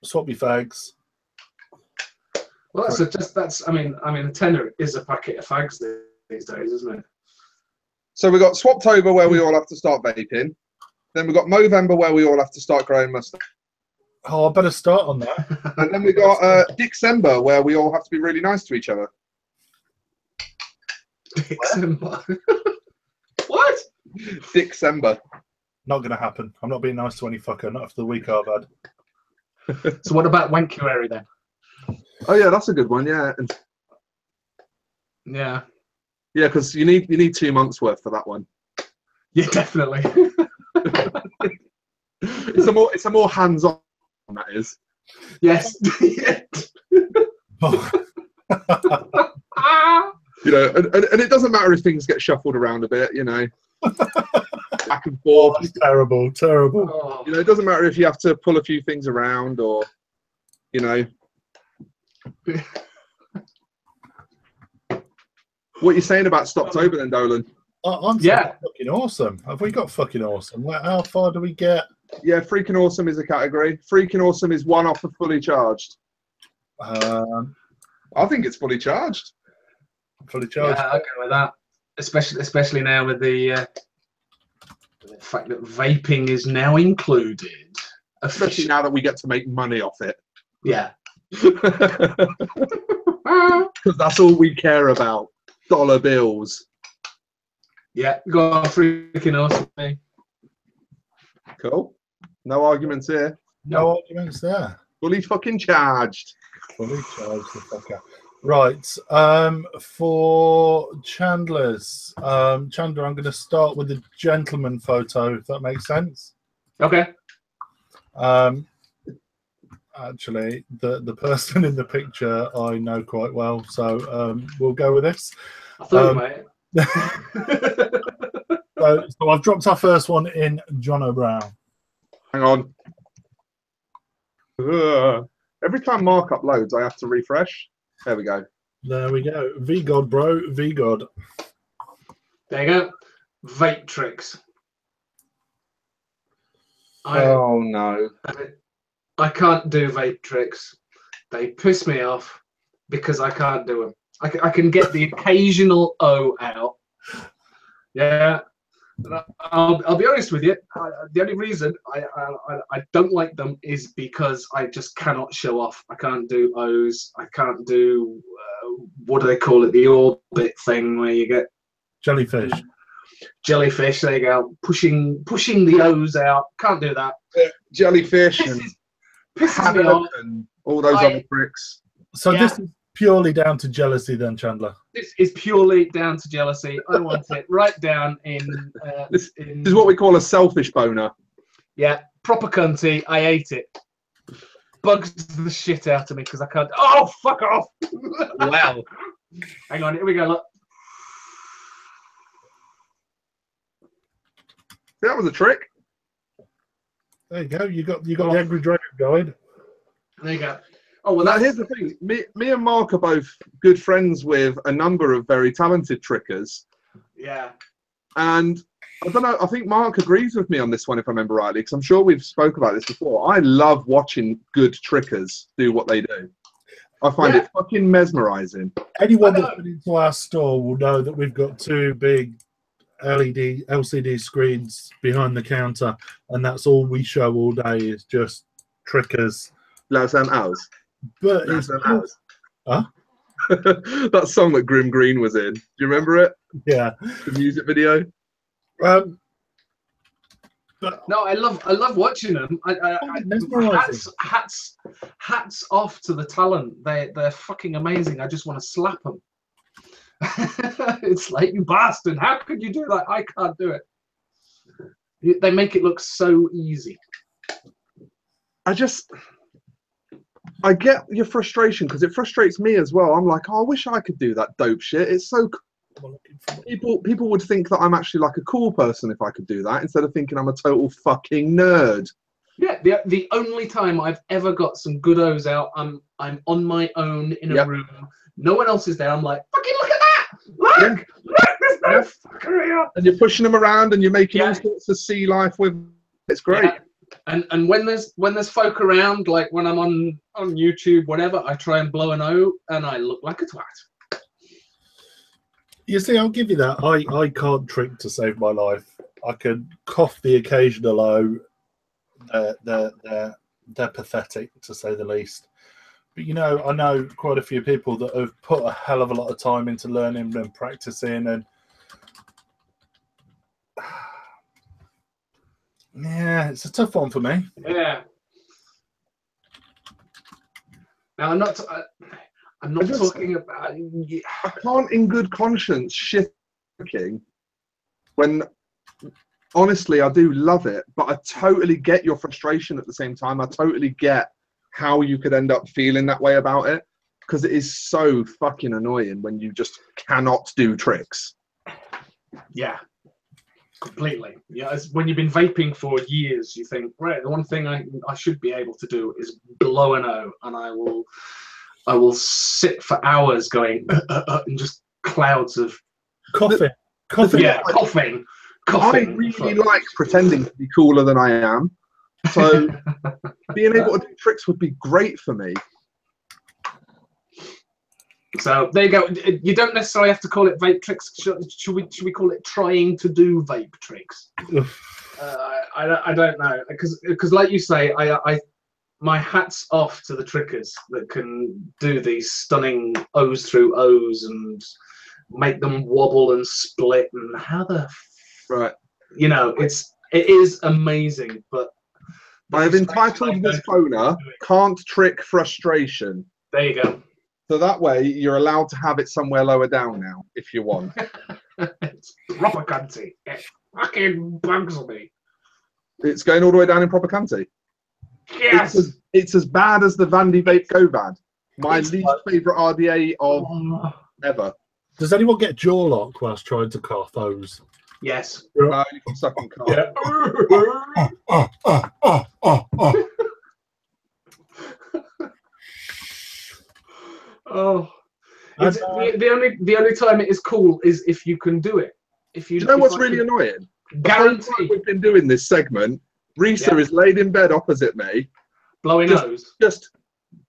Swap your fags. Well, I mean, a tenner is a packet of fags these days, isn't it? So we got SwapTober, where we all have to start vaping. Then we got Movember, where we all have to start growing mustache. Oh, I better start on that. And then we got Dixember, where we all have to be really nice to each other. Dixember. What? Dixember. Not going to happen. I'm not being nice to any fucker, not after the week I've had. So what about Wankuary then? Oh yeah, that's a good one. Yeah. Yeah. Yeah, because you need 2 months worth for that one. Yeah, definitely. It's a more hands-on. That is. Yes. You know, and it doesn't matter if things get shuffled around a bit, you know, back and forth. Oh, terrible. Oh. You know, it doesn't matter if you have to pull a few things around, or, you know. What are you saying about StopTober then, Dolan? I'm fucking awesome. Have we got fucking awesome? How far do we get? Yeah, freaking awesome is a category. Freaking awesome is one off of fully charged. I think it's fully charged. Fully charged. Yeah, I'll go with that. Especially now with the fact that vaping is now included. Especially now that we get to make money off it. Yeah. Because that's all we care about. Dollar bills. Yeah, go on, freaking awesome. Mate. Cool. No arguments here. No arguments there. Fully fucking charged. Fully charged the fucker. Right. For Chandler's, Chandler, I'm going to start with the gentleman photo, if that makes sense. Okay. Actually, the person in the picture I know quite well, so we'll go with this. I thought, mate. So I've dropped our first one in John O'Brown. Hang on. Every time Mark uploads, I have to refresh. There we go. There we go. VGod, bro. VGod. There you go. Vape tricks. Oh, no. I can't do vape tricks. They piss me off because I can't do them. I can get the occasional O out. Yeah. I'll be honest with you. The only reason I don't like them is because I just cannot show off. I can't do O's. I can't do what do they call it? The orbit thing where you get jellyfish. Jellyfish. There you go. Pushing the O's out. Can't do that. Jellyfish and Pisses me off. and all those other tricks. So this is purely down to jealousy, then, Chandler. This is purely down to jealousy. I want it right down in. This is what we call a selfish boner. Yeah, proper cunty. I hate it. Bugs the shit out of me because I can't. Oh, fuck off! Wow. Hang on, here we go. Look. That was a trick. There you go. You got the Angry Dragon guide. There you go. Oh well, Now, here's the thing. Me and Mark are both good friends with a number of very talented trickers. Yeah. And I don't know, I think Mark agrees with me on this one, if I remember rightly, because I'm sure we've spoke about this before. I love watching good trickers do what they do. I find it fucking mesmerizing. Anyone that's been into our store will know that we've got two big LCD screens behind the counter, and that's all we show all day is just trickers. Loud Sam Hours. But it's huh? That song that Grim Green was in. Do you remember it? Yeah. The music video. But No, I love watching them. Hats off to the talent. They're fucking amazing. I just want to slap them. It's like, you bastard! How could you do that? I can't do it. They make it look so easy. I get your frustration because it frustrates me as well. I'm like, oh, I wish I could do that dope shit. It's so cool. People would think that I'm actually like a cool person if I could do that, instead of thinking I'm a total fucking nerd. Yeah, the only time I've ever got some good O's out, I'm on my own in a room. No one else is there. I'm like, fucking look at that! Look, there's no fucker here. And you're pushing them around, and you're making all sorts of sea life with. It's great. Yeah. And when there's folk around, like when I'm on YouTube, whatever, I try and blow an O, and I look like a twat. You see, I'll give you that. I can't trick to save my life. I can cough the occasional O. They're pathetic, to say the least. But you know, I know quite a few people that have put a hell of a lot of time into learning and practicing, and yeah, it's a tough one for me. Yeah. Now I'm not talking about. I can't, in good conscience, shit when. Honestly, I do love it, but I totally get your frustration at the same time. I totally get how you could end up feeling that way about it, because it is so fucking annoying when you just cannot do tricks. Yeah, completely. Yeah, it's when you've been vaping for years, you think, right, the one thing I should be able to do is blow an O, and I will sit for hours going and just clouds of coughing. Yeah, coughing. I really like pretending to be cooler than I am, so being able to do tricks would be great for me. So there you go. You don't necessarily have to call it vape tricks. Should we call it trying to do vape tricks? I don't know, because like you say, I my hat's off to the trickers that can do these stunning O's through O's and make them wobble and split, and how the right, you know, it is amazing. But I have entitled this phoner "Can't Trick Frustration." There you go. So that way you're allowed to have it somewhere lower down now if you want. It's proper cunty. It fucking bugs me. It's going all the way down in proper cunty. Yes. It's as bad as the Vandy Vape Go Bad. My least favourite RDA of ever. Does anyone get jaw lock whilst trying to cough those? Yes. You can suck and cough. Yeah. Oh, the only time it is cool is if you can do it. If you, do you know what's really annoying? Guarantee. We've been doing this segment. Risa is laid in bed opposite me, blowing O's, just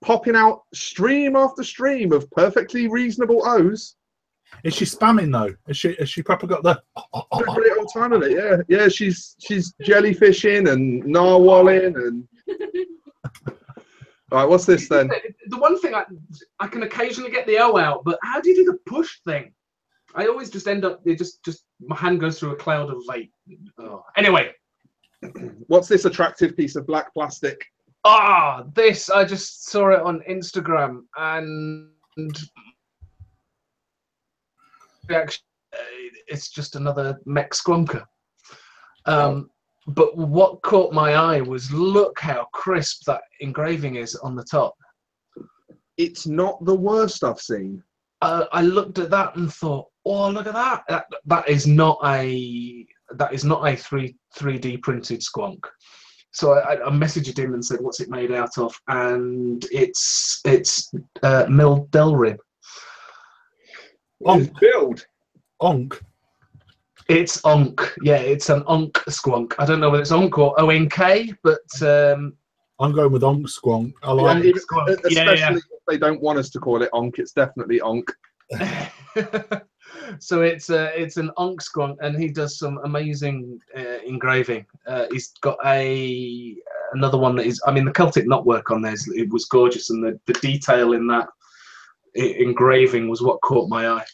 popping out stream after stream of perfectly reasonable O's. Is she spamming though? Has she proper got the great old time of it? Yeah. She's jellyfishing and narwhaling and. All right, what's this then? The one thing I can occasionally get the O out, but how do you do the push thing? I always just end up just my hand goes through a cloud of vape. Oh. Anyway, what's this attractive piece of black plastic? This I just saw it on Instagram and it's just another mech squonker. But what caught my eye was look how crisp that engraving is on the top. It's not the worst I've seen. I looked at that and thought, oh, look at that. That is not a 3D printed squonk. So I messaged him and said, what's it made out of? And it's milled Delrin. Build. Onk. It's Onk. Yeah, it's an Onk squonk. I don't know whether it's Onk or ONK, but I'm going with Onk squonk. I like it. Especially if they don't want us to call it Onk, it's definitely Onk. So it's an Onk squonk, and he does some amazing engraving. He's got another one that is, I mean, the Celtic knotwork on there, it was gorgeous, and the detail in that engraving was what caught my eye.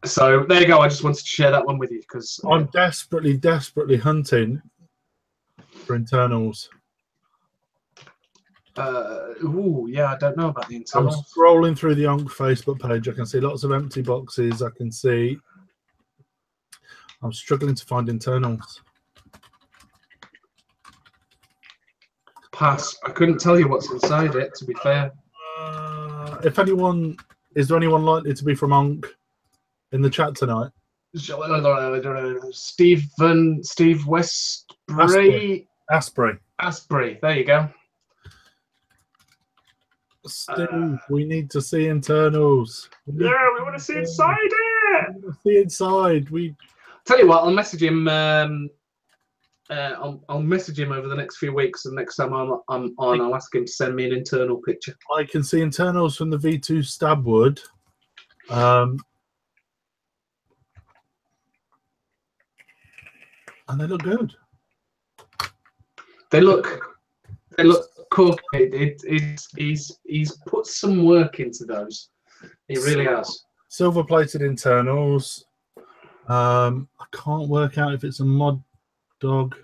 So there you go. I just wanted to share that one with you because I'm desperately hunting for internals. Yeah, I don't know about the internals. I'm scrolling through the Onk Facebook page. I can see lots of empty boxes. I can see. I'm struggling to find internals. Pass. I couldn't tell you what's inside it, to be fair. If anyone, is there anyone likely to be from Onk in the chat tonight? Steve Westbury. Asprey. There you go. Steve, we need to see internals. We want to see inside it. We want to see inside. Tell you what, I'll message him. I'll message him over the next few weeks, and next time I'm on, I'll ask him to send me an internal picture. I can see internals from the V2 Stabwood. And they look good. They look cool. He's put some work into those. He really has. Silver plated internals. I can't work out if it's a mod dog.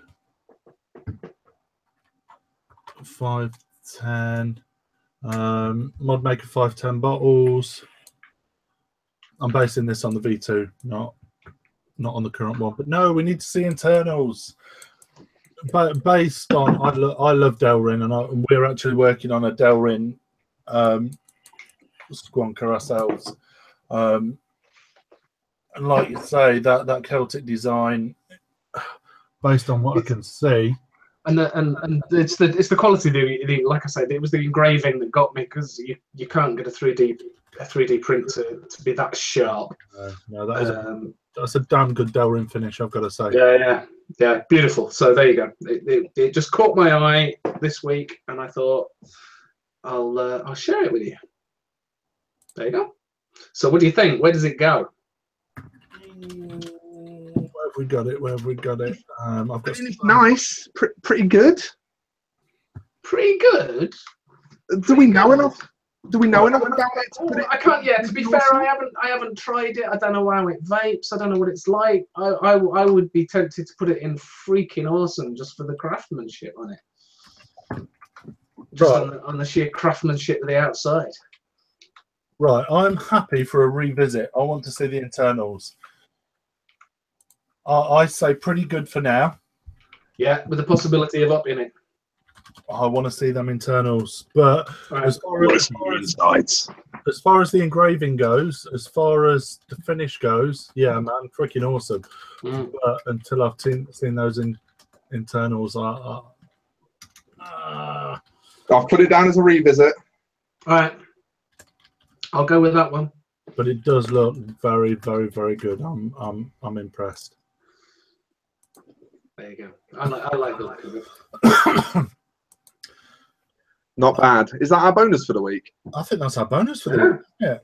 510. Mod maker 510 bottles. I'm basing this on the V2, not on the current one. But no, we need to see internals. But based on, I love Delrin, and we're actually working on a Delrin squonker ourselves. And like you say, that Celtic design, based on what I can see, and it's the quality. Like I said, it was the engraving that got me, because you can't get a 3D print to be that sharp. No, that's a damn good Delrin finish, I've got to say. Yeah, beautiful. So there you go. It just caught my eye this week, and I thought I'll share it with you. There you go. So what do you think? Where does it go? Where have we got it? I've got. It's nice. Pretty good. Pretty good. Do we know enough? Do we know enough about it to put it? I can't. Yeah, to be fair, I haven't tried it. I don't know how it vapes. I don't know what it's like. I would be tempted to put it in freaking awesome just for the craftsmanship on it. Just on the sheer craftsmanship of the outside. Right, I'm happy for a revisit. I want to see the internals. I say pretty good for now. Yeah, with the possibility of upping it. I want to see them internals, but as far as the engraving goes, as far as the finish goes, yeah, man, freaking awesome. But until I've seen those internals, I've put it down as a revisit. All right, I'll go with that one. But it does look very, very, very good. I'm impressed. There you go. I like the look of it. Not bad. Is that our bonus for the week? I think that's our bonus for the week. Yeah.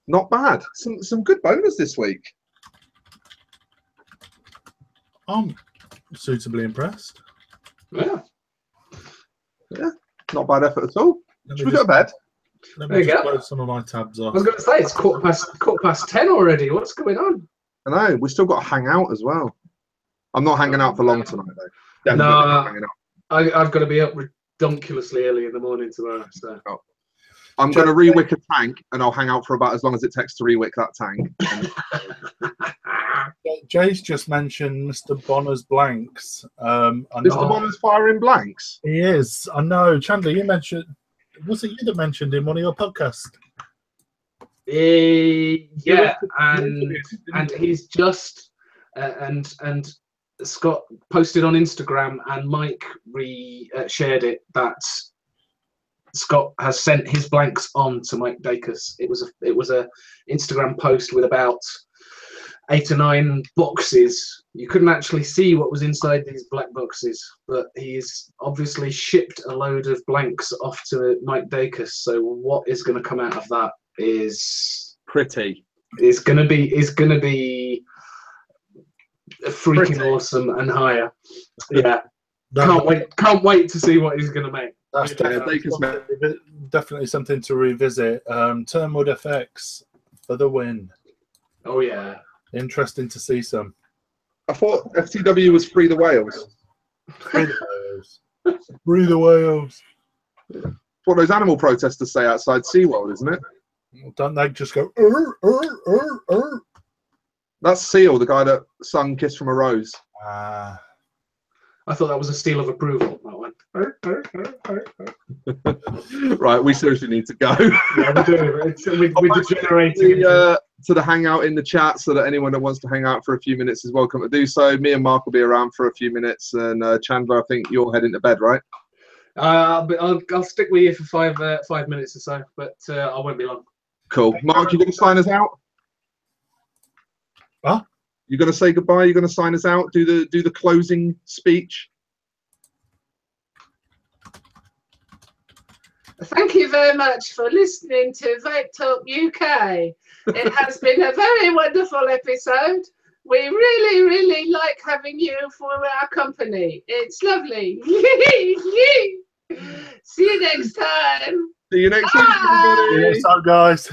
Not bad. Some good bonus this week. I'm suitably impressed. Yeah. Not bad effort at all. Should we go to bed? Let me just close some of my tabs off. I was going to say, it's quarter past 10 already. What's going on? I know. We've still got to hang out as well. I'm not hanging out for long tonight, though. No, I've got to be up ridiculously early in the morning tomorrow. So. I'm going to rewick a tank, and I'll hang out for about as long as it takes to rewick that tank. Jay's just mentioned Mr. Bonner's blanks. Mr. Bonner's firing blanks? He is. I know. Chandler, you mentioned... Was it you that mentioned in one of your podcasts? Yeah, and he's just... and Scott posted on Instagram, and Mike shared it, that Scott has sent his blanks on to Mike Dacus. It was a Instagram post with about 8 or 9 boxes. You couldn't actually see what was inside these black boxes, but he's obviously shipped a load of blanks off to Mike Dacus. So what is going to come out of that is pretty. Is going to be freaking awesome and higher. Yeah. Can't wait to see what he's going to make. That's definitely something to revisit. Turnwood FX for the win. Oh yeah. Interesting to see some. I thought FTW was Free the Whales. Free the Whales. Free the Whales. It's what those animal protesters say outside SeaWorld, isn't it? Don't they just go, That's Seal, the guy that sung Kiss from a Rose. I thought that was a seal of approval, that one. Right, we seriously need to go. Yeah, we're doing it. We're degenerating. To the hangout in the chat, so that anyone that wants to hang out for a few minutes is welcome to do so. Me and Mark will be around for a few minutes, and Chandler, I think you're heading to bed, right? But I'll stick with you for 5 minutes or so, but I won't be long. Cool. Mark, you going to sign us out? Huh? You going to say goodbye? You going to sign us out? Do the closing speech? Thank you very much for listening to Vape Talk UK. It has been a very wonderful episode. We really, really like having you for our company. It's lovely. See you next time. See you next week, everybody. See you next time, guys.